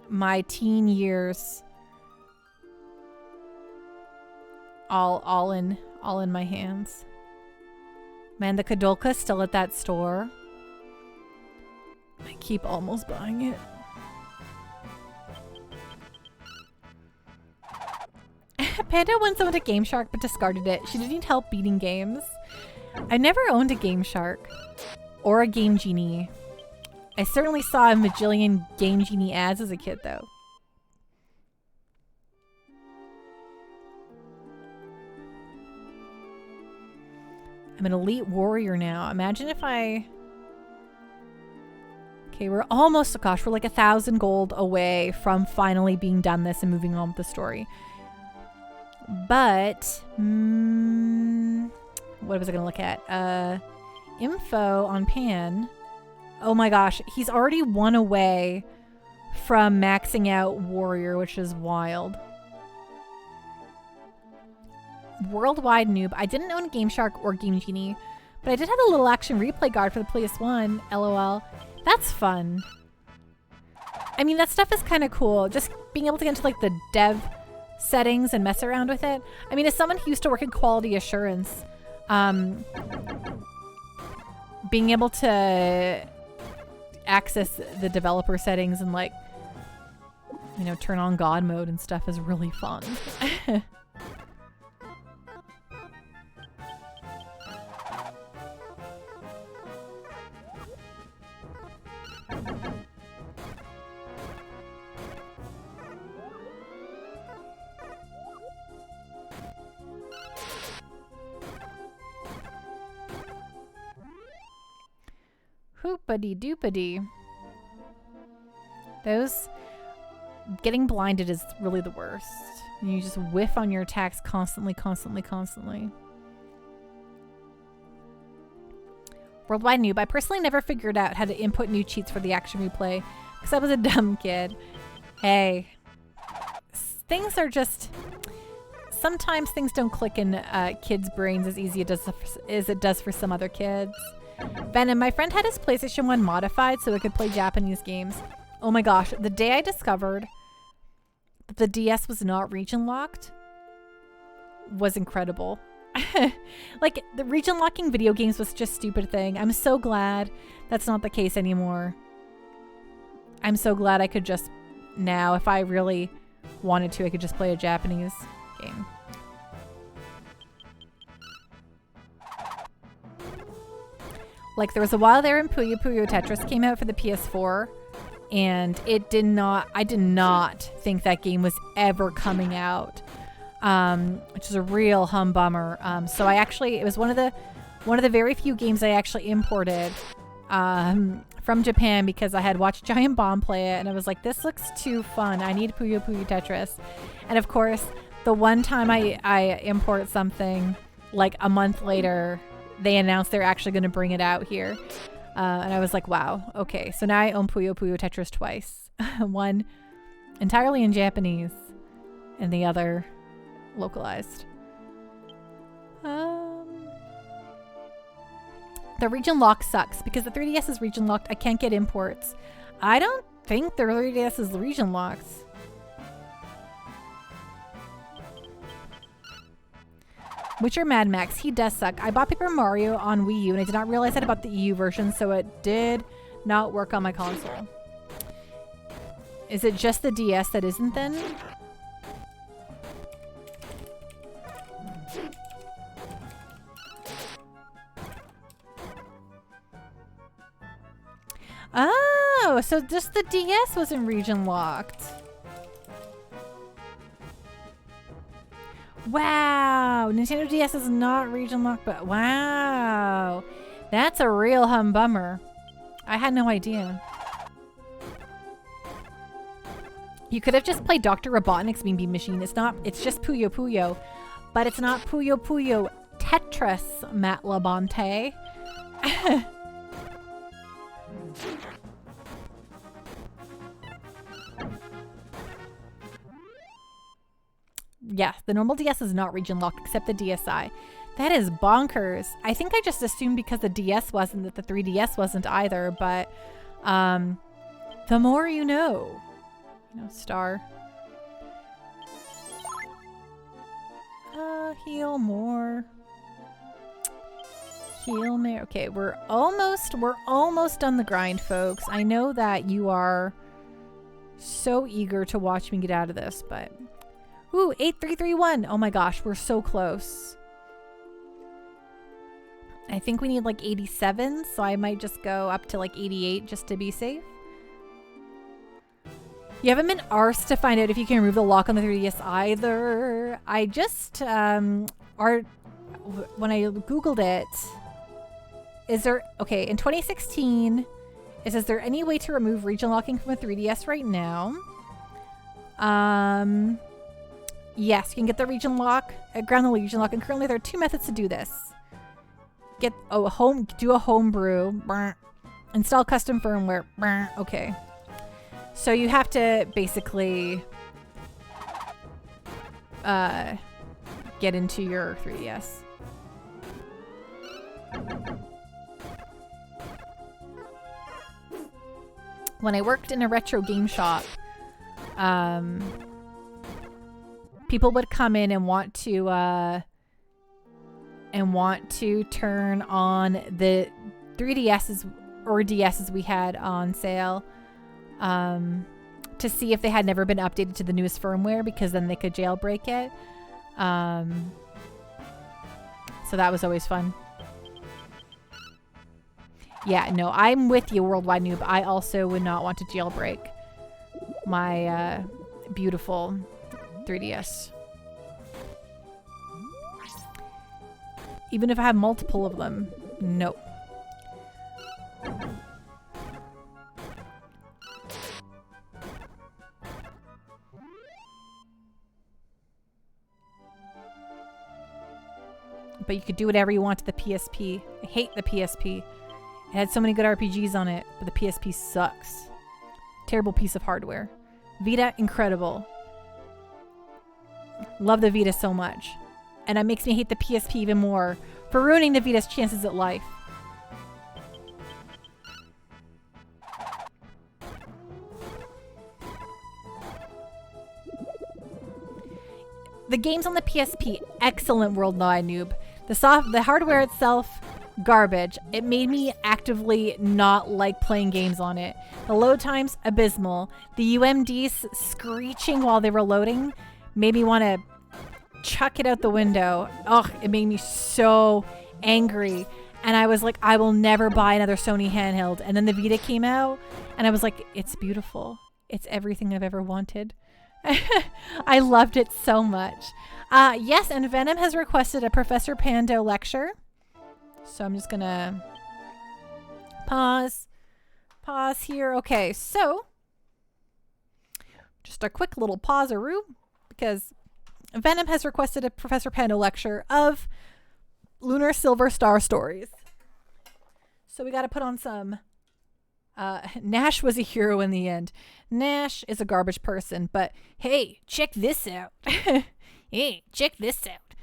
my teen years, all in my hands. Man, the Kadolka's still at that store. I keep almost buying it. Panda once owned a Game Shark but discarded it. She didn't need help beating games. I never owned a Game Shark or a Game Genie. I certainly saw a majillion Game Genie ads as a kid though. I'm an elite warrior now. Imagine if I... Okay, we're almost... Gosh, we're like 1,000 gold away from finally being done this and moving on with the story. But... what was I going to look at? Info on Pan. Oh my gosh, he's already 1 away from maxing out warrior, which is wild. Worldwide noob. I didn't own Game Shark or Game Genie, but I did have a little action replay guard for the PS1. LOL. That's fun. I mean, that stuff is kind of cool. Just being able to get into like the dev settings and mess around with it. I mean, as someone who used to work in quality assurance, being able to access the developer settings and like, you know, turn on God mode and stuff is really fun. Hoopity doopity. Those getting blinded is really the worst. You just whiff on your attacks constantly. Worldwide noob. I personally never figured out how to input new cheats for the action replay because I was a dumb kid. Hey, things are just, sometimes things don't click in kids' brains as easy as it does for some other kids. Venom, my friend had his PlayStation 1 modified so it could play Japanese games. Oh my gosh, the day I discovered that the DS was not region locked was incredible. Like, the region locking video games was just a stupid thing. I'm so glad that's not the case anymore. I'm so glad I could just, now, if I really wanted to, I could just play a Japanese game. Like, there was a while there when Puyo Puyo Tetris came out for the PS4, and I did not think that game was ever coming out, which is a real humbummer. So it was one of the very few games I actually imported from Japan because I had watched Giant Bomb play it, and I was like, this looks too fun. I need Puyo Puyo Tetris. And of course, the one time I import something, like a month later, they announced they're actually going to bring it out here. And I was like, wow, okay. So now I own Puyo Puyo Tetris twice. One entirely in Japanese and the other localized. The region lock sucks because the 3DS is region locked. I can't get imports. I don't think the 3DS is region locked. Witcher Mad Max, he does suck. I bought Paper Mario on Wii U and I did not realize that about the EU version, so it did not work on my console. Is it just the DS that isn't then? Oh, so just the DS wasn't region locked. Wow, Nintendo DS is not region locked, but wow, that's a real humbummer. I had no idea. You could have just played Dr. Robotnik's Beam Beam Machine. It's just Puyo Puyo, but it's not Puyo Puyo Tetris, Matt Labonte. Yeah, the normal DS is not region locked except the DSi. That is bonkers. I think I just assumed because the DS wasn't that the 3DS wasn't either, but the more you know. You know, star. Heal more. Heal more. Okay, we're almost done the grind, folks. I know that you are so eager to watch me get out of this, but ooh, 8331. Oh my gosh, we're so close. I think we need like 87, so I might just go up to like 88 just to be safe. You haven't been arsed to find out if you can remove the lock on the 3DS either. I just, when I Googled it, okay, in 2016, it says, is there any way to remove region locking from a 3DS right now? Yes, you can get the region lock, ground the region lock, and currently there are 2 methods to do this. Do a homebrew, install custom firmware, okay. So you have to basically get get into your 3DS. When I worked in a retro game shop, people would come in and want to turn on the 3DSs or DSs we had on sale, to see if they had never been updated to the newest firmware, because then they could jailbreak it. So that was always fun. Yeah, no, I'm with you, Worldwide Noob. I also would not want to jailbreak my beautiful 3DS. Even if I have multiple of them, nope. But you could do whatever you want to the PSP. I hate the PSP. It had so many good RPGs on it, but the PSP sucks. Terrible piece of hardware. Vita, incredible. Love the Vita so much. And it makes me hate the PSP even more for ruining the Vita's chances at life. The games on the PSP, excellent, Worldwide Noob. The hardware itself, garbage. It made me actively not like playing games on it. The load times, abysmal. The UMDs screeching while they were loading made me want to chuck it out the window. Ugh, it made me so angry. And I was like, I will never buy another Sony handheld. And then the Vita came out, and I was like, it's beautiful. It's everything I've ever wanted. I loved it so much. Yes, and Venom has requested a Professor Pando lecture. So I'm just gonna pause here. Okay, so just a quick little pause-a-roo, because Venom has requested a Professor Pando lecture of Lunar Silver Star stories. So we got to put on some. Nash was a hero in the end. Nash is a garbage person, but hey, check this out. Hey, check this out.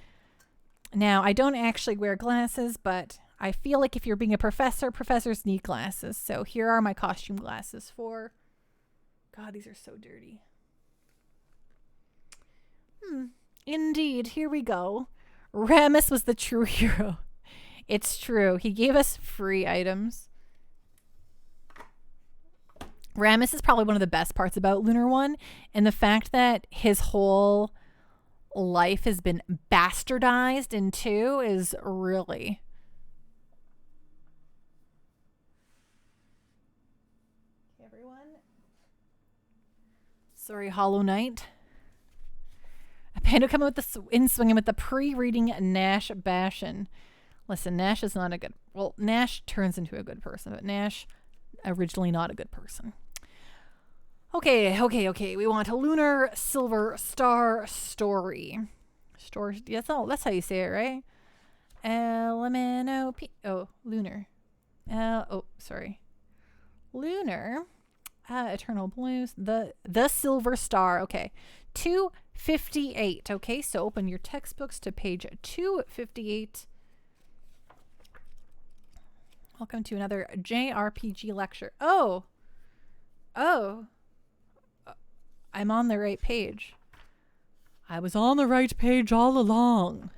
Now, I don't actually wear glasses, but I feel like if you're being a professor, professors need glasses. So here are my costume glasses for... God, these are so dirty. Indeed, here we go. Ramus was the true hero. It's true. He gave us free items. Ramus is probably one of the best parts about Lunar 1, and the fact that his whole life has been bastardized in 2 is really... Everyone? Sorry, Hollow Knight. A Pando coming with the swinging with the pre-reading Nash Bastion. Listen, Nash is not a good... Well, Nash turns into a good person, but Nash... originally not a good person. Okay. We want a Lunar Silver Star story. That's how you say it, right? LMNOP. Oh, Lunar. Sorry. Lunar. Eternal Blues. The Silver Star. Okay. 258. Okay, so open your textbooks to page 258. Welcome to another JRPG lecture. Oh, I'm on the right page. I was on the right page all along.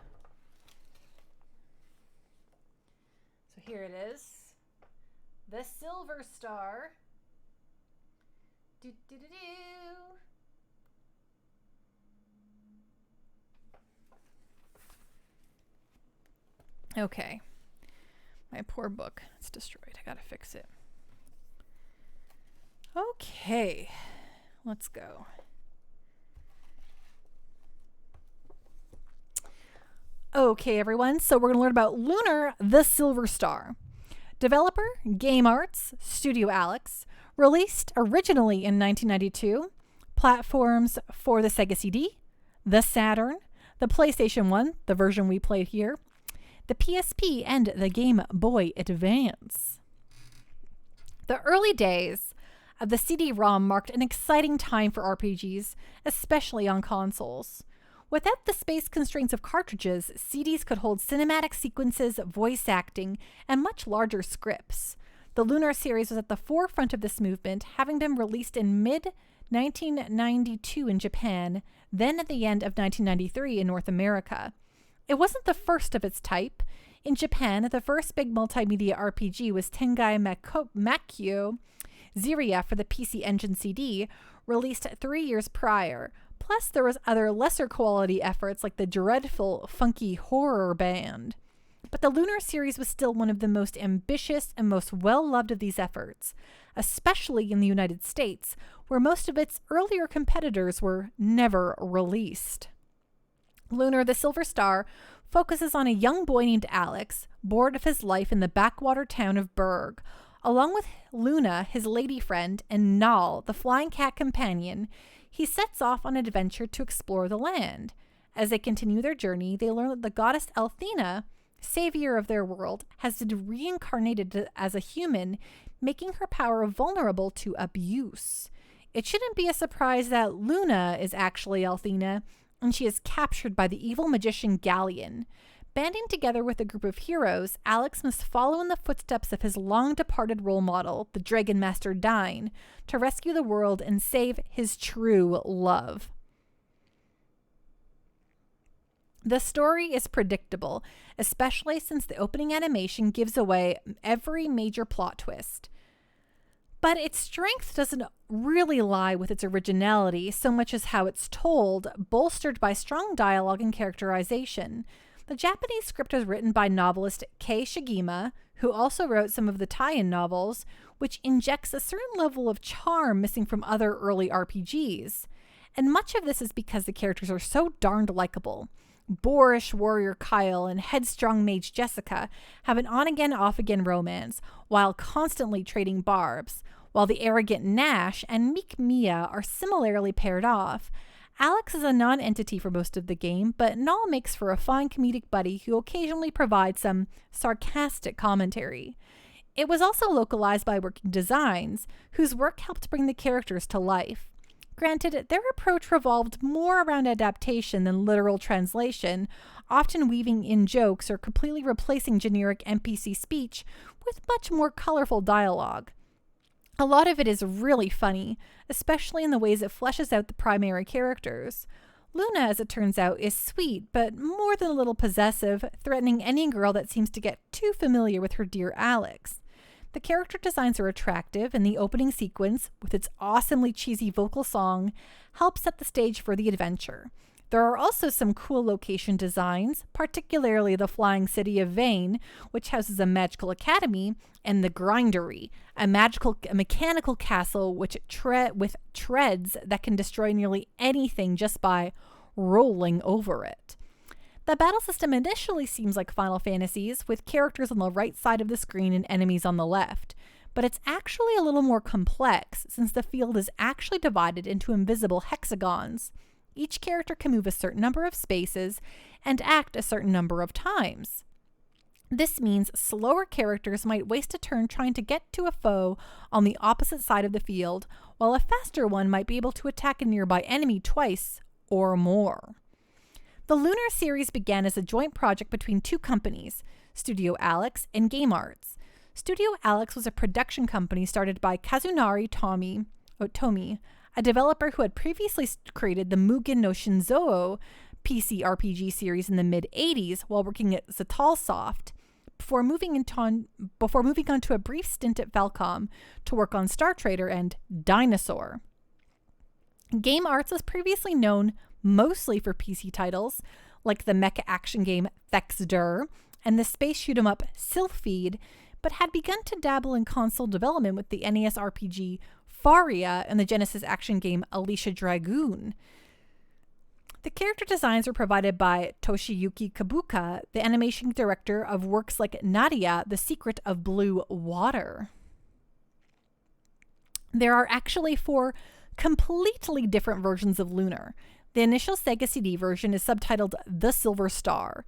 So here it is. The Silver Star. Okay. My poor book. It's destroyed. I gotta fix it. Okay. Let's go. Okay, everyone. So we're going to learn about Lunar the Silver Star. Developer, Game Arts, Studio Alex. Released originally in 1992. Platforms for the Sega CD, the Saturn, the PlayStation 1, the version we played here, the PSP, and the Game Boy Advance. The early days of the CD-ROM marked an exciting time for RPGs, especially on consoles. Without the space constraints of cartridges, CDs could hold cinematic sequences, voice acting, and much larger scripts. The Lunar series was at the forefront of this movement, having been released in mid-1992 in Japan, then at the end of 1993 in North America. It wasn't the first of its type. In Japan, the first big multimedia RPG was Tengai Makyo Ziria for the PC Engine CD, released 3 years prior. Plus, there was other lesser quality efforts like the dreadful Funky Horror Band. But the Lunar series was still one of the most ambitious and most well-loved of these efforts, especially in the United States, where most of its earlier competitors were never released. Lunar the Silver Star focuses on a young boy named Alex, bored of his life in the backwater town of Berg. Along with Luna, his lady friend, and Nal, the flying cat companion, he sets off on an adventure to explore the land. As they continue their journey, they learn that the goddess Althena, savior of their world, has been reincarnated as a human, making her power vulnerable to abuse. It shouldn't be a surprise that Luna is actually Althena, and she is captured by the evil magician Galleon. Banding together with a group of heroes, Alex must follow in the footsteps of his long-departed role model, the Dragon Master Dine, to rescue the world and save his true love. The story is predictable, especially since the opening animation gives away every major plot twist. But its strength doesn't really lie with its originality so much as how it's told, bolstered by strong dialogue and characterization. The Japanese script was written by novelist Kei Shigema, who also wrote some of the tie-in novels, which injects a certain level of charm missing from other early RPGs. And much of this is because the characters are so darned likable. Boorish warrior Kyle and headstrong mage Jessica have an on-again, off-again romance, while constantly trading barbs, while the arrogant Nash and meek Mia are similarly paired off. Alex is a non-entity for most of the game, but Nal makes for a fine comedic buddy who occasionally provides some sarcastic commentary. It was also localized by Working Designs, whose work helped bring the characters to life. Granted, their approach revolved more around adaptation than literal translation, often weaving in jokes or completely replacing generic NPC speech with much more colorful dialogue. A lot of it is really funny, especially in the ways it fleshes out the primary characters. Luna, as it turns out, is sweet, but more than a little possessive, threatening any girl that seems to get too familiar with her dear Alex. The character designs are attractive, and the opening sequence, with its awesomely cheesy vocal song, helps set the stage for the adventure. There are also some cool location designs, particularly the flying city of Vane, which houses a magical academy, and the Grindery, a mechanical castle with treads that can destroy nearly anything just by rolling over it. The battle system initially seems like Final Fantasies, with characters on the right side of the screen and enemies on the left, but it's actually a little more complex since the field is actually divided into invisible hexagons. Each character can move a certain number of spaces and act a certain number of times. This means slower characters might waste a turn trying to get to a foe on the opposite side of the field, while a faster one might be able to attack a nearby enemy twice or more. The Lunar series began as a joint project between two companies, Studio Alex and Game Arts. Studio Alex was a production company started by Kazunari Tomi, a developer who had previously created the Mugen no Shinzou PC RPG series in the mid-80s while working at Zatalsoft, before moving on to a brief stint at Falcom to work on Star Trader and Dinosaur. Game Arts was previously known mostly for PC titles like the mecha action game Thexder and the space shoot-'em-up Sylphid, but had begun to dabble in console development with the NES RPG Faria and the Genesis action game Alicia Dragoon. The character designs were provided by Toshiyuki Kabuka, the animation director of works like Nadia, The Secret of Blue Water. There are actually 4 completely different versions of Lunar. The initial Sega CD version is subtitled The Silver Star.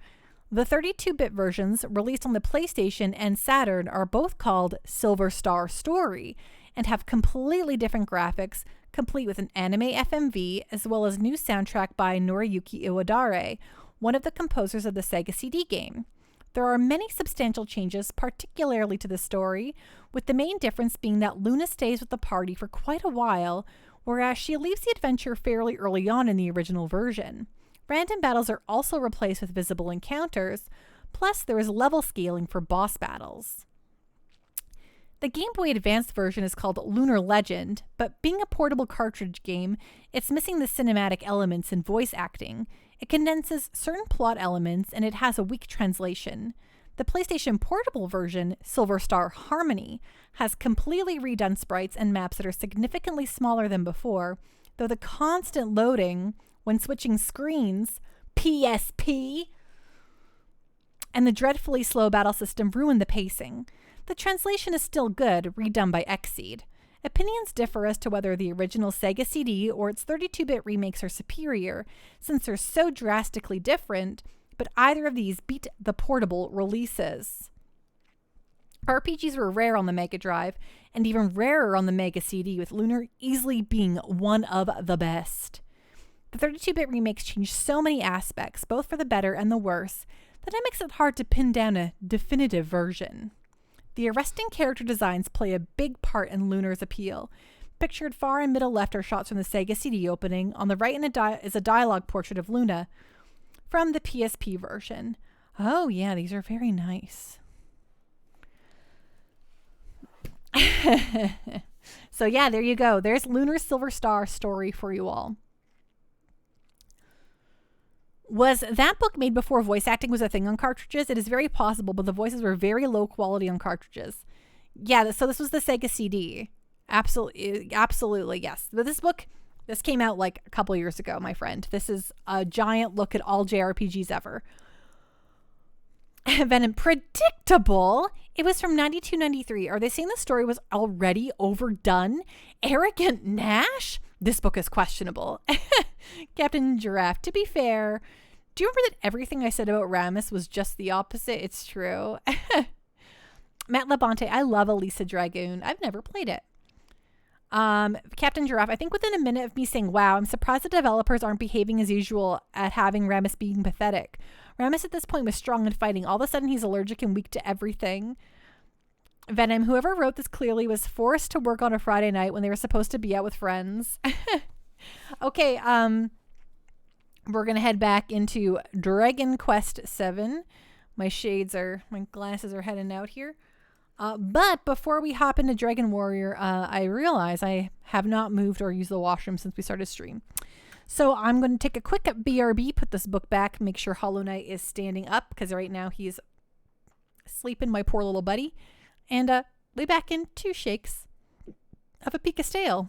The 32-bit versions, released on the PlayStation and Saturn, are both called Silver Star Story and have completely different graphics, complete with an anime FMV, as well as new soundtrack by Noriyuki Iwadare, one of the composers of the Sega CD game. There are many substantial changes, particularly to the story, with the main difference being that Luna stays with the party for quite a while, whereas she leaves the adventure fairly early on in the original version. Random battles are also replaced with visible encounters, plus there is level scaling for boss battles. The Game Boy Advance version is called Lunar Legend, but being a portable cartridge game, it's missing the cinematic elements and voice acting. It condenses certain plot elements, and it has a weak translation. The PlayStation Portable version, Silver Star Harmony, has completely redone sprites and maps that are significantly smaller than before, though the constant loading when switching screens, PSP, and the dreadfully slow battle system ruin the pacing. The translation is still good, redone by Xseed. Opinions differ as to whether the original Sega CD or its 32-bit remakes are superior, since they're so drastically different, but either of these beat the portable releases. RPGs were rare on the Mega Drive, and even rarer on the Mega CD, with Lunar easily being one of the best. The 32-bit remakes changed so many aspects, both for the better and the worse, that it makes it hard to pin down a definitive version. The arresting character designs play a big part in Lunar's appeal. Pictured far and middle left are shots from the Sega CD opening. On the right is a dialogue portrait of Luna from the PSP version. Oh yeah, these are very nice. So yeah, there you go. There's Lunar Silver Star story for you all. Was that book made before voice acting was a thing on cartridges? It is very possible, but the voices were very low quality on cartridges. Yeah, so this was the Sega CD. Absolutely, yes. But this came out like a couple years ago, my friend. This is a giant look at all JRPGs ever. Venom, predictable. It was from 92-93. Are they saying the story was already overdone? Arrogant Nash? This book is questionable. Captain Giraffe, to be fair, do you remember that everything I said about Rammus was just the opposite? It's true. Matt Labonte, I love Elisa Dragoon. I've never played it. Captain Giraffe, I think within a minute of me saying, wow, I'm surprised the developers aren't behaving as usual at having Rammus being pathetic. Rammus at this point was strong and fighting. All of a sudden, he's allergic and weak to everything. Venom, whoever wrote this clearly was forced to work on a Friday night when they were supposed to be out with friends. Okay, we're going to head back into Dragon Quest VII. My glasses are heading out here. But before we hop into Dragon Warrior, I realize I have not moved or used the washroom since we started stream. So I'm going to take a quick BRB, put this book back, make sure Hollow Knight is standing up, because right now he's sleeping, my poor little buddy. And lay back in 2 shakes of a Picastale.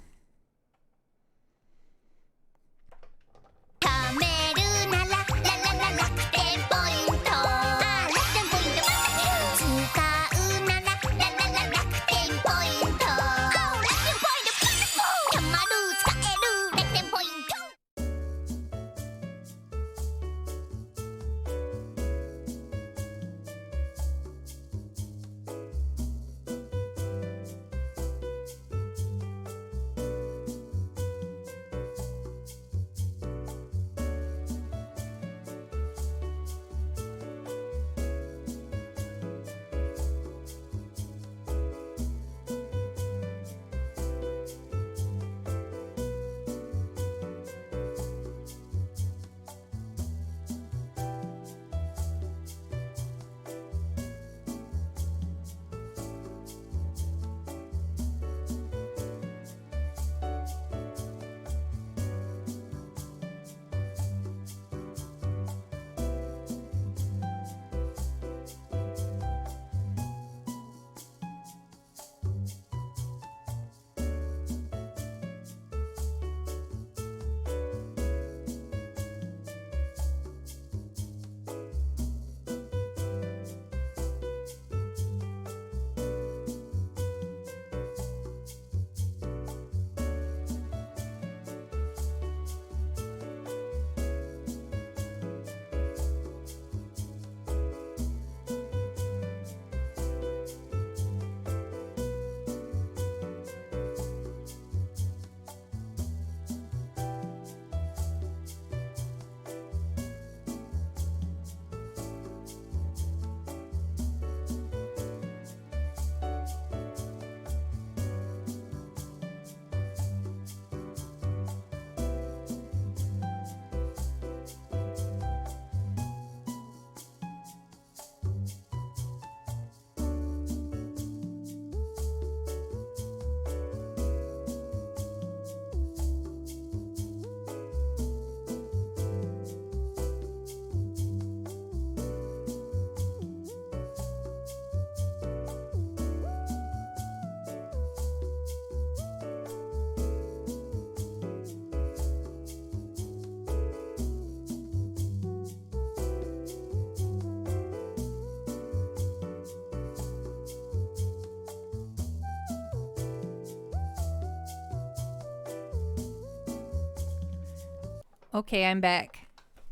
Okay, I'm back.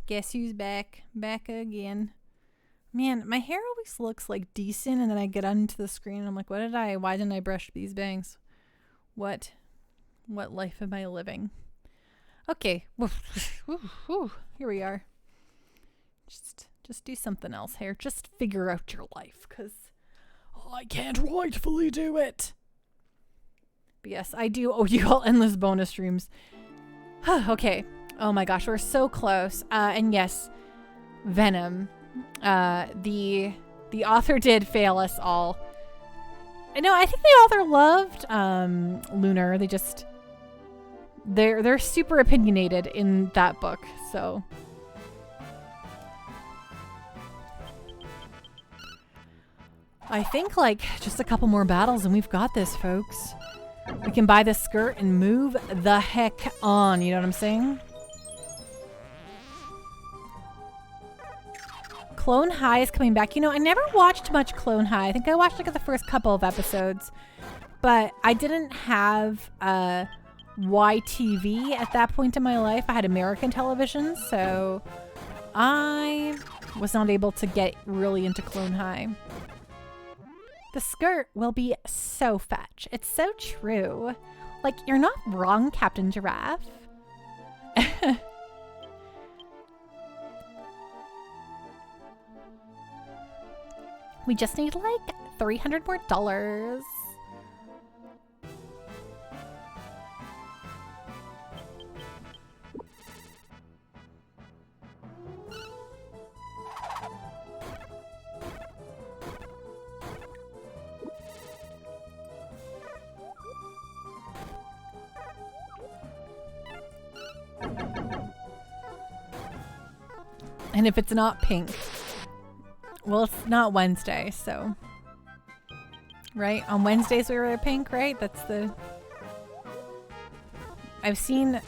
Guess who's back? Back again. Man, my hair always looks like decent, and then I get onto the screen and I'm like, why didn't I brush these bangs? What life am I living? Okay. Here we are. Just do something else, hair. Just figure out your life, because I can't rightfully do it. But yes, I do owe you all endless bonus streams. Okay. Oh my gosh, we're so close. And yes, Venom. The author did fail us all. I know, I think the author loved Lunar. They're super opinionated in that book, so I think like just a couple more battles and we've got this, folks. We can buy this skirt and move the heck on, you know what I'm saying? Clone High is coming back. You know, I never watched much Clone High. I think I watched like the first couple of episodes, but I didn't have YTV at that point in my life. I had American television, so I was not able to get really into Clone High. The skirt will be so fetch. It's so true. Like, you're not wrong, Captain Giraffe. We just need like $300 more. And if it's not pink, well, it's not Wednesday, so. Right? On Wednesdays we wear pink, right? That's the... I've seen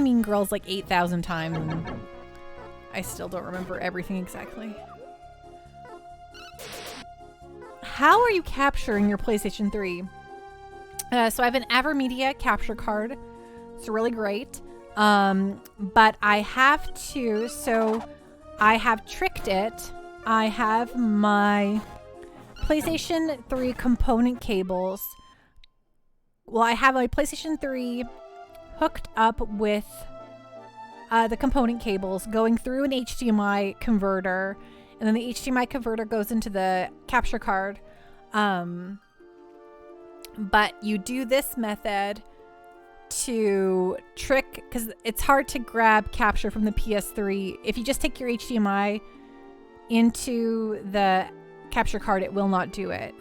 Mean Girls like 8,000 times and I still don't remember everything exactly. How are you capturing your PlayStation 3? So I have an Avermedia capture card. It's really great. But I have to, so I have tricked it. I have my PlayStation 3 component cables. Well, I have my PlayStation 3 hooked up with the component cables going through an HDMI converter, and then the HDMI converter goes into the capture card. But you do this method to trick, because it's hard to grab capture from the PS3. If you just take your HDMI into the capture card, it will not do it.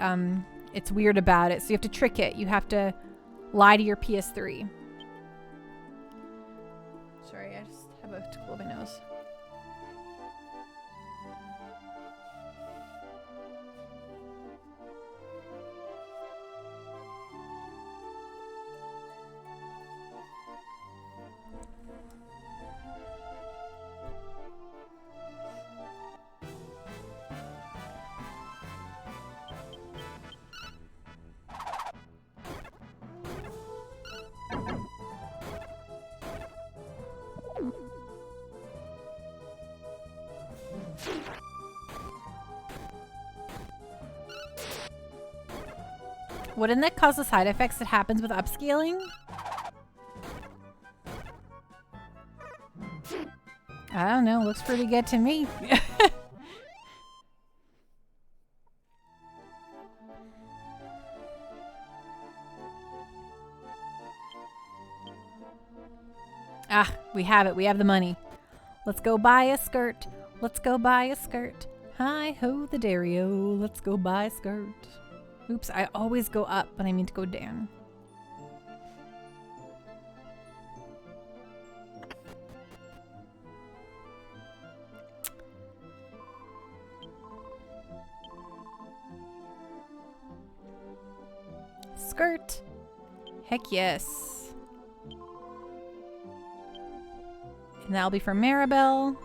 It's weird about it, so you have to trick it. You have to lie to your PS3. Sorry, I just have a tickle of my nose. Wouldn't that cause the side effects that happens with upscaling? I don't know. Looks pretty good to me. Ah, we have it. We have the money. Let's go buy a skirt. Let's go buy a skirt. Hi-ho the Dario. Let's go buy a skirt. Oops, I always go up, but I mean to go down. Skirt. Heck yes. And that'll be for Maribel.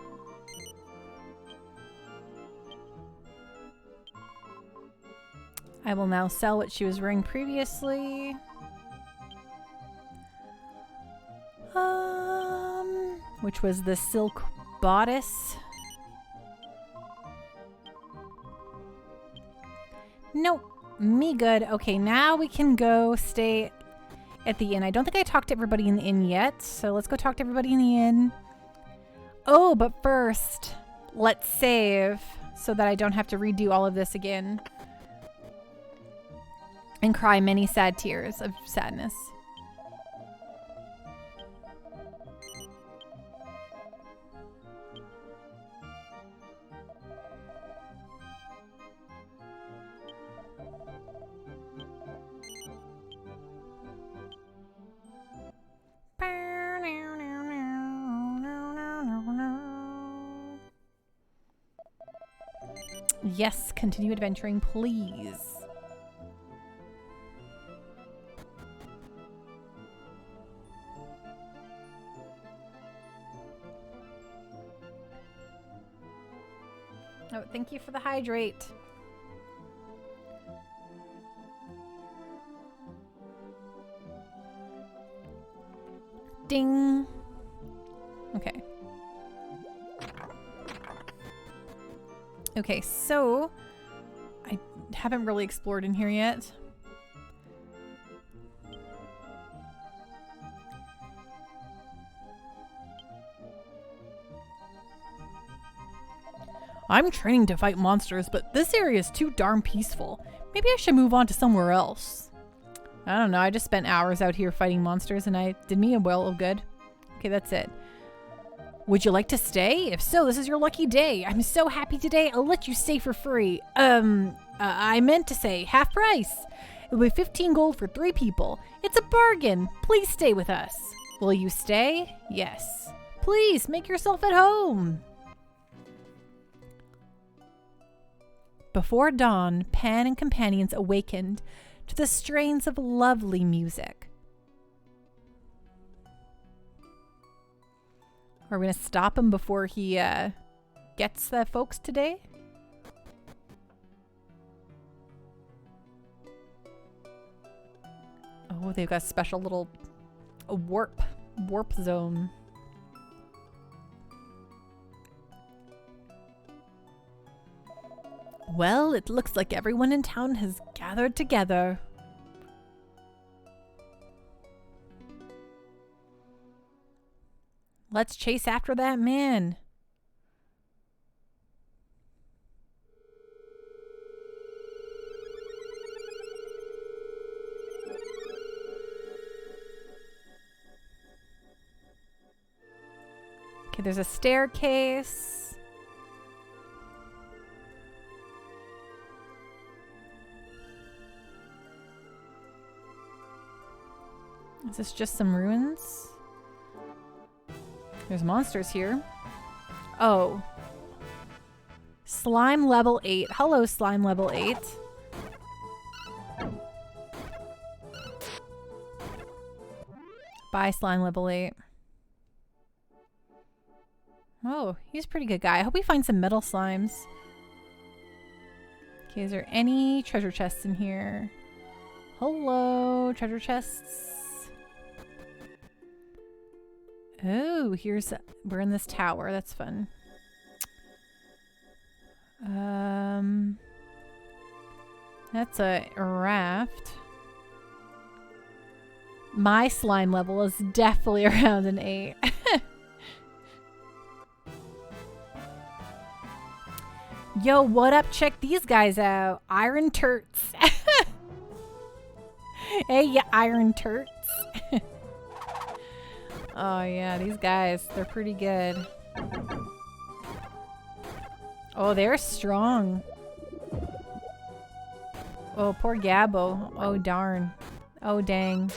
I will now sell what she was wearing previously. which was the silk bodice. Nope, me good. Okay, now we can go stay at the inn. I don't think I talked to everybody in the inn yet, so let's go talk to everybody in the inn. Oh, but first, let's save so that I don't have to redo all of this again and cry many sad tears of sadness. Yes, continue adventuring, please. Oh, thank you for the hydrate. Ding. Okay. Okay, so I haven't really explored in here yet. I'm training to fight monsters, but this area is too darn peaceful. Maybe I should move on to somewhere else. I don't know, I just spent hours out here fighting monsters and I did me a well of good. Okay, that's it. Would you like to stay? If so, this is your lucky day. I'm so happy today, I'll let you stay for free. I meant to say half price. It'll be 15 gold for 3 people. It's a bargain. Please stay with us. Will you stay? Yes. Please, make yourself at home. Before dawn, Pan and companions awakened to the strains of lovely music. Are we going to stop him before he gets the folks today? Oh, they've got a special little warp zone. Well, it looks like everyone in town has gathered together. Let's chase after that man. Okay, there's a staircase. Is this just some ruins? There's monsters here. Oh. Slime level 8. Hello, slime level 8. Bye, slime level 8. Oh, he's a pretty good guy. I hope we find some metal slimes. Okay, is there any treasure chests in here? Hello, treasure chests. Oh, we're in this tower. That's fun. That's a raft. My slime level is definitely around an 8. Yo, what up? Check these guys out. Iron Turts. Hey, you Iron Turts. Oh yeah, these guys, they're pretty good. Oh, they're strong. Oh, poor Gabbo. Oh, darn. Oh, dang.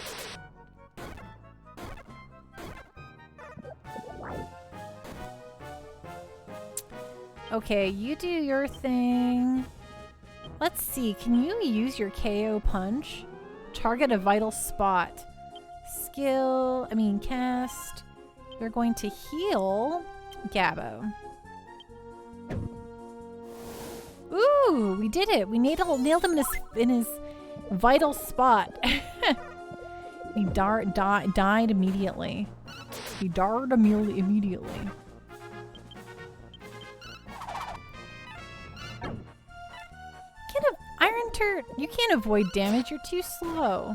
Okay, you do your thing. Let's see, can you use your KO punch? Target a vital spot. Cast. You're going to heal Gabbo. Ooh, we did it. We nailed him in his vital spot. He died immediately. He died immediately. Iron Turd, you can't avoid damage. You're too slow.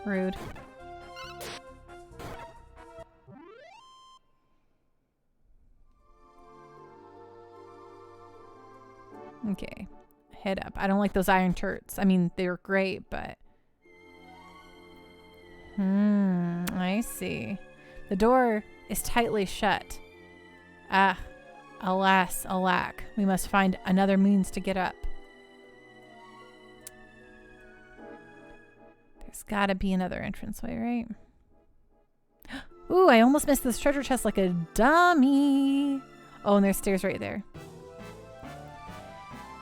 Rude. Okay. Head up. I don't like those iron turrets. I mean, they're great, but... I see. The door is tightly shut. Ah, alas, alack. We must find another means to get up. There's gotta be another entranceway, right? Ooh, I almost missed this treasure chest like a dummy. Oh, and there's stairs right there.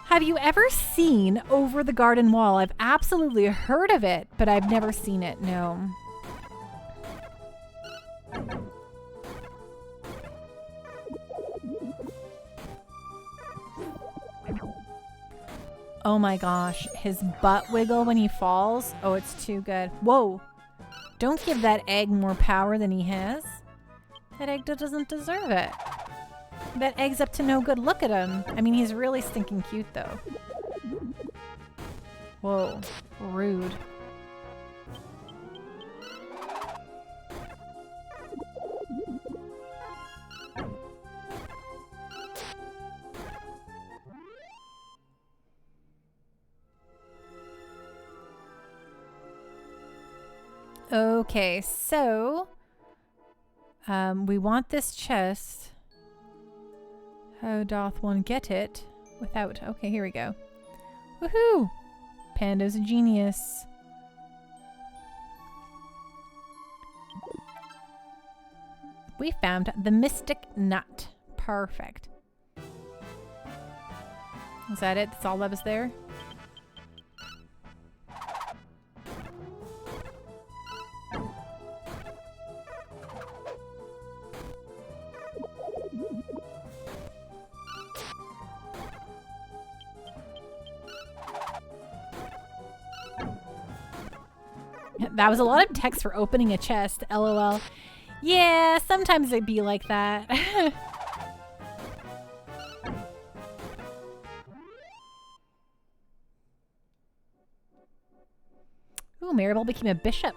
Have you ever seen Over the Garden Wall? I've absolutely heard of it, but I've never seen it, no. Oh my gosh, his butt wiggle when he falls. Oh, it's too good. Whoa. Don't give that egg more power than he has. That egg doesn't deserve it. That egg's up to no good. Look at him. I mean, he's really stinking cute though. Whoa, rude. Okay, so we want this chest. How doth one get it without... Okay, here we go. Woohoo! Panda's a genius. We found the mystic nut. Perfect. Is that it? That's all that was there? That was a lot of text for opening a chest, LOL. Yeah, sometimes it'd be like that. Ooh, Maribel became a bishop.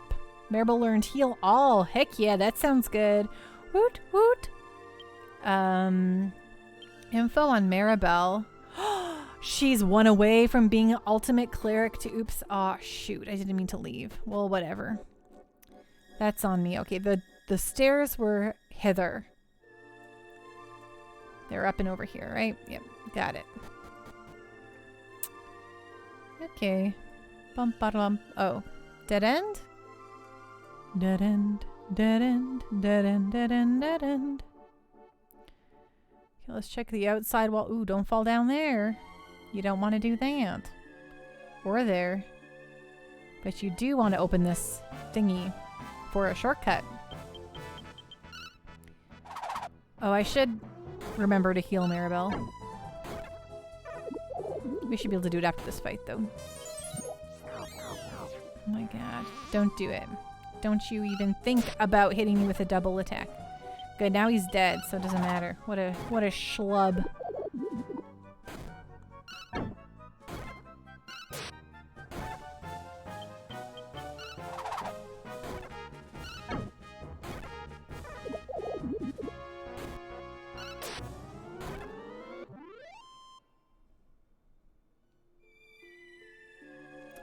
Maribel learned heal all. Heck yeah, that sounds good. Woot, woot. Info on Maribel. She's one away from being an ultimate cleric to oops. Oh, shoot. I didn't mean to leave. Well, whatever. That's on me. Okay, the stairs were hither. They're up and over here, right? Yep, got it. Okay. Bump, bump. Oh, dead end? Dead end, dead end, dead end, dead end, dead end. Okay, let's check the outside wall. Ooh, don't fall down there. You don't want to do that. Or there. But you do want to open this thingy for a shortcut. Oh, I should remember to heal Maribel. We should be able to do it after this fight, though. Oh my god. Don't do it. Don't you even think about hitting me with a double attack. Good, now he's dead, so it doesn't matter. What a schlub.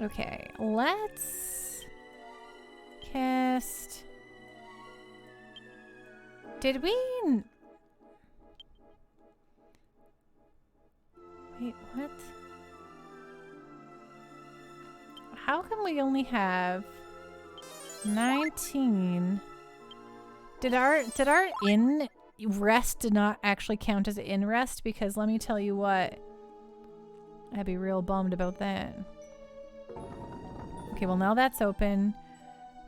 Okay, let's cast... Did we... Wait, what? How come we only have 19? Did our in rest did not actually count as in rest? Because let me tell you what, I'd be real bummed about that. Okay, well now that's open.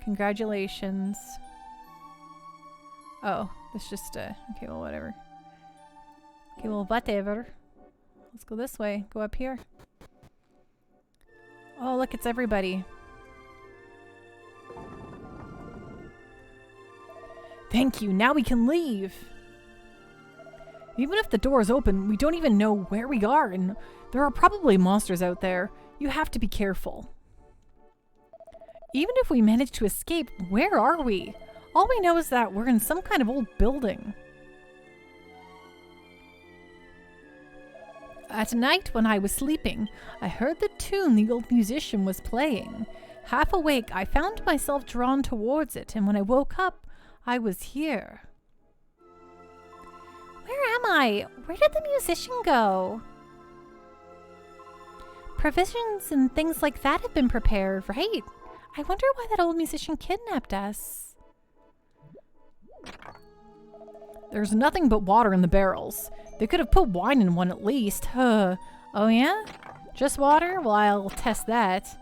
Congratulations. Oh, it's just okay, well whatever. Okay, well whatever. Let's go this way. Go up here. Oh, look, it's everybody. Thank you. Now we can leave. Even if the door is open, we don't even know where we are, and there are probably monsters out there. You have to be careful. Even if we manage to escape, where are we? All we know is that we're in some kind of old building. At night, when I was sleeping, I heard the tune the old musician was playing. Half awake, I found myself drawn towards it, and when I woke up, I was here. Where am I? Where did the musician go? Provisions and things like that have been prepared, right? I wonder why that old musician kidnapped us. There's nothing but water in the barrels. They could have put wine in one at least. Oh yeah? Just water? Well, I'll test that.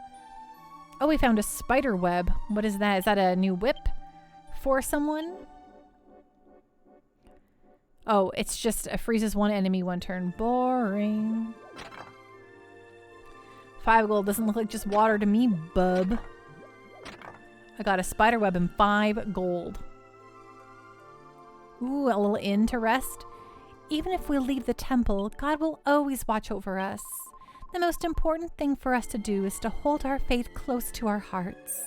Oh, we found a spider web. What is that? Is that a new whip for someone? Oh, it's just a freezes one enemy one turn. Boring. 5 gold doesn't look like just water to me, bub. I got a spider web and 5 gold. Ooh, a little inn to rest. Even if we leave the temple, God will always watch over us. The most important thing for us to do is to hold our faith close to our hearts.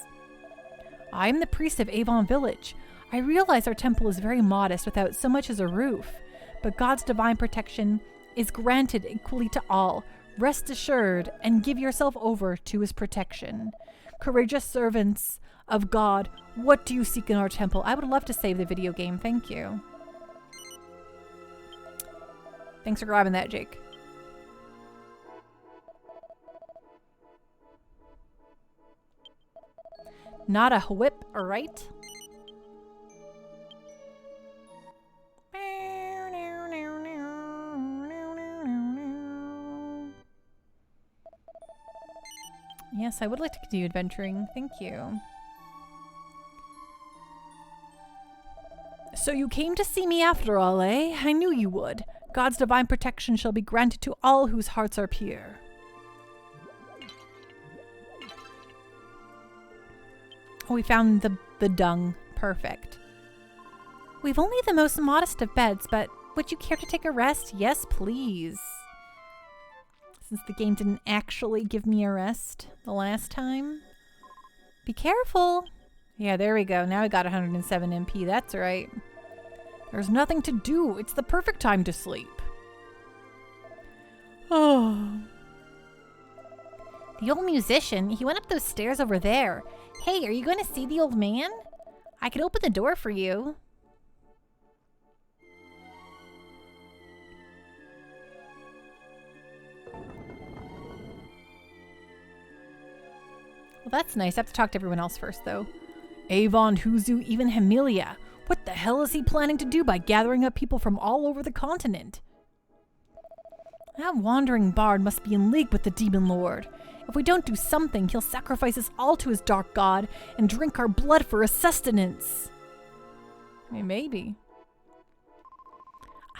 I am the priest of Avon Village. I realize our temple is very modest without so much as a roof, but God's divine protection is granted equally to all. Rest assured and give yourself over to his protection. Courageous servants of God, what do you seek in our temple? I would love to save the video game. Thank you. Thanks for grabbing that, Jake. Not a whip, alright? Yes, I would like to continue adventuring. Thank you. So you came to see me after all, eh? I knew you would. God's divine protection shall be granted to all whose hearts are pure. Oh, we found the dung. Perfect. We've only the most modest of beds, but would you care to take a rest? Yes, please. Since the game didn't actually give me a rest the last time. Be careful. Yeah, there we go. Now I got 107 MP. That's right. There's nothing to do. It's the perfect time to sleep. Oh. The old musician, he went up those stairs over there. Hey, are you going to see the old man? I could open the door for you. Well, that's nice. I have to talk to everyone else first, though. Avon, Huzu, even Hemilia. What the hell is he planning to do by gathering up people from all over the continent? That wandering bard must be in league with the demon lord. If we don't do something, he'll sacrifice us all to his dark god and drink our blood for his sustenance. I mean, maybe.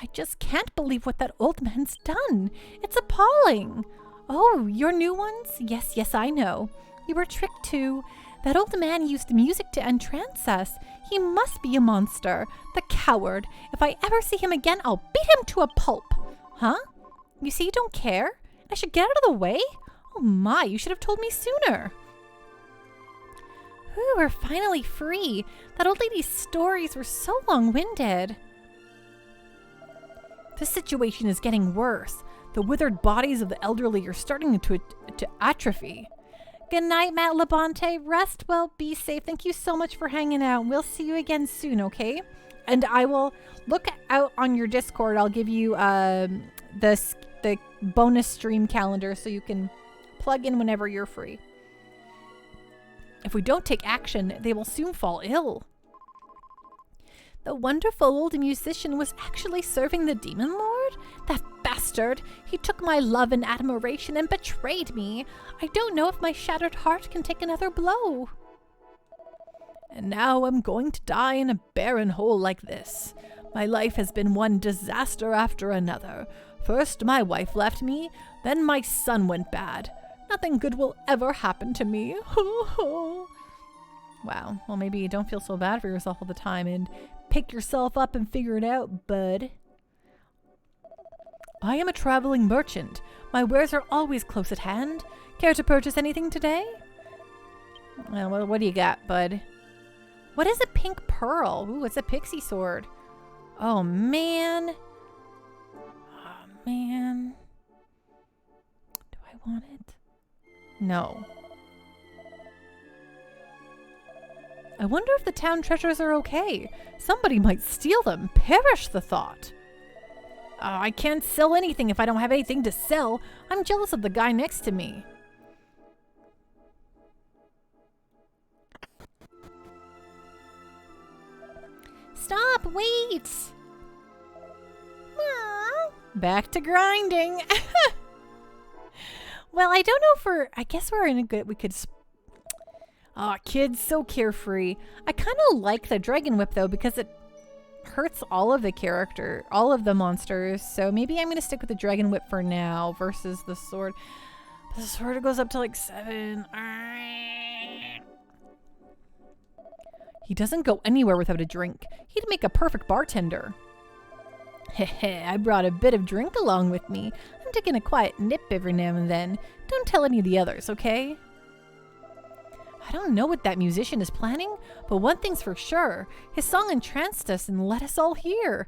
I just can't believe what that old man's done. It's appalling. Oh, your new ones? Yes, yes, I know. You were tricked too. That old man used music to entrance us. He must be a monster. The coward. If I ever see him again, I'll beat him to a pulp. Huh? You see you don't care? I should get out of the way? Oh my, you should have told me sooner. Ooh, we're finally free. That old lady's stories were so long-winded. This situation is getting worse. The withered bodies of the elderly are starting to atrophy. Good night, Matt Labonte. Rest well, be safe. Thank you so much for hanging out. We'll see you again soon, okay? And I will look out on your Discord. I'll give you the bonus stream calendar so you can plug in whenever you're free. If we don't take action, they will soon fall ill. The wonderful old musician was actually serving the demon lord? That bastard! He took my love and admiration and betrayed me. I don't know if my shattered heart can take another blow. And now I'm going to die in a barren hole like this. My life has been one disaster after another. First, my wife left me, then my son went bad. Nothing good will ever happen to me. Wow. Well, maybe you don't feel so bad for yourself all the time and pick yourself up and figure it out, bud. I am a traveling merchant. My wares are always close at hand. Care to purchase anything today? Well, what do you got, bud? What is a pink pearl? Ooh, it's a pixie sword. Oh, man. Oh, man. Do I want it? No. I wonder if the town treasures are okay. Somebody might steal them. Perish the thought. I can't sell anything if I don't have anything to sell. I'm jealous of the guy next to me. Stop, wait. Back to grinding. Well, I don't know I guess we're in a good, we could, kids, so carefree. I kind of like the Dragon Whip though, because it hurts all of the monsters. So maybe I'm going to stick with the Dragon Whip for now versus the sword. The sword goes up to like 7. He doesn't go anywhere without a drink. He'd make a perfect bartender. Heh, I brought a bit of drink along with me. I'm taking a quiet nip every now and then. Don't tell any of the others, okay? I don't know what that musician is planning, but one thing's for sure. His song entranced us and let us all hear.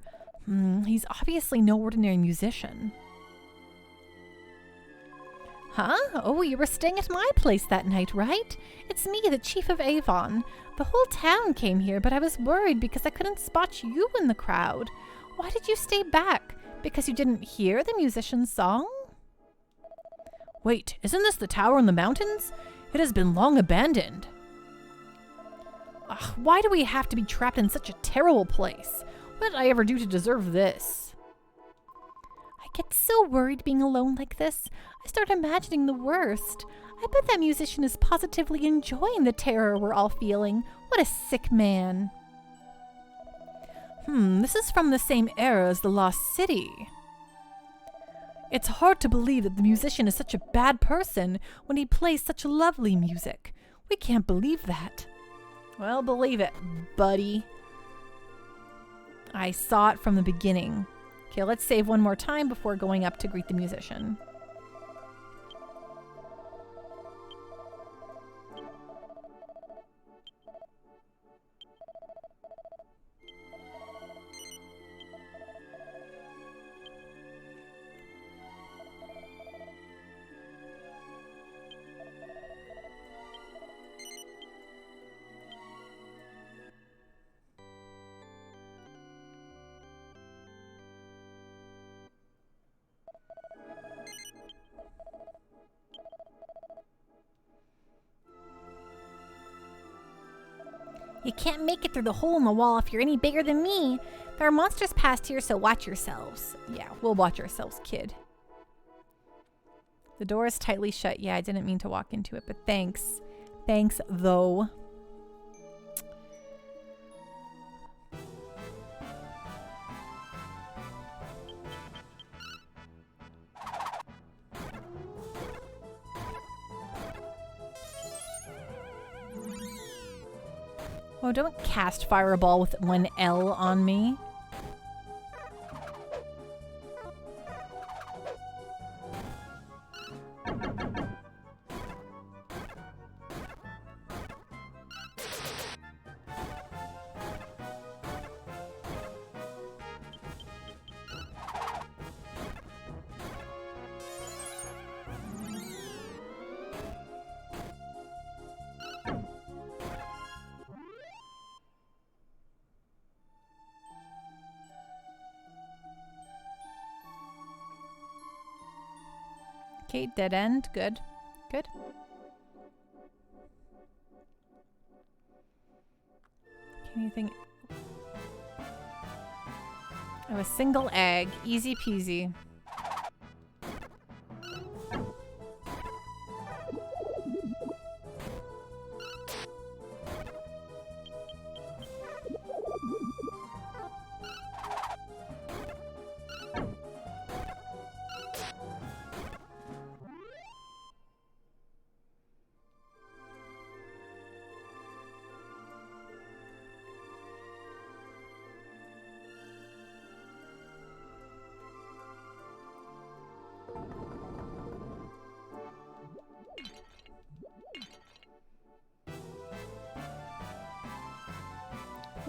He's obviously no ordinary musician. Huh? Oh, you were staying at my place that night, right? It's me, the Chief of Avon. The whole town came here, but I was worried because I couldn't spot you in the crowd. Why did you stay back? Because you didn't hear the musician's song? Wait, isn't this the tower in the mountains? It has been long abandoned. Ugh, why do we have to be trapped in such a terrible place? What did I ever do to deserve this? I get so worried being alone like this. I start imagining the worst. I bet that musician is positively enjoying the terror we're all feeling. What a sick man. This is from the same era as the Lost City. It's hard to believe that the musician is such a bad person when he plays such lovely music. We can't believe that. Well, believe it, buddy. I saw it from the beginning. Okay, let's save one more time before going up to greet the musician. You can't make it through the hole in the wall if you're any bigger than me. There are monsters past here, so watch yourselves. Yeah, we'll watch ourselves, kid. The door is tightly shut. Yeah, I didn't mean to walk into it, but thanks. Thanks, though. Oh, don't cast Fireball with one L on me. Okay, dead end. Good. Good. Anything? Oh, a single egg. Easy peasy.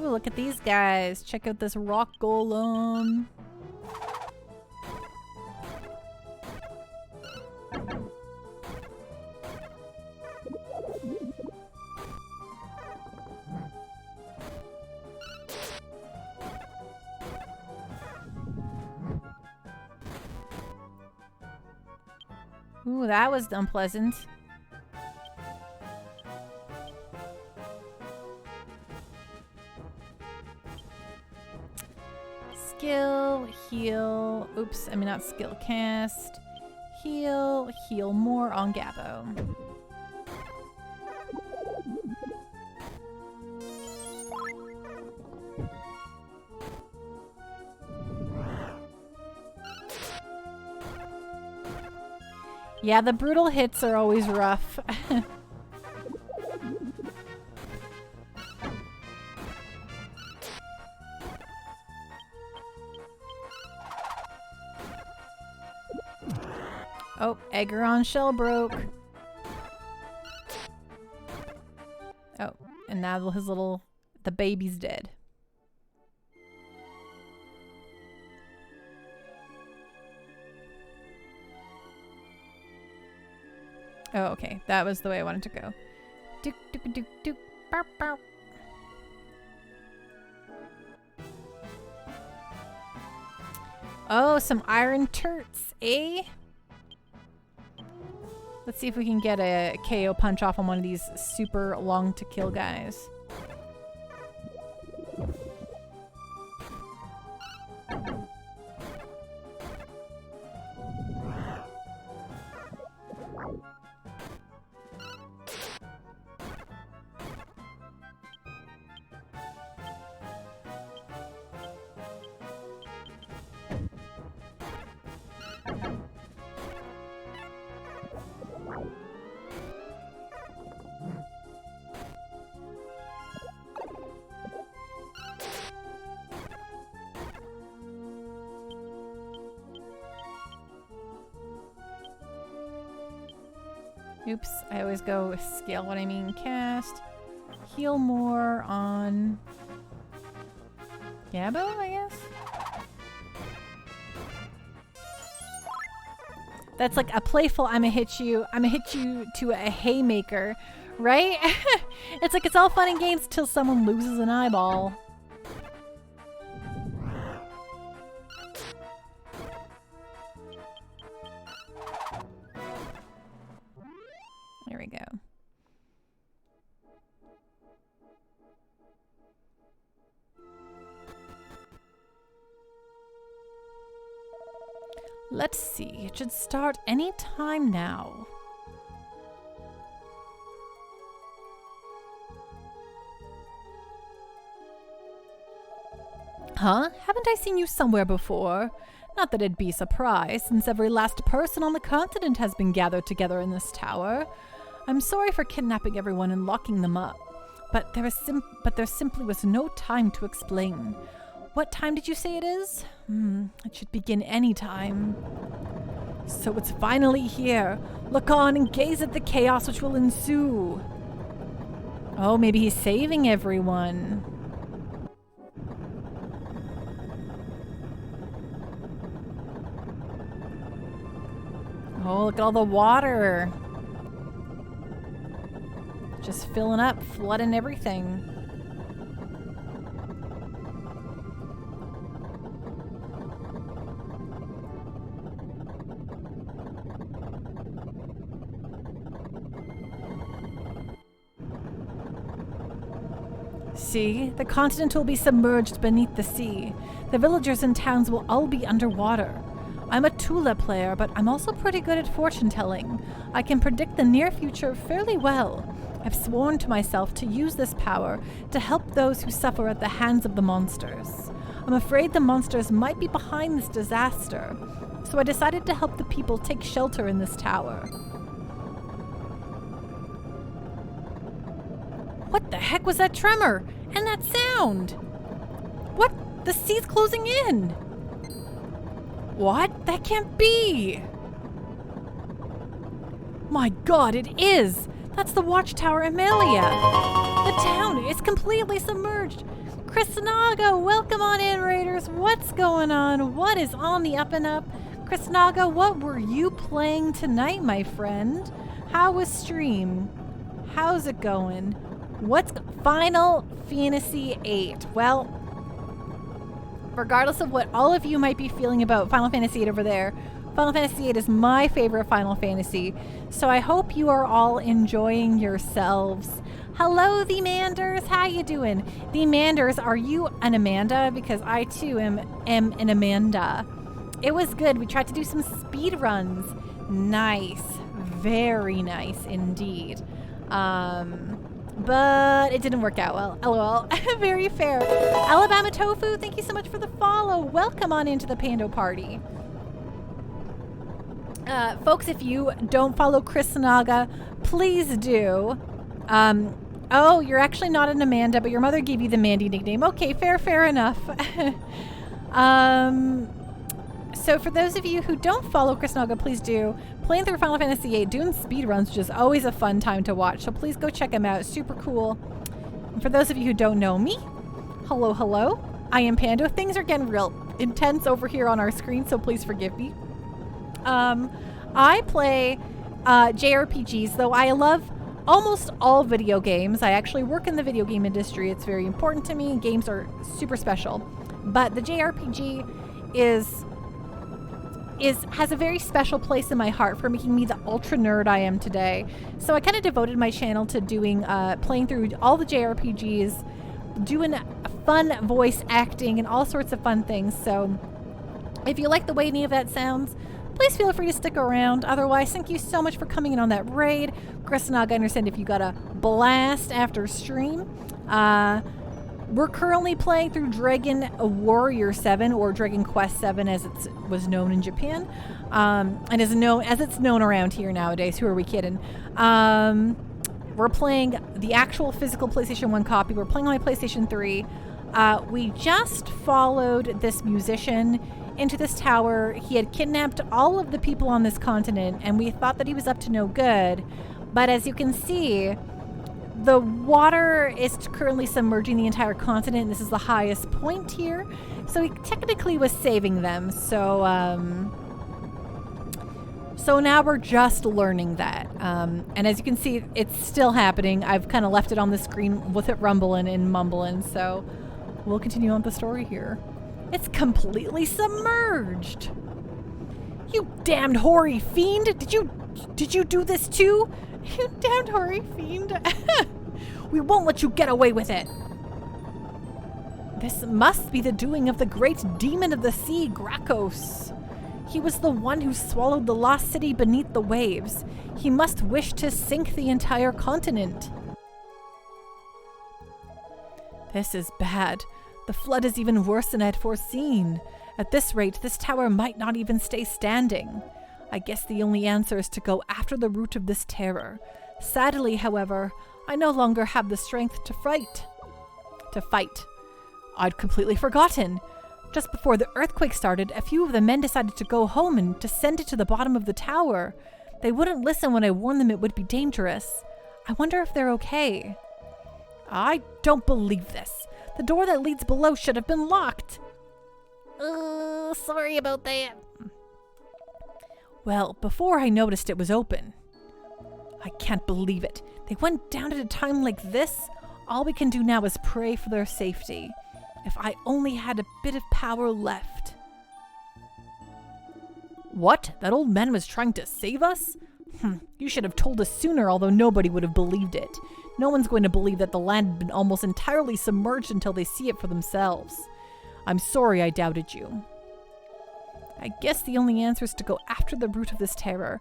Ooh, look at these guys. Check out this rock golem. Ooh, that was unpleasant. Skill, heal. Oops, I mean not skill, cast. Heal, heal more on Gabbo. Yeah, the brutal hits are always rough. Oh, Eggeron shell broke. Oh, and now his little, the baby's dead. Oh, okay. That was the way I wanted to go. Dook, dook, dook, dook, bow, bow. Oh, some iron turts, eh? Let's see if we can get a KO punch off on one of these super long to kill guys. Oops, I always go scale what I mean cast. Heal more on Gabbo, I guess? That's like a playful I'ma hit you to a haymaker, right? It's like it's all fun and games till someone loses an eyeball. There we go. Let's see. It should start any time now. Huh? Haven't I seen you somewhere before? Not that it'd be a surprise, since every last person on the continent has been gathered together in this tower. I'm sorry for kidnapping everyone and locking them up, but there simply was no time to explain. What time did you say it is? It should begin any time. So it's finally here. Look on and gaze at the chaos which will ensue. Oh, maybe he's saving everyone. Oh, look at all the water. Just filling up, flooding everything. See, the continent will be submerged beneath the sea. The villagers and towns will all be underwater. I'm a Tula player, but I'm also pretty good at fortune telling. I can predict the near future fairly well. I've sworn to myself to use this power to help those who suffer at the hands of the monsters. I'm afraid the monsters might be behind this disaster, so I decided to help the people take shelter in this tower. What the heck was that tremor? And that sound? What? The sea's closing in! What? That can't be! My god, it is! That's the watchtower Amelia! The town is completely submerged! Naga, welcome on in, Raiders. What's going on? What is on the up and up? Naga, what were you playing tonight, my friend? How was stream? How's it going? What's Final Fantasy VIII? Well, regardless of what all of you might be feeling about Final Fantasy VIII over there, Final Fantasy VIII is my favorite Final Fantasy. So I hope you are all enjoying yourselves. Hello, the Manders. How you doing? The Manders, are you an Amanda? Because I too am an Amanda. It was good. We tried to do some speed runs. Nice. Very nice indeed. But it didn't work out well. LOL. Very fair. Alabama Tofu, thank you so much for the follow. Welcome on into the Pando Party. Folks, if you don't follow Naga, please do. Oh, you're actually not an Amanda, but your mother gave you the Mandy nickname. Okay, fair enough. So for those of you who don't follow Naga, please do. Playing through Final Fantasy VIII, doing speedruns is just always a fun time to watch. So please go check them out. Super cool. And for those of you who don't know me, hello. I am Pando. Things are getting real intense over here on our screen, so please forgive me. I play JRPGs, though I love almost all video games. I actually work in the video game industry. It's very important to me. Games are super special. But the JRPG has a very special place in my heart for making me the ultra nerd I am today. So I kind of devoted my channel to doing playing through all the JRPGs, doing fun voice acting and all sorts of fun things. So if you like the way any of that sounds, please feel free to stick around. Otherwise, thank you so much for coming in on that raid. Naga, I understand if you got a blast after stream. We're currently playing through Dragon Warrior VII, or Dragon Quest VII as it was known in Japan, and as it's known around here nowadays. Who are we kidding? We're playing the actual physical PlayStation 1 copy. We're playing on my PlayStation 3. We just followed this musician into this tower. He had kidnapped all of the people on this continent, and we thought that he was up to no good. But as you can see, the water is currently submerging the entire continent. This is the highest point here. So he technically was saving them. So now we're just learning that. And as you can see, it's still happening. I've kind of left it on the screen with it rumbling and mumbling. So we'll continue on the story here. It's completely submerged. You damned hoary fiend. Did you do this too? You damned hoary fiend. We won't let you get away with it. This must be the doing of the great demon of the sea, Grakos. He was the one who swallowed the lost city beneath the waves. He must wish to sink the entire continent. This is bad. The flood is even worse than I had foreseen. At this rate, this tower might not even stay standing. I guess the only answer is to go after the root of this terror. Sadly, however, I no longer have the strength to fight. I'd completely forgotten. Just before the earthquake started, a few of the men decided to go home and descend to the bottom of the tower. They wouldn't listen when I warned them it would be dangerous. I wonder if they're okay. I don't believe this. The door that leads below should have been locked. Sorry about that. Well, before I noticed it was open. I can't believe it. They went down at a time like this. All we can do now is pray for their safety. If I only had a bit of power left. What? That old man was trying to save us? You should have told us sooner, although nobody would have believed it. No one's going to believe that the land had been almost entirely submerged until they see it for themselves. I'm sorry I doubted you. I guess the only answer is to go after the root of this terror.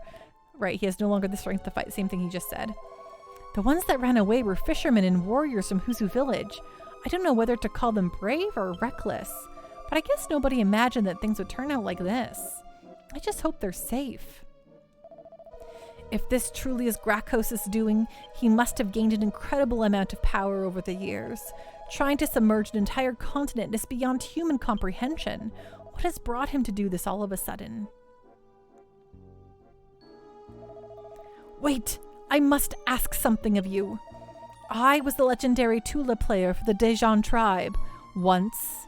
Right, he has no longer the strength to fight. Same thing he just said. The ones that ran away were fishermen and warriors from Huzu village. I don't know whether to call them brave or reckless, but I guess nobody imagined that things would turn out like this. I just hope they're safe. If this truly is Grakos' doing, he must have gained an incredible amount of power over the years. Trying to submerge an entire continent is beyond human comprehension. What has brought him to do this all of a sudden? Wait, I must ask something of you. I was the legendary Tula player for the Dejan tribe. once.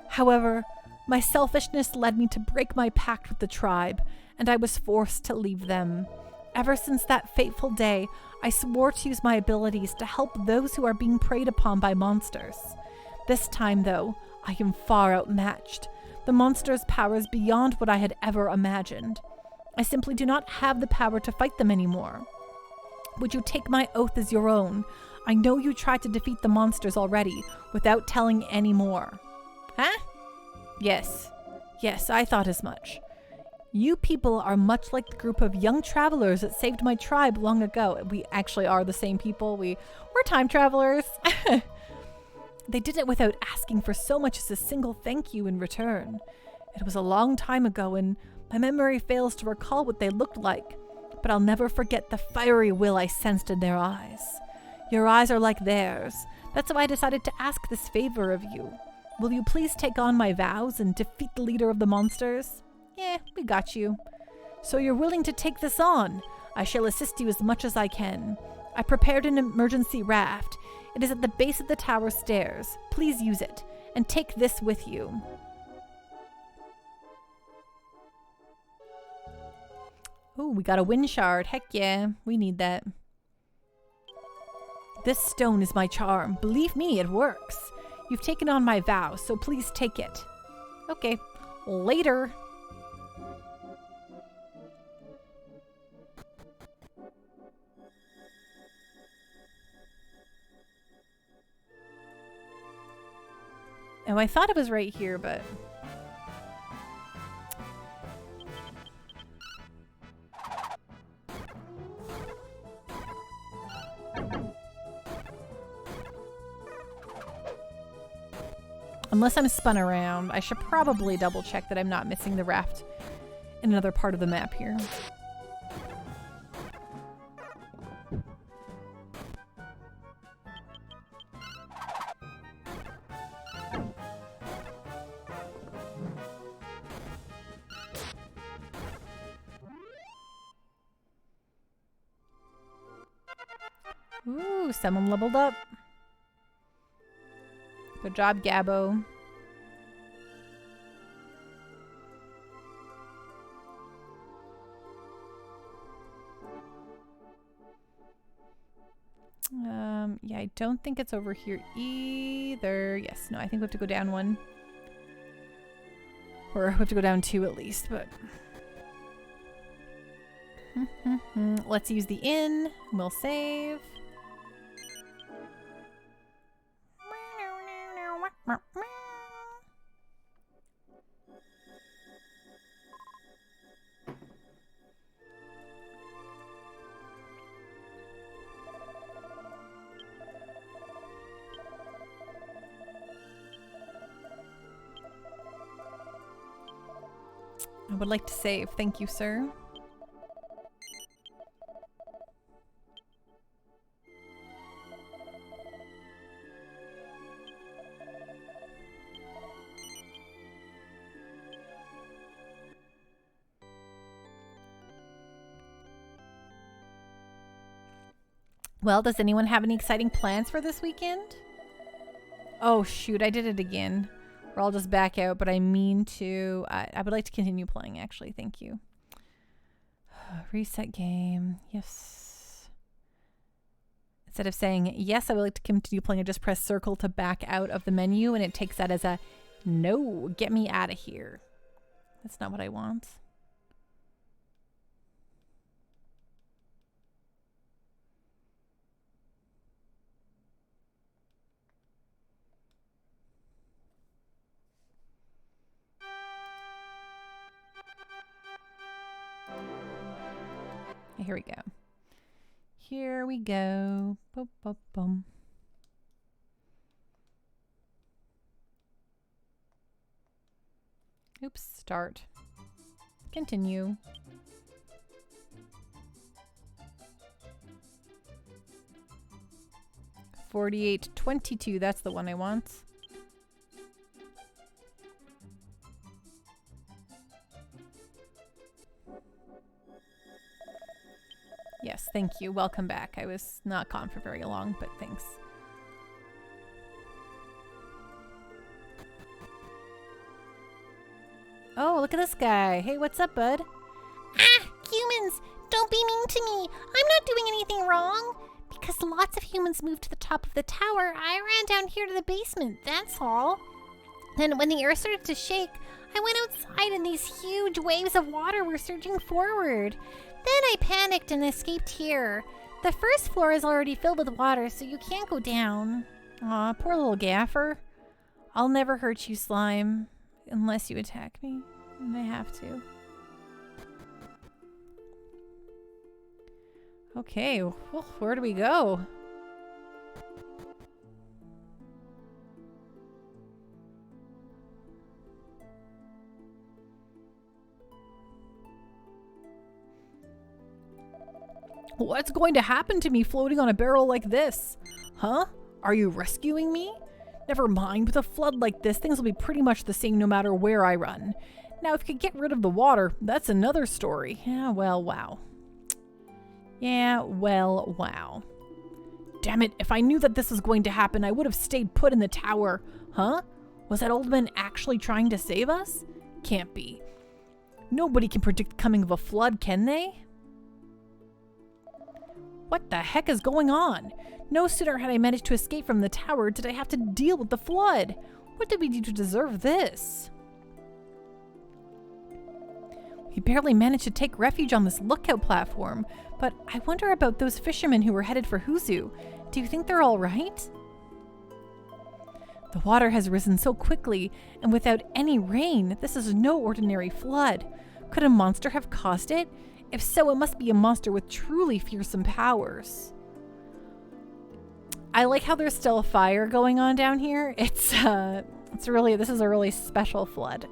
However, my selfishness led me to break my pact with the tribe, and I was forced to leave them. Ever since that fateful day, I swore to use my abilities to help those who are being preyed upon by monsters. This time, though, I am far outmatched. The monster's power is beyond what I had ever imagined. I simply do not have the power to fight them anymore. Would you take my oath as your own? I know you tried to defeat the monsters already, without telling any more. Huh? Yes. Yes, I thought as much. You people are much like the group of young travelers that saved my tribe long ago. We actually are the same people. We're time travelers. They did it without asking for so much as a single thank you in return. It was a long time ago, and my memory fails to recall what they looked like, but I'll never forget the fiery will I sensed in their eyes. Your eyes are like theirs. That's why I decided to ask this favor of you. Will you please take on my vows and defeat the leader of the monsters? Yeah, we got you. So you're willing to take this on? I shall assist you as much as I can. I prepared an emergency raft. It is at the base of the tower stairs. Please use it, and take this with you. Oh, we got a wind shard. Heck yeah, we need that. This stone is my charm. Believe me, it works. You've taken on my vow, so please take it. Okay, later. Oh, I thought it was right here, but... Unless I'm spun around, I should probably double check that I'm not missing the raft in another part of the map here. Ooh, someone leveled up. Good job, Gabbo. Yeah, I don't think it's over here either. Yes, no, I think we have to go down one. Or we have to go down two at least, but... Let's use the inn. We'll save. I would like to save. Thank you, sir. Well, does anyone have any exciting plans for this weekend? Oh, shoot, I did it again. Or I'll just back out, but I mean to... I would like to continue playing, actually. Thank you. Reset game. Yes. Instead of saying, yes, I would like to continue playing, I just press circle to back out of the menu, and it takes that as a, no, get me out of here. That's not what I want. Here we go. Here we go. Boom, boom, boom. Oops, start. Continue. $48.22, that's the one I want. Yes, thank you. Welcome back. I was not gone for very long, but thanks. look at this guy. Hey, what's up, bud? Ah, humans, don't be mean to me. I'm not doing anything wrong. Because lots of humans moved to the top of the tower, I ran down here to the basement, that's all. Then when the earth started to shake, I went outside and these huge waves of water were surging forward. Then I panicked and escaped here. The first floor is already filled with water, so you can't go down. Aw, poor little gaffer. I'll never hurt you, slime. Unless you attack me. And I have to. Okay, well, where do we go? What's going to happen to me floating on a barrel like this? Huh? Are you rescuing me? Never mind, with a flood like this, things will be pretty much the same no matter where I run. Now, if you could get rid of the water, that's another story. Yeah, well, wow. Yeah, well, wow. Damn it, if I knew that this was going to happen, I would have stayed put in the tower. Huh? Was that old man actually trying to save us? Can't be. Nobody can predict the coming of a flood, can they? What the heck is going on? No sooner had I managed to escape from the tower did I have to deal with the flood. What did we do to deserve this? We barely managed to take refuge on this lookout platform, but I wonder about those fishermen who were headed for Huzu. Do you think they're all right? The water has risen so quickly, and without any rain, this is no ordinary flood. Could a monster have caused it? If so, it must be a monster with truly fearsome powers. I like how there's still a fire going on down here. This is a really special flood.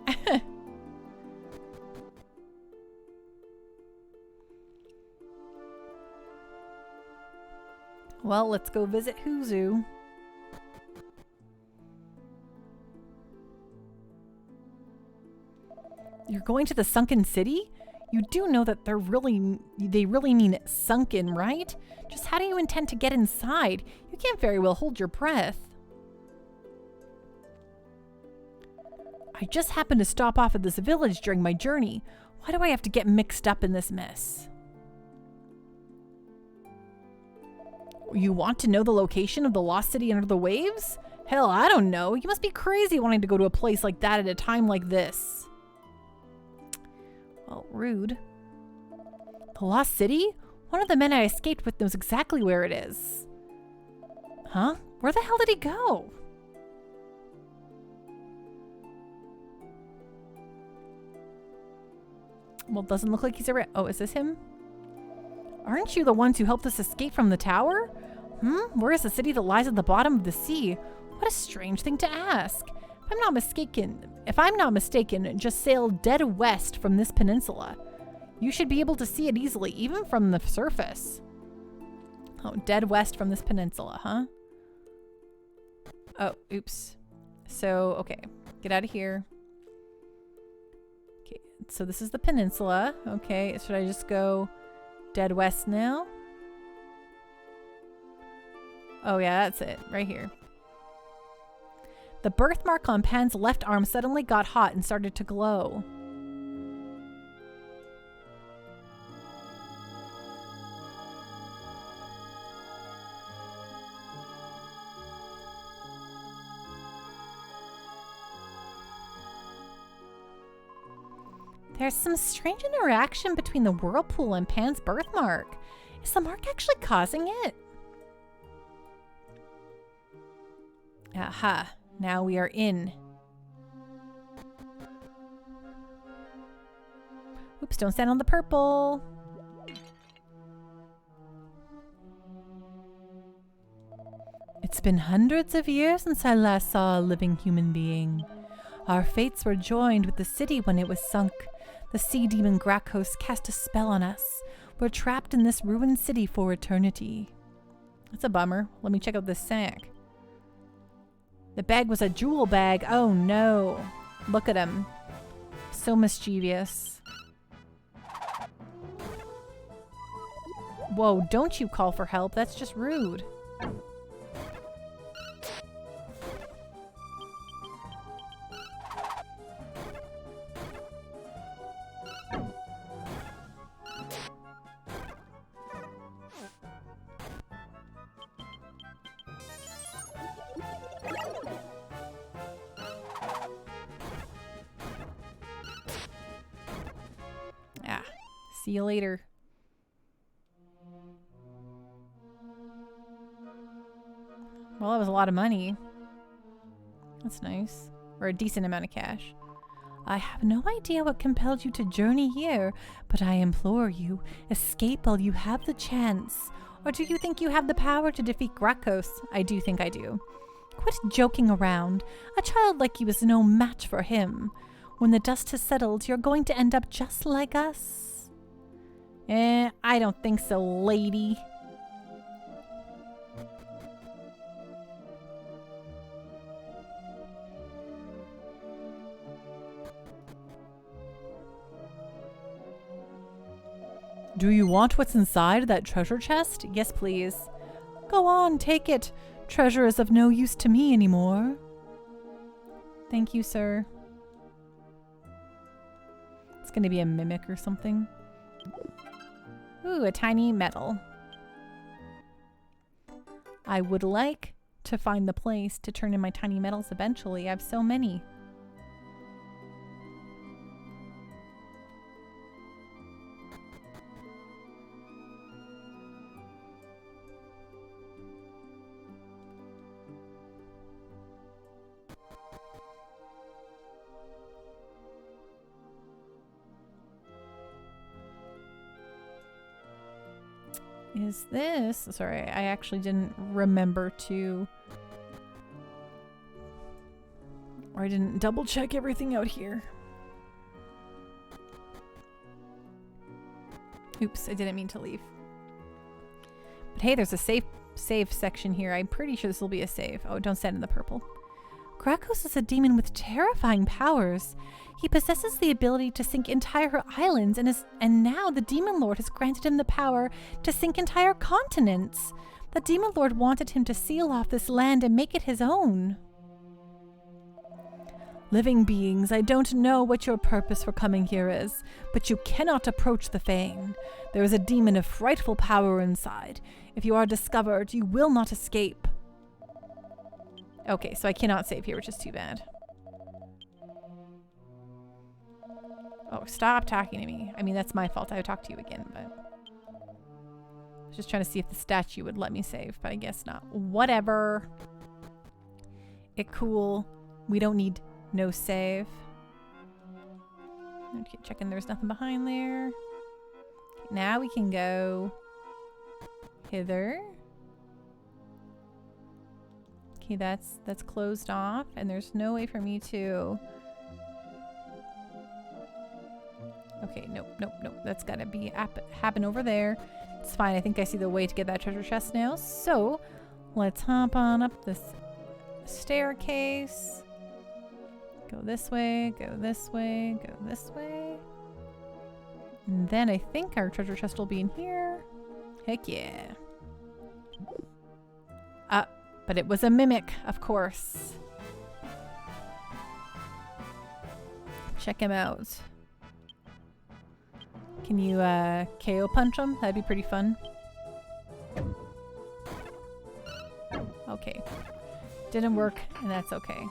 Well, let's go visit Huzu. You're going to the sunken city? You do know that they really mean sunken, right? Just how do you intend to get inside? You can't very well hold your breath. I just happened to stop off at this village during my journey. Why do I have to get mixed up in this mess? You want to know the location of the lost city under the waves? Hell, I don't know. You must be crazy wanting to go to a place like that at a time like this. Well, rude. The lost city? One of the men I escaped with knows exactly where it is. Huh? Where the hell did he go? Well, it doesn't look like he's around. Oh, is this him? Aren't you the ones who helped us escape from the tower? Where is the city that lies at the bottom of the sea? What a strange thing to ask. If I'm not mistaken, just sail dead west from this peninsula. You should be able to see it easily, even from the surface. Oh, dead west from this peninsula, huh? Oh, oops. So, okay. Get out of here. Okay, so this is the peninsula. Okay, should I just go dead west now? Oh yeah, that's it. Right here. The birthmark on Pan's left arm suddenly got hot and started to glow. There's some strange interaction between the whirlpool and Pan's birthmark. Is the mark actually causing it? Aha. Now we are in. Oops, don't stand on the purple. It's been hundreds of years since I last saw a living human being. Our fates were joined with the city when it was sunk. The sea demon Grakos cast a spell on us. We're trapped in this ruined city for eternity. That's a bummer. Let me check out this sack. The bag was a jewel bag. Oh no. Look at him. So mischievous. Whoa, don't you call for help. That's just rude. See you later. Well, that was a lot of money. That's nice. Or a decent amount of cash. I have no idea what compelled you to journey here, but I implore you, escape while you have the chance. Or do you think you have the power to defeat Grakos? I do think I do. Quit joking around. A child like you is no match for him. When the dust has settled, you're going to end up just like us. I don't think so, lady. Do you want what's inside that treasure chest? Yes, please. Go on, take it. Treasure is of no use to me anymore. Thank you, sir. It's going to be a mimic or something. Ooh, a tiny medal. I would like to find the place to turn in my tiny medals eventually. I have so many. Is this... Sorry, I actually didn't remember to... Or I didn't double check everything out here. Oops, I didn't mean to leave. But hey, there's a save section here. I'm pretty sure this will be a save. Oh, don't stand in the purple. Grakos is a demon with terrifying powers. He possesses the ability to sink entire islands, and now the Demon Lord has granted him the power to sink entire continents. The Demon Lord wanted him to seal off this land and make it his own. Living beings, I don't know what your purpose for coming here is, but you cannot approach the Fane. There is a demon of frightful power inside. If you are discovered, you will not escape. Okay, so I cannot save here, which is too bad. Oh, stop talking to me. I mean, that's my fault. I would talk to you again, but... I was just trying to see if the statue would let me save, but I guess not. Whatever. It cool. We don't need no save. Okay, checking there's nothing behind there. Okay, now we can go hither. Okay, that's closed off, and there's no way for me to... Okay, nope. That's gotta be happen over there. It's fine. I think I see the way to get that treasure chest now. So, let's hop on up this staircase. Go this way, go this way, go this way. And then I think our treasure chest will be in here. Heck yeah. But it was a mimic, of course. Check him out. Can you KO punch him? That'd be pretty fun. Okay. Didn't work, and that's okay.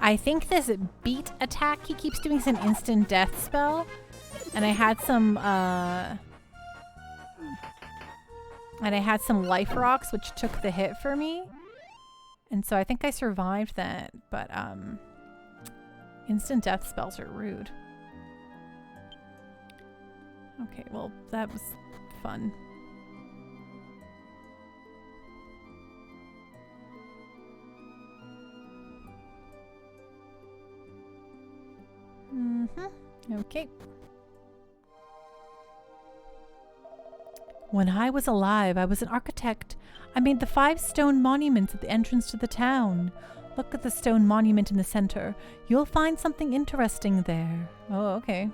I think this beat attack he keeps doing is an instant death spell. And I had some life rocks which took the hit for me. And so I think I survived that, but instant death spells are rude. Okay, well, that was fun. Okay. When I was alive, I was an architect. I made the 5 stone monuments at the entrance to the town. Look at the stone monument in the center. You'll find something interesting there. Oh, okay.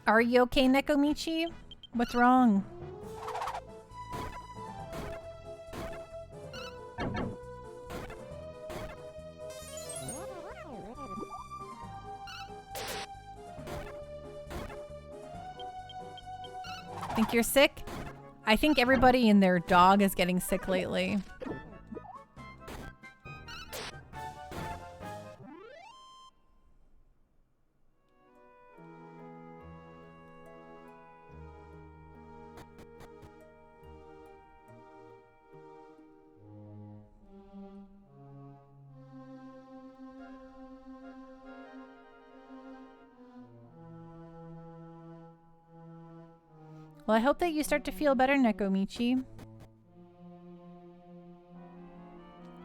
Are you okay, Nekomichi? What's wrong? Think you're sick? I think everybody and their dog is getting sick lately. Well, I hope that you start to feel better, Nekomichi.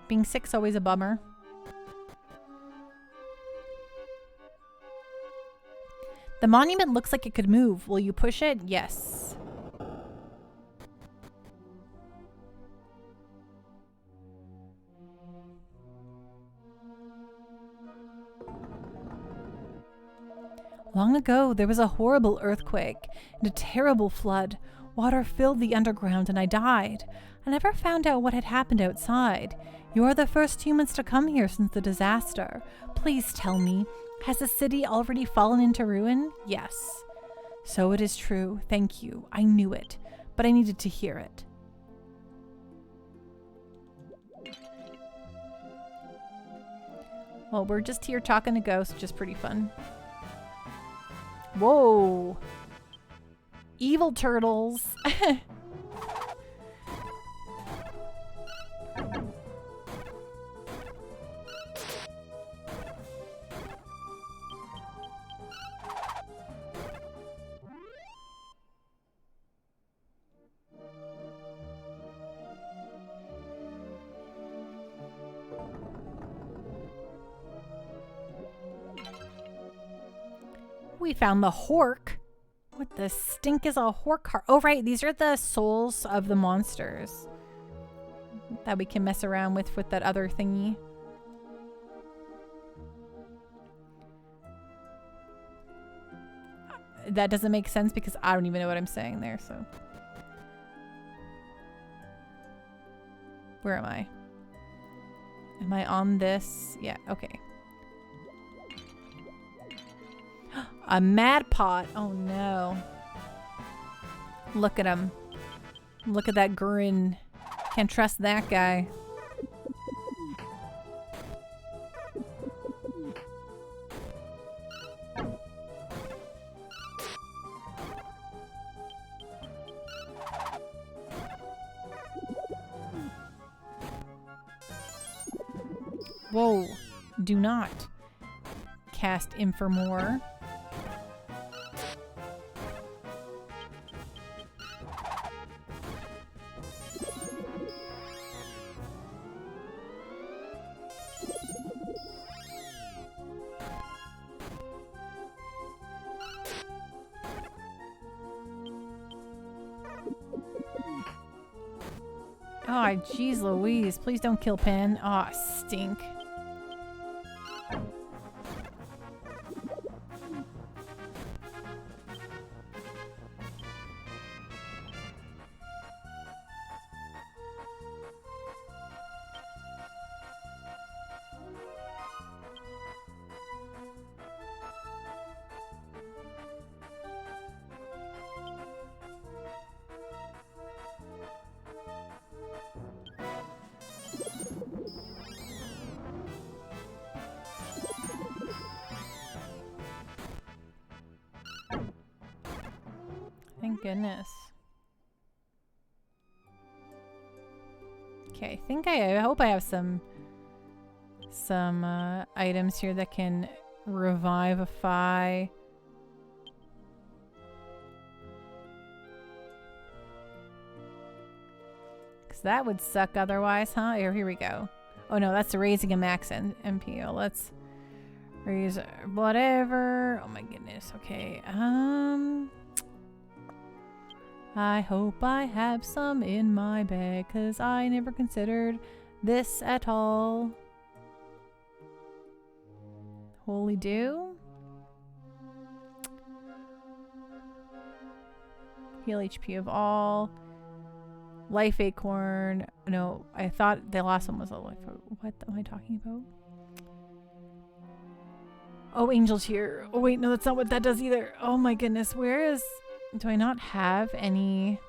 Being sick's always a bummer. The monument looks like it could move. Will you push it? Yes. Long ago, there was a horrible earthquake and a terrible flood. Water filled the underground and I died. I never found out what had happened outside. You are the first humans to come here since the disaster. Please tell me, has the city already fallen into ruin? Yes. So it is true. Thank you. I knew it, but I needed to hear it. Well, we're just here talking to ghosts, which is pretty fun. Whoa. Evil turtles. We found the Hork. What the stink is a Hork heart? Oh, right. These are the souls of the monsters that we can mess around with that other thingy. That doesn't make sense because I don't even know what I'm saying there, so. Where am I? Am I on this? Yeah, okay. A mad pot. Oh no. Look at him. Look at that grin. Can't trust that guy. Whoa. Do not cast Infamore. Oh, jeez Louise. Please don't kill Pen. Aw, stink. Thank goodness. Okay, I hope I have some items here that can revivify. Because That would suck otherwise, huh? Here we go. Oh no, that's raising a max MPO. Let's raise whatever. Oh my goodness. Okay. I hope I have some in my bag, because I never considered this at all. Holy dew. Heal HP of all. Life acorn. No, I thought the last one was a life. What am I talking about? Oh, angel tear. Oh wait, no, that's not what that does either. Oh my goodness, where is... Do I not have any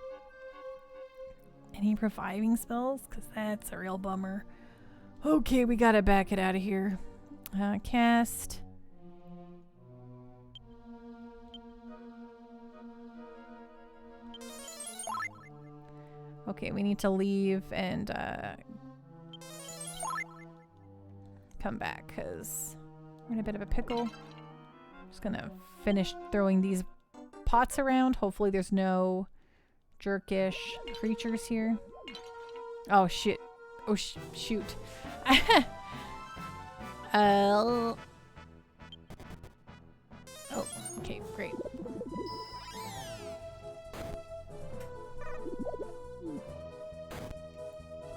reviving spells? Because that's a real bummer. Okay, we gotta back it out of here. Cast. Okay, we need to leave and come back because we're in a bit of a pickle. Just gonna finish throwing these pots around. Hopefully there's no jerkish creatures here. Oh shit. Oh shoot. Oh, okay, great.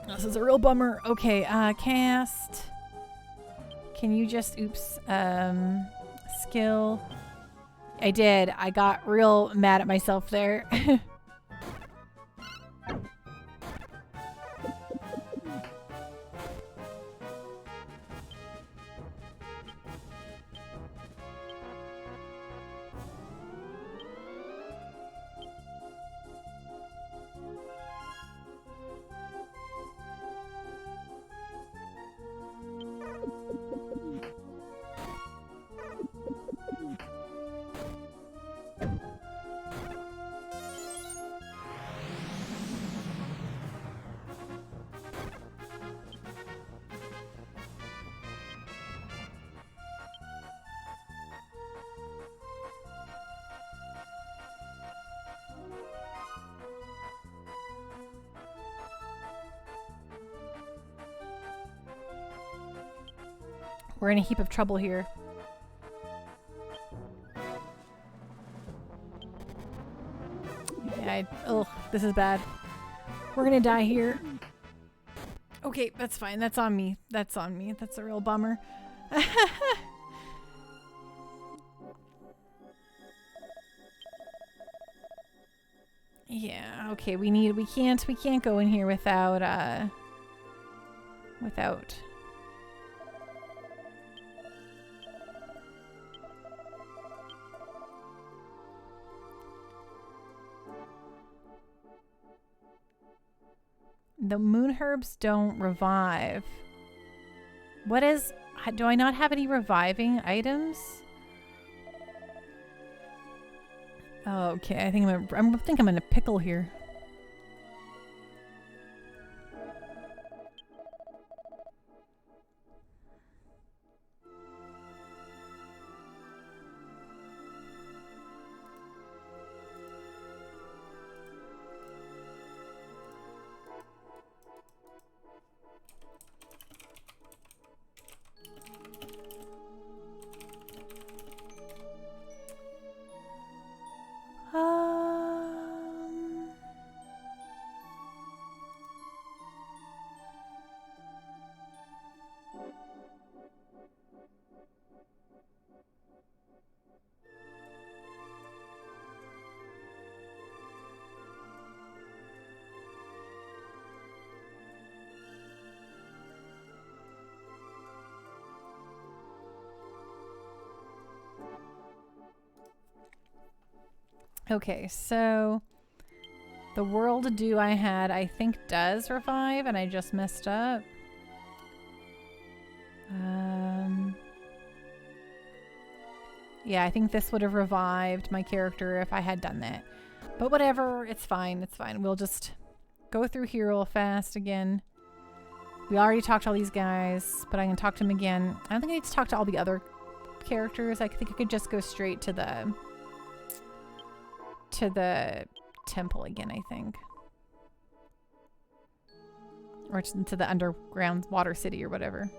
This is a real bummer. Okay, cast. Can you just, oops, skill. I did. I got real mad at myself there. We're in a heap of trouble here. Yeah, ugh, this is bad. We're gonna die here. Okay, that's fine. That's on me. That's on me. That's a real bummer. Yeah, okay, we can't go in here without the moon herbs don't revive. What is... Do I not have any reviving items? Oh, okay, I think I'm in a pickle here. Okay, so the World Dew I had, I think, does revive, and I just messed up. Yeah, I think this would have revived my character if I had done that. But whatever, it's fine, it's fine. We'll just go through here real fast again. We already talked to all these guys, but I can talk to them again. I don't think I need to talk to all the other characters. I think I could just go straight to the temple again, I think. Or to the underground water city or whatever.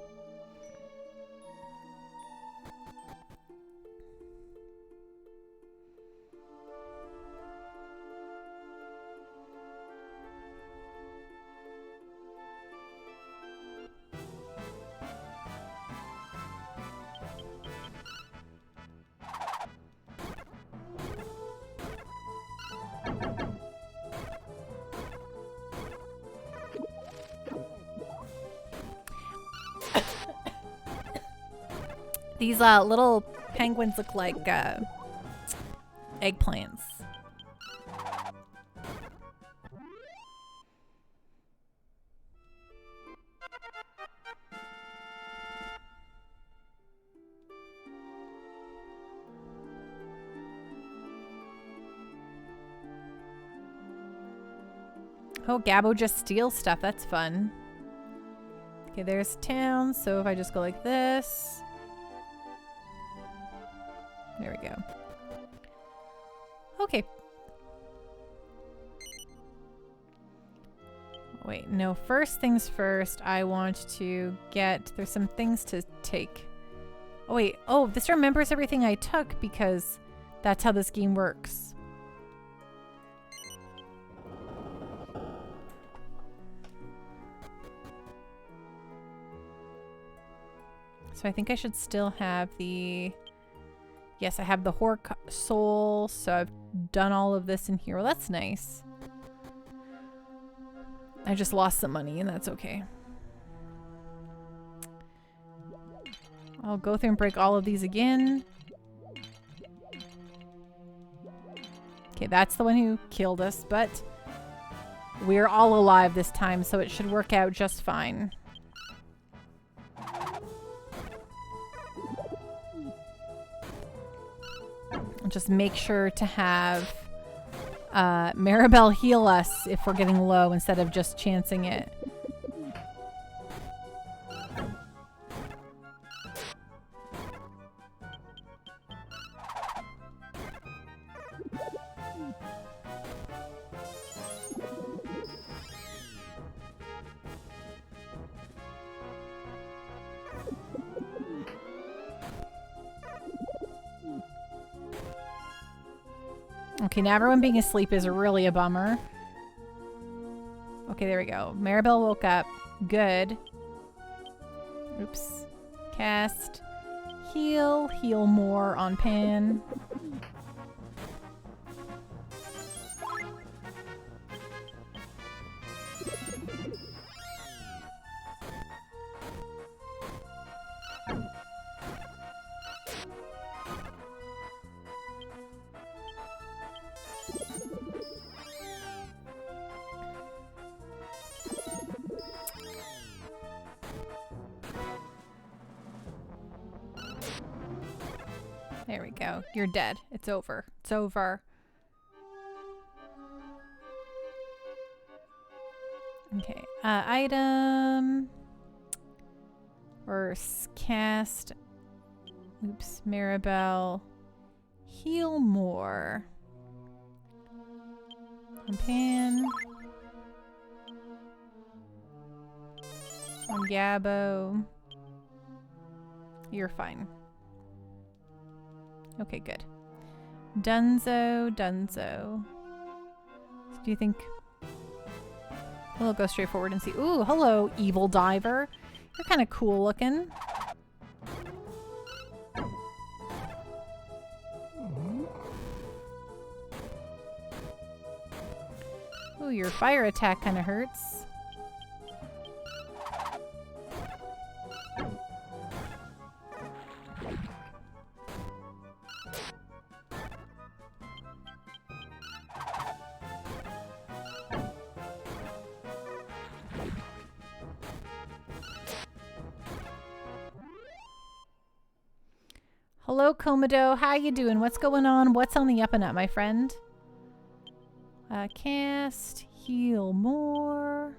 These little penguins look like eggplants. Oh, Gabbo just steals stuff. That's fun. Okay, there's town. So if I just go like this. There we go. Okay. Wait, no. First things first, I want to get... There's some things to take. Oh, wait. Oh, this remembers everything I took because that's how this game works. So I think I should still have the... Yes, I have the Hork Soul, so I've done all of this in here. Well, that's nice. I just lost some money, and that's okay. I'll go through and break all of these again. Okay, that's the one who killed us, but we're all alive this time, so it should work out just fine. Just make sure to have Maribel heal us if we're getting low instead of just chancing it. Okay, now everyone being asleep is really a bummer. Okay, there we go. Maribel woke up. Good. Oops. Cast. Heal. Heal more on Pan. There we go. You're dead. It's over. It's over. Okay. Item. Or cast. Oops. Maribel. Heal more. On Pan. On Gabbo. You're fine. Okay, good. Dunzo. Do you think... We'll go straight forward and see. Ooh, hello, Evil Diver. You're kind of cool looking. Ooh, your fire attack kind of hurts. Hello, Komodo. How you doing? What's going on? What's on the up and up, my friend? Cast. Heal more.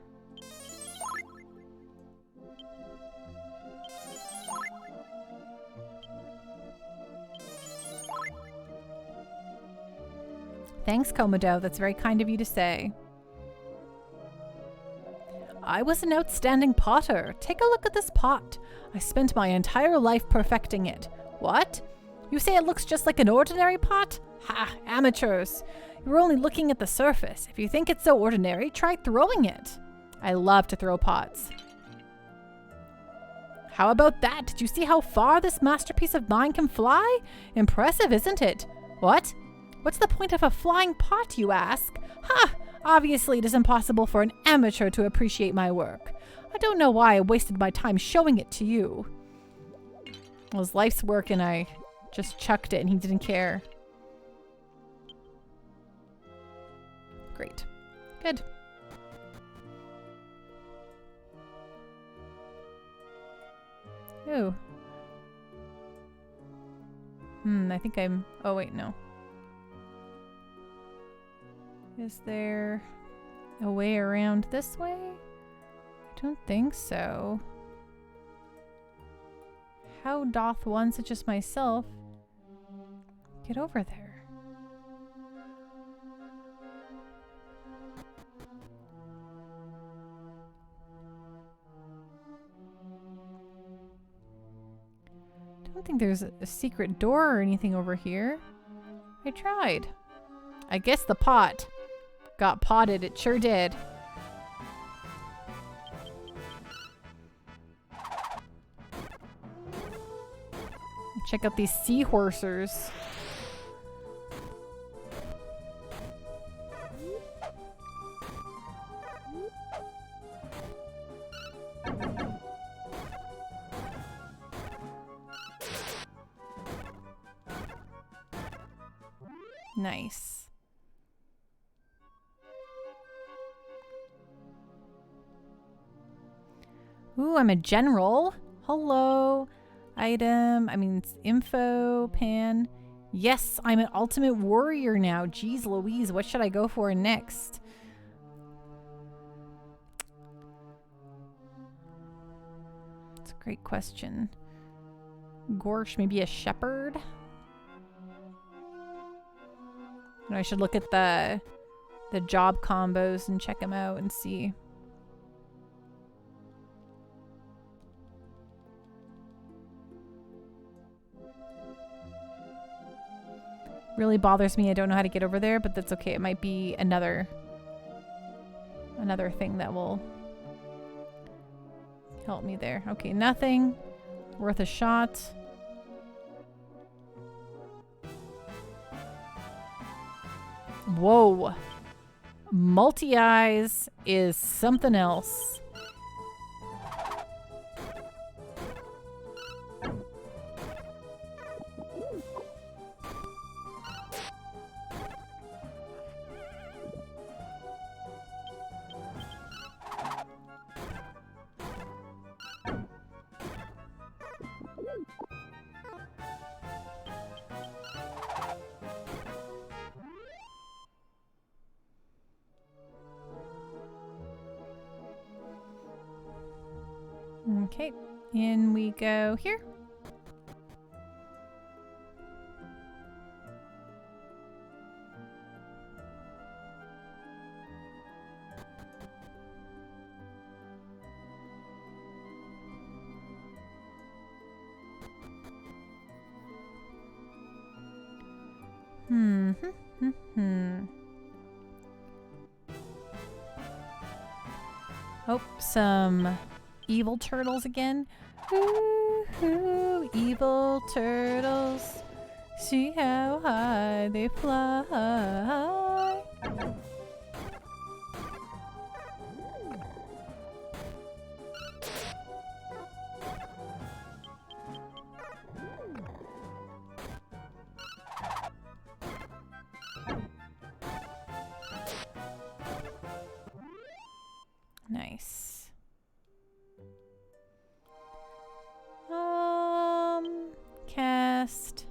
Thanks, Komodo. That's very kind of you to say. I was an outstanding potter. Take a look at this pot. I spent my entire life perfecting it. What? You say it looks just like an ordinary pot? Ha, amateurs. You're only looking at the surface. If you think it's so ordinary, try throwing it. I love to throw pots. How about that? Did you see how far this masterpiece of mine can fly? Impressive, isn't it? What? What's the point of a flying pot, you ask? Ha! Obviously, it is impossible for an amateur to appreciate my work. I don't know why I wasted my time showing it to you. It was life's work and I just chucked it and he didn't care. Great. Good. Ooh. I think I'm... Oh, wait, no. Is there a way around this way? I don't think so. How doth one such as myself get over there? I don't think there's a secret door or anything over here. I tried. I guess the pot got potted. It sure did. Check out these seahorses. Nice. Ooh, I'm a general. Hello. Item. It's info. Pan. Yes, I'm an ultimate warrior now. Jeez Louise, what should I go for next? That's a great question. Gorsh, maybe a shepherd? I should look at the job combos and check them out and see. Really bothers me. I don't know how to get over there, but that's okay. It might be another thing that will help me there. Okay, nothing. Worth a shot. Whoa. Multi-eyes is something else. Okay, in we go here. Oh, some evil turtles again. Ooh, evil turtles. See how high they fly. Nice. Cast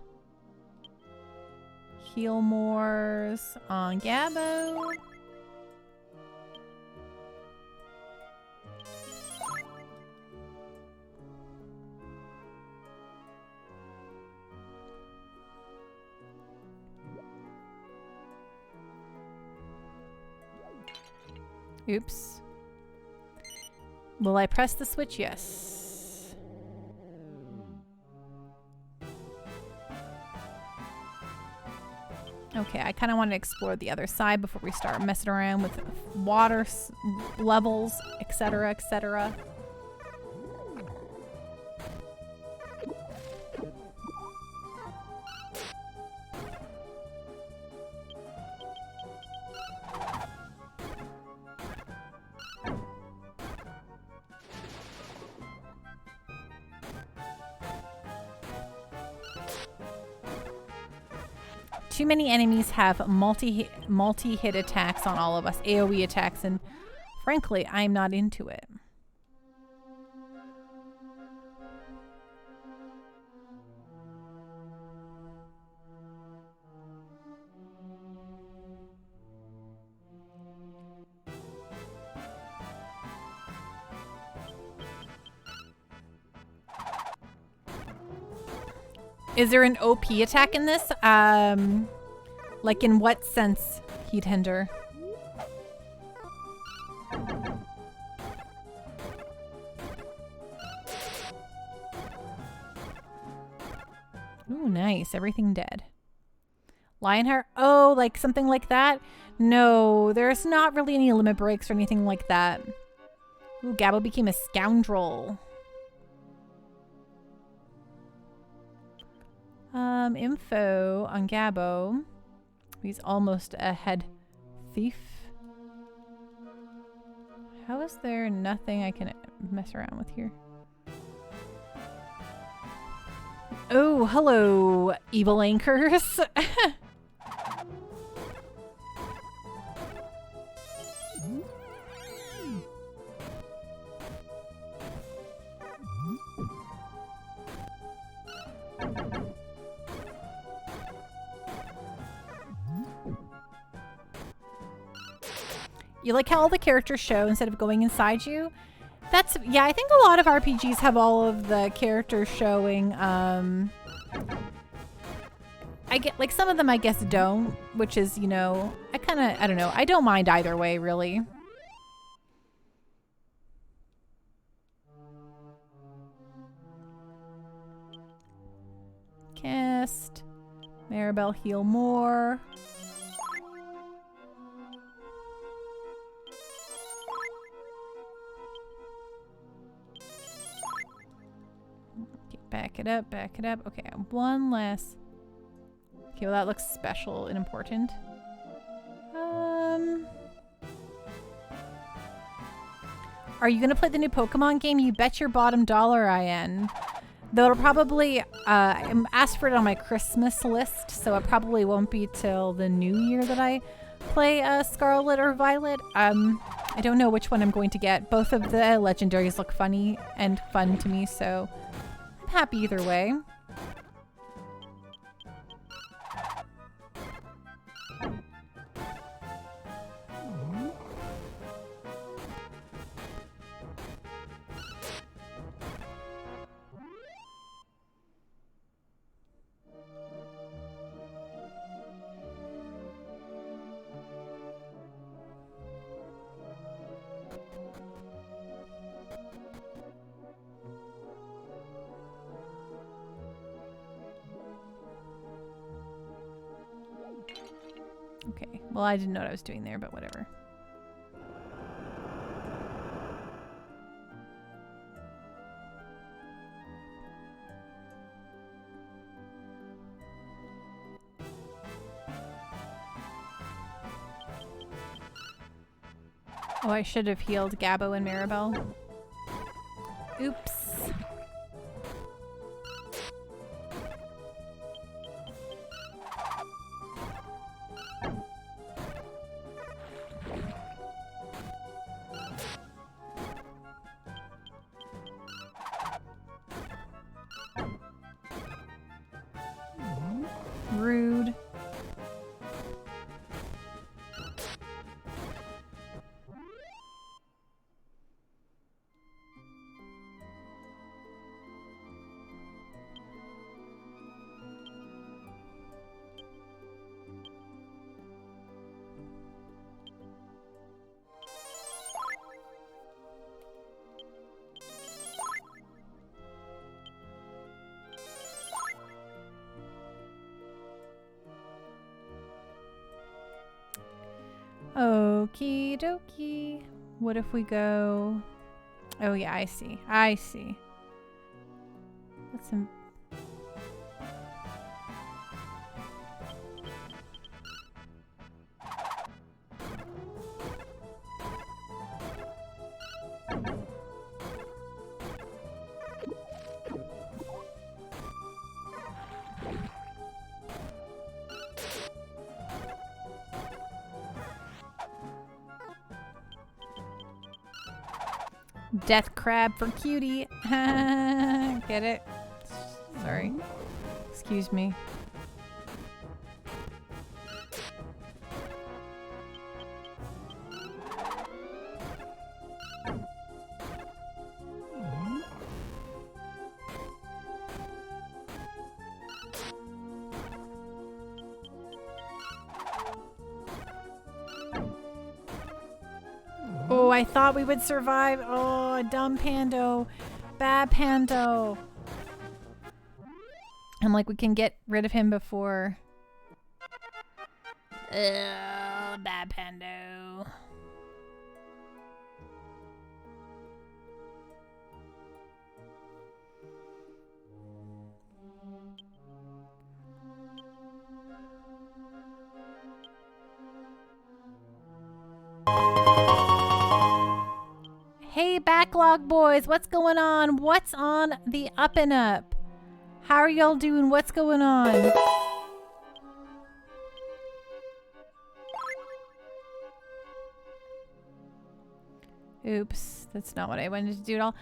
Heal Mores on Gabbo. Oops. Will I press the switch? Yes. Okay, I kind of want to explore the other side before we start messing around with water levels, etc., etc. Too many enemies have multi-hit attacks on all of us, AoE attacks, and frankly, I'm not into it. Is there an OP attack in this? Like in what sense, Heat Hinder? Ooh, nice. Everything dead. Lionheart? Oh, like something like that? No, there's not really any limit breaks or anything like that. Ooh, Gabo became a scoundrel. Info on Gabo. He's almost a head thief. How is there nothing I can mess around with here? Oh, hello, evil anchors. You like how all the characters show instead of going inside you? That's, yeah, I think a lot of RPGs have all of the characters showing. I get, like, some of them I guess don't, which is, you know, I don't know. I don't mind either way, really. Cast. Maribel, heal more. Back it up, back it up. Okay, one last. Okay, well that looks special and important. Are you gonna play the new Pokemon game? You bet your bottom dollar I am. Though it'll probably, I'm asked for it on my Christmas list, so it probably won't be till the new year that I play Scarlet or Violet. I don't know which one I'm going to get. Both of the legendaries look funny and fun to me, so I'm happy either way. Okay, well I didn't know what I was doing there, but whatever. Oh, I should have healed Gabo and Maribel. Oops. Rude. Okie dokie. What if we go... Oh yeah, I see. I see. That's some... Death crab for cutie. Get it? Sorry. Excuse me. Oh, I thought we would survive. Oh, dumb Pando. Bad Pando. I'm like, we can get rid of him before. Bad Pando. Hey, Backlog Boys, what's going on? What's on the up and up? How are y'all doing? What's going on? Oops, that's not what I wanted to do at all.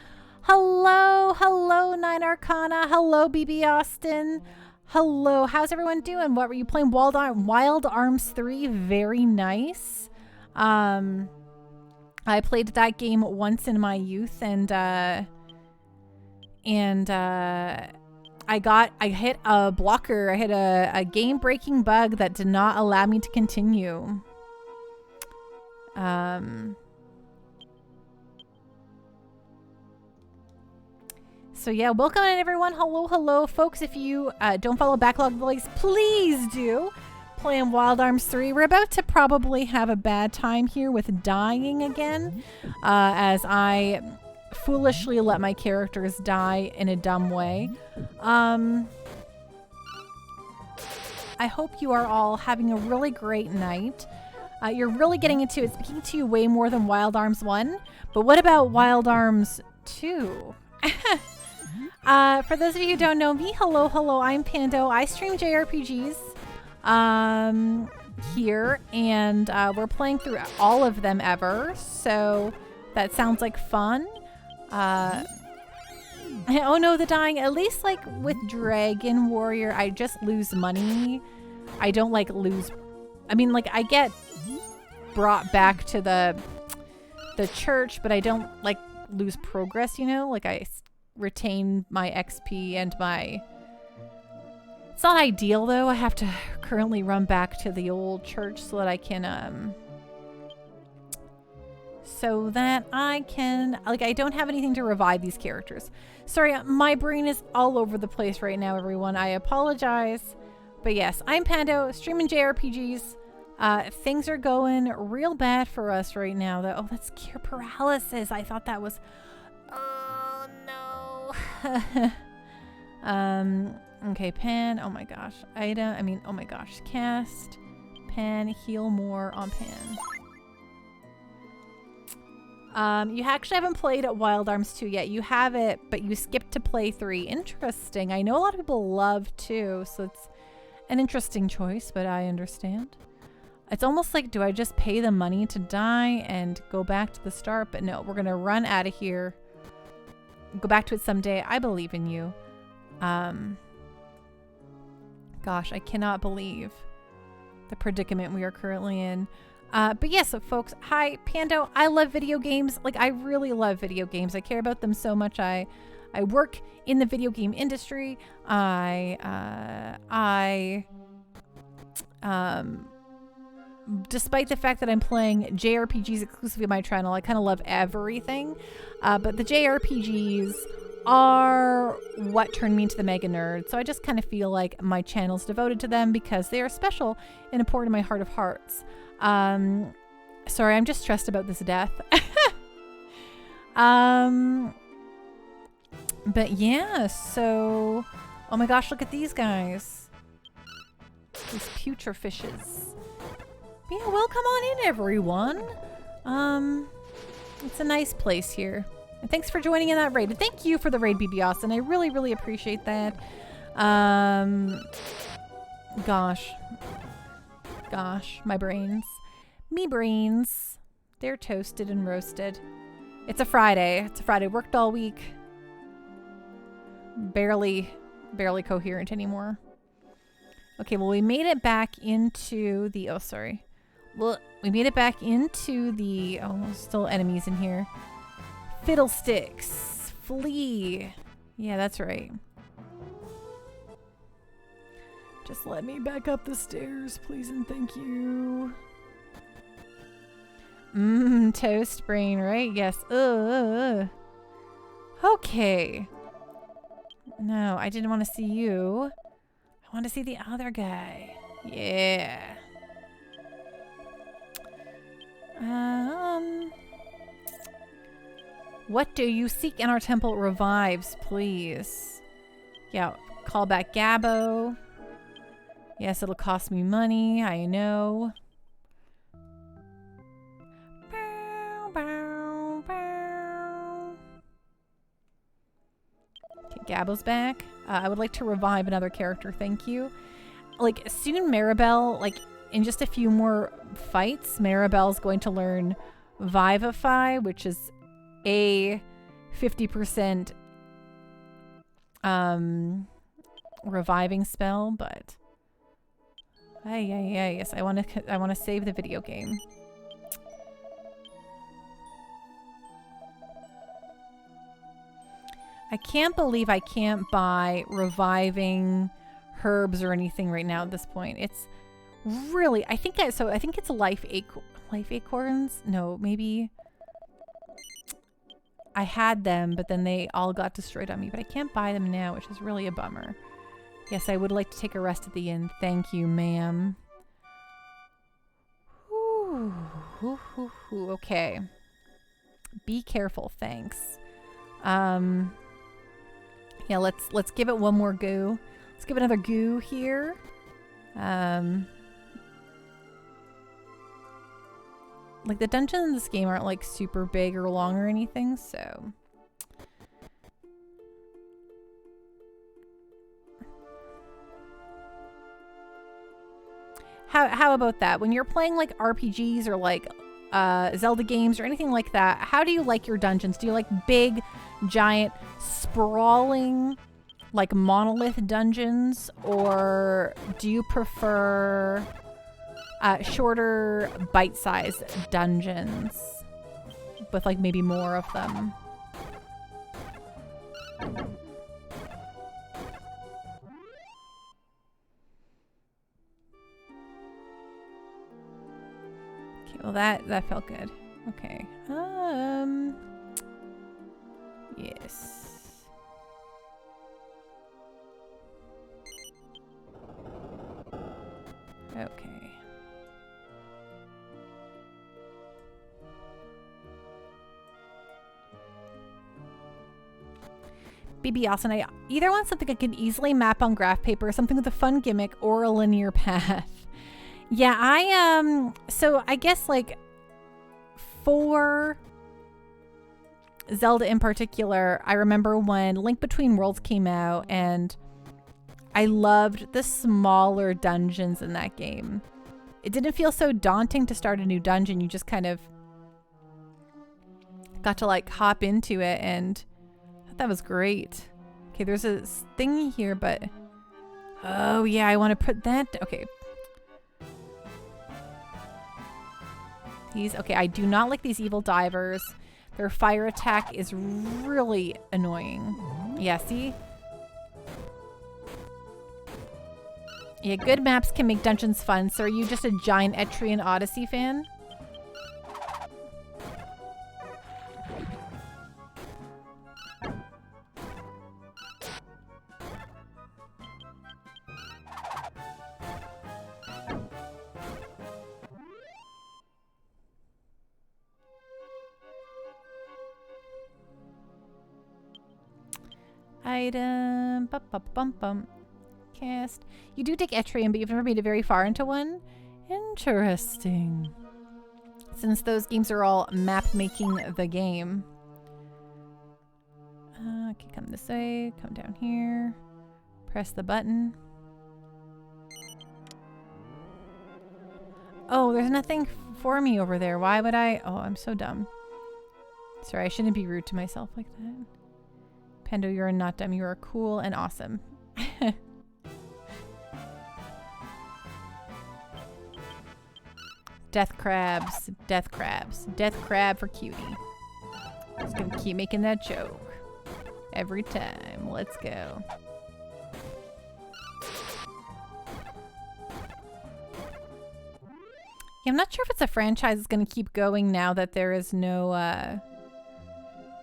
Hello, hello, 9 Arcana. Hello, BB Austin. Hello, how's everyone doing? What were you playing? Wild Arms 3, very nice. I played that game once in my youth, and I hit a blocker. I hit a game-breaking bug that did not allow me to continue. So yeah, welcome in everyone. Hello, hello, folks. If you don't follow Backlog Boys, please do. Playing Wild Arms 3. We're about to probably have a bad time here with dying again, as I foolishly let my characters die in a dumb way. I hope you are all having a really great night. You're really getting into it, speaking to you way more than Wild Arms 1. But what about Wild Arms 2? For those of you who don't know me, hello, hello, I'm Pando. I stream JRPGs here, and we're playing through all of them ever, so that sounds like fun. Oh no, the dying. At least like with Dragon Warrior, I just lose money. I don't like lose. I mean, like I get brought back to the church, but I don't like lose progress, you know? Like I retain my XP and my... It's not ideal though. I have to currently run back to the old church so that I can like I don't have anything to revive these characters. Sorry, my brain is all over the place right now, everyone. I apologize. But yes, I'm Pando, streaming JRPGs. Things are going real bad for us right now though. Oh, that's cure paralysis. I thought that was... Oh no. Okay, Pan. Oh my gosh. Item. Oh my gosh. Cast. Pan. Heal more on Pan. You actually haven't played at Wild Arms 2 yet. You have it, but you skipped to play 3. Interesting. I know a lot of people love 2, so it's an interesting choice, but I understand. It's almost like, do I just pay the money to die and go back to the start? But no, we're going to run out of here. Go back to it someday. I believe in you. Gosh, I cannot believe the predicament we are currently in. But yes, folks, hi, Pando. I love video games. Like, I really love video games. I care about them so much. I work in the video game industry. Despite the fact that I'm playing JRPGs exclusively on my channel, I kind of love everything. But the JRPGs are what turned me into the mega nerd. So I just kind of feel like my channel's devoted to them because they are special and important in my heart of hearts. Sorry, I'm just stressed about this death. But yeah, so... Oh my gosh, look at these guys. These future fishes. But yeah, well, come on in, everyone. It's a nice place here. And thanks for joining in that raid. And thank you for the raid, BB Austin. I really, really appreciate that. Gosh, my brains. Me brains. They're toasted and roasted. It's a Friday. It's a Friday. Worked all week. Barely coherent anymore. Okay, well, we made it back into the... Oh, sorry. Well, we made it back into the... Oh, there's still enemies in here. Fiddlesticks. Flee. Yeah, that's right. Just let me back up the stairs, please and thank you. Toast brain, right? Yes. Okay. No, I didn't want to see you. I want to see the other guy. Yeah. What do you seek in our temple? Revives, please. Yeah, call back Gabbo. Yes, it'll cost me money, I know. Okay, Gabbo's back. I would like to revive another character, thank you. Like, soon Maribel, like, in just a few more fights, Maribel's going to learn Vivify, which is a 50% reviving spell, but yes, I want to save the video game. I can't believe I can't buy reviving herbs or anything right now at this point. It's really, I think it's life acorns. No, maybe I had them, but then they all got destroyed on me. But I can't buy them now, which is really a bummer. Yes, I would like to take a rest at the inn. Thank you, ma'am. Okay. Be careful, thanks. Yeah, let's give it one more go. Let's give it another go here. Like, the dungeons in this game aren't like super big or long or anything, so. How about that? When you're playing like RPGs or like Zelda games or anything like that, how do you like your dungeons? Do you like big, giant, sprawling, like monolith dungeons? Or do you prefer shorter, bite-sized dungeons with like maybe more of them? Well, that felt good. Okay. Yes. Okay. BB Austin, I either want something I can easily map on graph paper, something with a fun gimmick, or a linear path. Yeah, so I guess like for Zelda in particular, I remember when Link Between Worlds came out and I loved the smaller dungeons in that game. It didn't feel so daunting to start a new dungeon. You just kind of got to like hop into it, and I thought that was great. Okay, there's a thing here, but oh yeah, I want to put that. Okay. Okay, I do not like these evil divers. Their fire attack is really annoying. Yeah, see? Yeah, good maps can make dungeons fun. So are you just a giant Etrian Odyssey fan? item. Bum, bum, bum, bum. Cast. You do take Etrian, but you've never made it very far into one. Interesting. Since those games are all map making the game. Okay, come this way. Come down here. Press the button. Oh, there's nothing for me over there. Why would I? Oh, I'm so dumb. Sorry, I shouldn't be rude to myself like that. Pando, you're not dumb. You are cool and awesome. Death crabs. Death crabs. Death crab for cutie. Just gonna keep making that joke. Every time. Let's go. Yeah, I'm not sure if it's a franchise that's gonna keep going now that there is no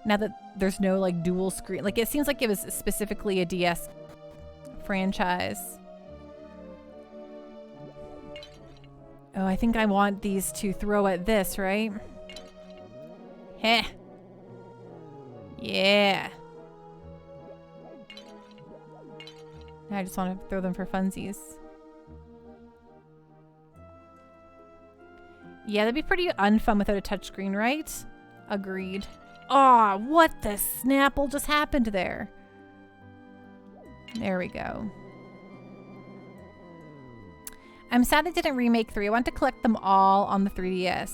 now that there's no like dual screen. Like it seems like it was specifically a DS franchise. Oh, I think I want these to throw at this, right? Heh. Yeah. Now I just want to throw them for funsies. Yeah, that'd be pretty unfun without a touchscreen, right? Agreed. Aw, what the snapple just happened there? There we go. I'm sad they didn't remake 3. I want to collect them all on the 3DS.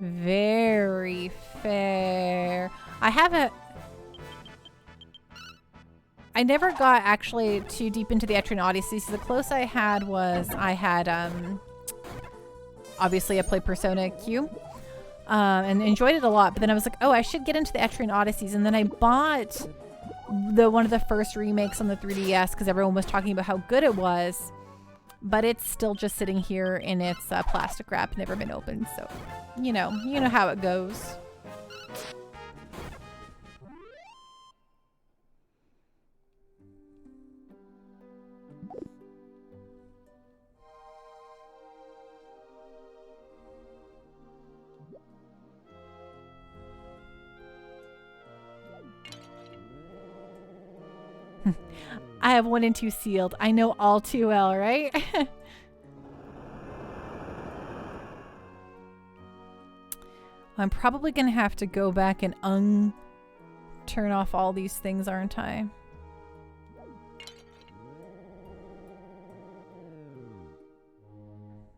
Very fair. I never got actually too deep into the Etrian Odyssey. So the close I had was obviously I played Persona Q and enjoyed it a lot. But then I was like, oh, I should get into the Etrian Odysseys. And then I bought one of the first remakes on the 3DS because everyone was talking about how good it was. But it's still just sitting here in its plastic wrap, never been opened. So, you know how it goes. I have 1 and 2 sealed. I know all too well, right? I'm probably going to have to go back and turn off all these things, aren't I?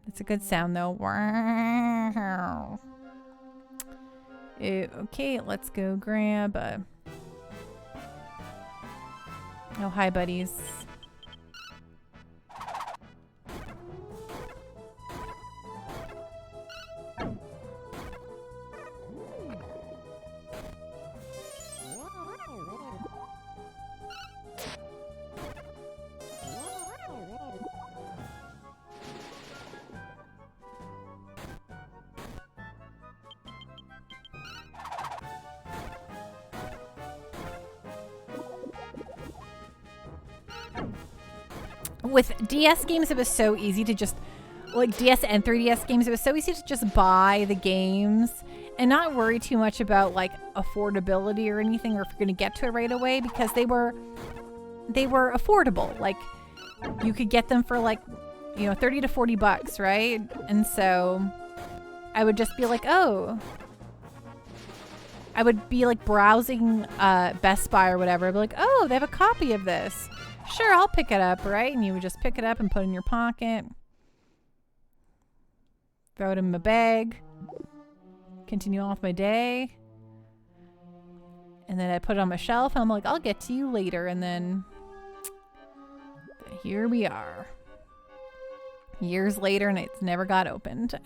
It's a good sound, though. Wow. Okay, let's go grab a... Oh, hi, buddies. With DS games, it was so easy to just, like DS and 3DS games, it was so easy to just buy the games and not worry too much about like affordability or anything, or if you're going to get to it right away, because they were affordable. Like you could get them for like, 30 to 40 bucks, right? And so I would just be like, oh, I would be like browsing Best Buy or whatever. I'd be like, oh, they have a copy of this. Sure, I'll pick it up, right? And you would just pick it up and put it in your pocket. Throw it in my bag. Continue on with my day. And then I put it on my shelf and I'm like, I'll get to you later. And then here we are. Years later and it's never got opened.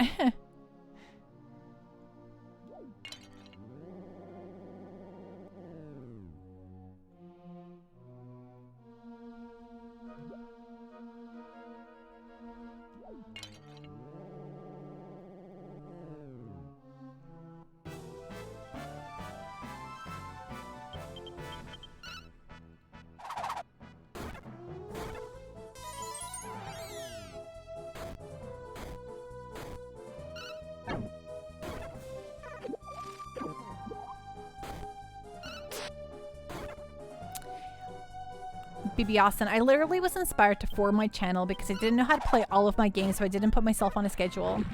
BB Austin. I literally was inspired to form my channel because I didn't know how to play all of my games, so I didn't put myself on a schedule.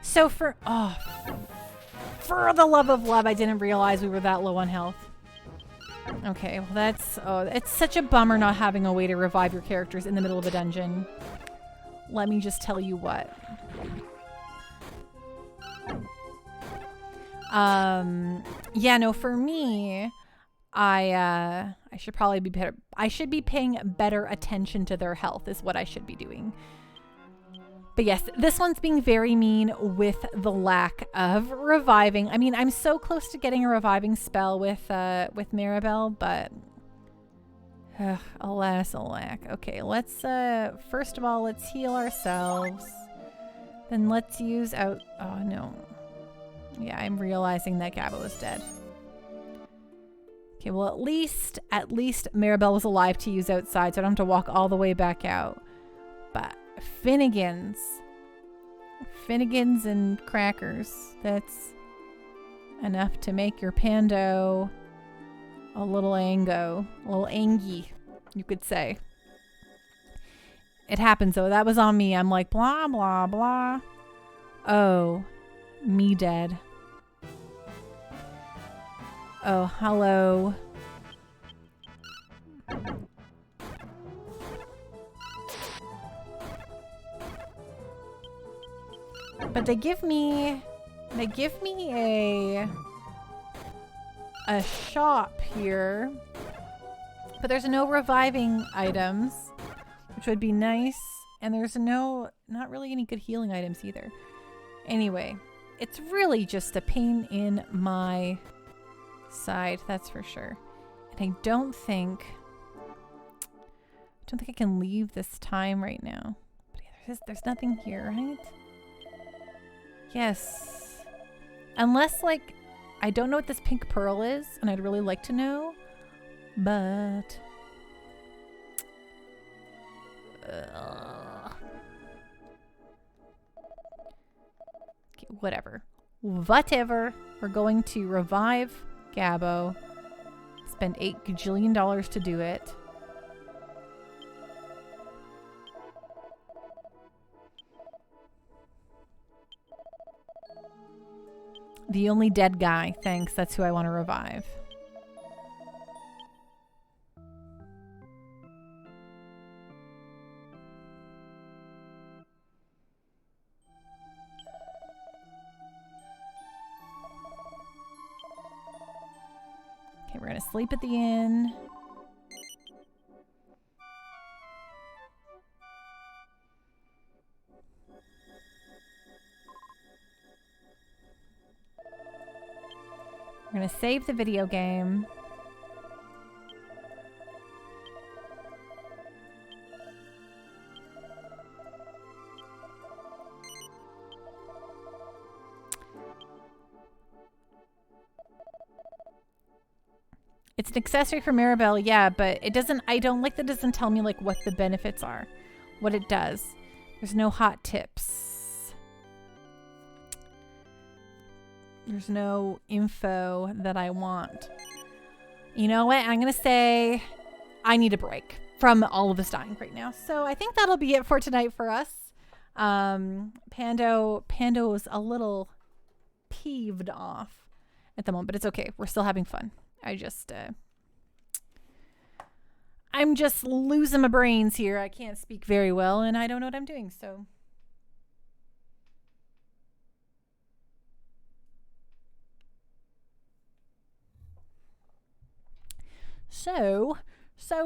So for the love of love, I didn't realize we were that low on health. Okay, well that's, it's such a bummer not having a way to revive your characters in the middle of a dungeon. Let me just tell you what. Yeah, no, for me, I should probably be better. I should be paying better attention to their health is what I should be doing. But yes, this one's being very mean with the lack of reviving. I mean, I'm so close to getting a reviving spell with Maribel, but alas, alack. Okay, let's first of all, let's heal ourselves. Then let's use out. Oh no. Yeah, I'm realizing that Gabo is dead. Okay, well at least Maribel was alive to use outside, so I don't have to walk all the way back out. But Finnegans and crackers, that's enough to make your Pando a little angy, you could say. It happens though, that was on me. I'm like blah blah blah. Oh, me dead. Oh, hello. But they give me a shop here. But there's no reviving items, which would be nice. And there's not really any good healing items either. Anyway, it's really just a pain in my side, that's for sure. And I don't think I can leave this time right now. But yeah, there's nothing here, right? Yes. Unless, like, I don't know what this pink pearl is, and I'd really like to know. But okay, whatever. We're going to revive Gabo. Spend $8 gajillion to do it. The only dead guy. Thanks. That's who I want to revive. Okay, we're going to sleep at the inn. We're going to save the video game. It's an accessory for Maribel, yeah, but it doesn't, I don't like that it doesn't tell me like what the benefits are, what it does. There's no hot tips. There's no info that I want. You know what? I'm going to say I need a break from all of this dying right now. So I think that'll be it for tonight for us. Pando is a little peeved off at the moment, but it's okay. We're still having fun. I'm just losing my brains here. I can't speak very well and I don't know what I'm doing. So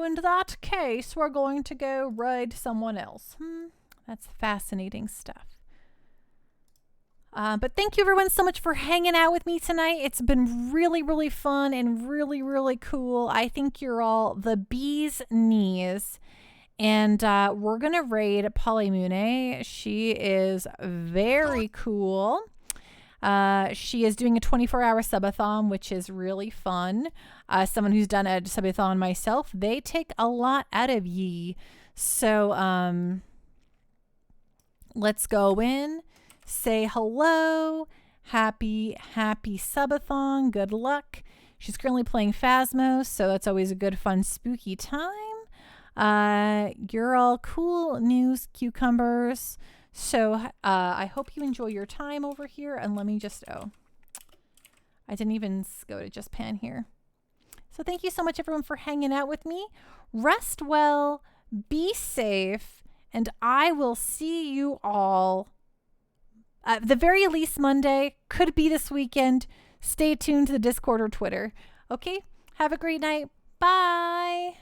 in that case, we're going to go raid someone else. That's fascinating stuff. But thank you everyone so much for hanging out with me tonight. It's been really, really fun and really, really cool. I think you're all the bee's knees. And we're going to raid Polymune. She is very cool. She is doing a 24-hour subathon, which is really fun. Someone who's done a subathon myself, they take a lot out of ye. So let's go in, say hello, happy subathon, good luck. She's currently playing Phasmos, so that's always a good, fun, spooky time. You're all cool news cucumbers. So I hope you enjoy your time over here. And let me just, I didn't even go to just pan here. So thank you so much, everyone, for hanging out with me. Rest well, be safe, and I will see you all at the very least Monday. Could be this weekend. Stay tuned to the Discord or Twitter. Okay? Have a great night. Bye.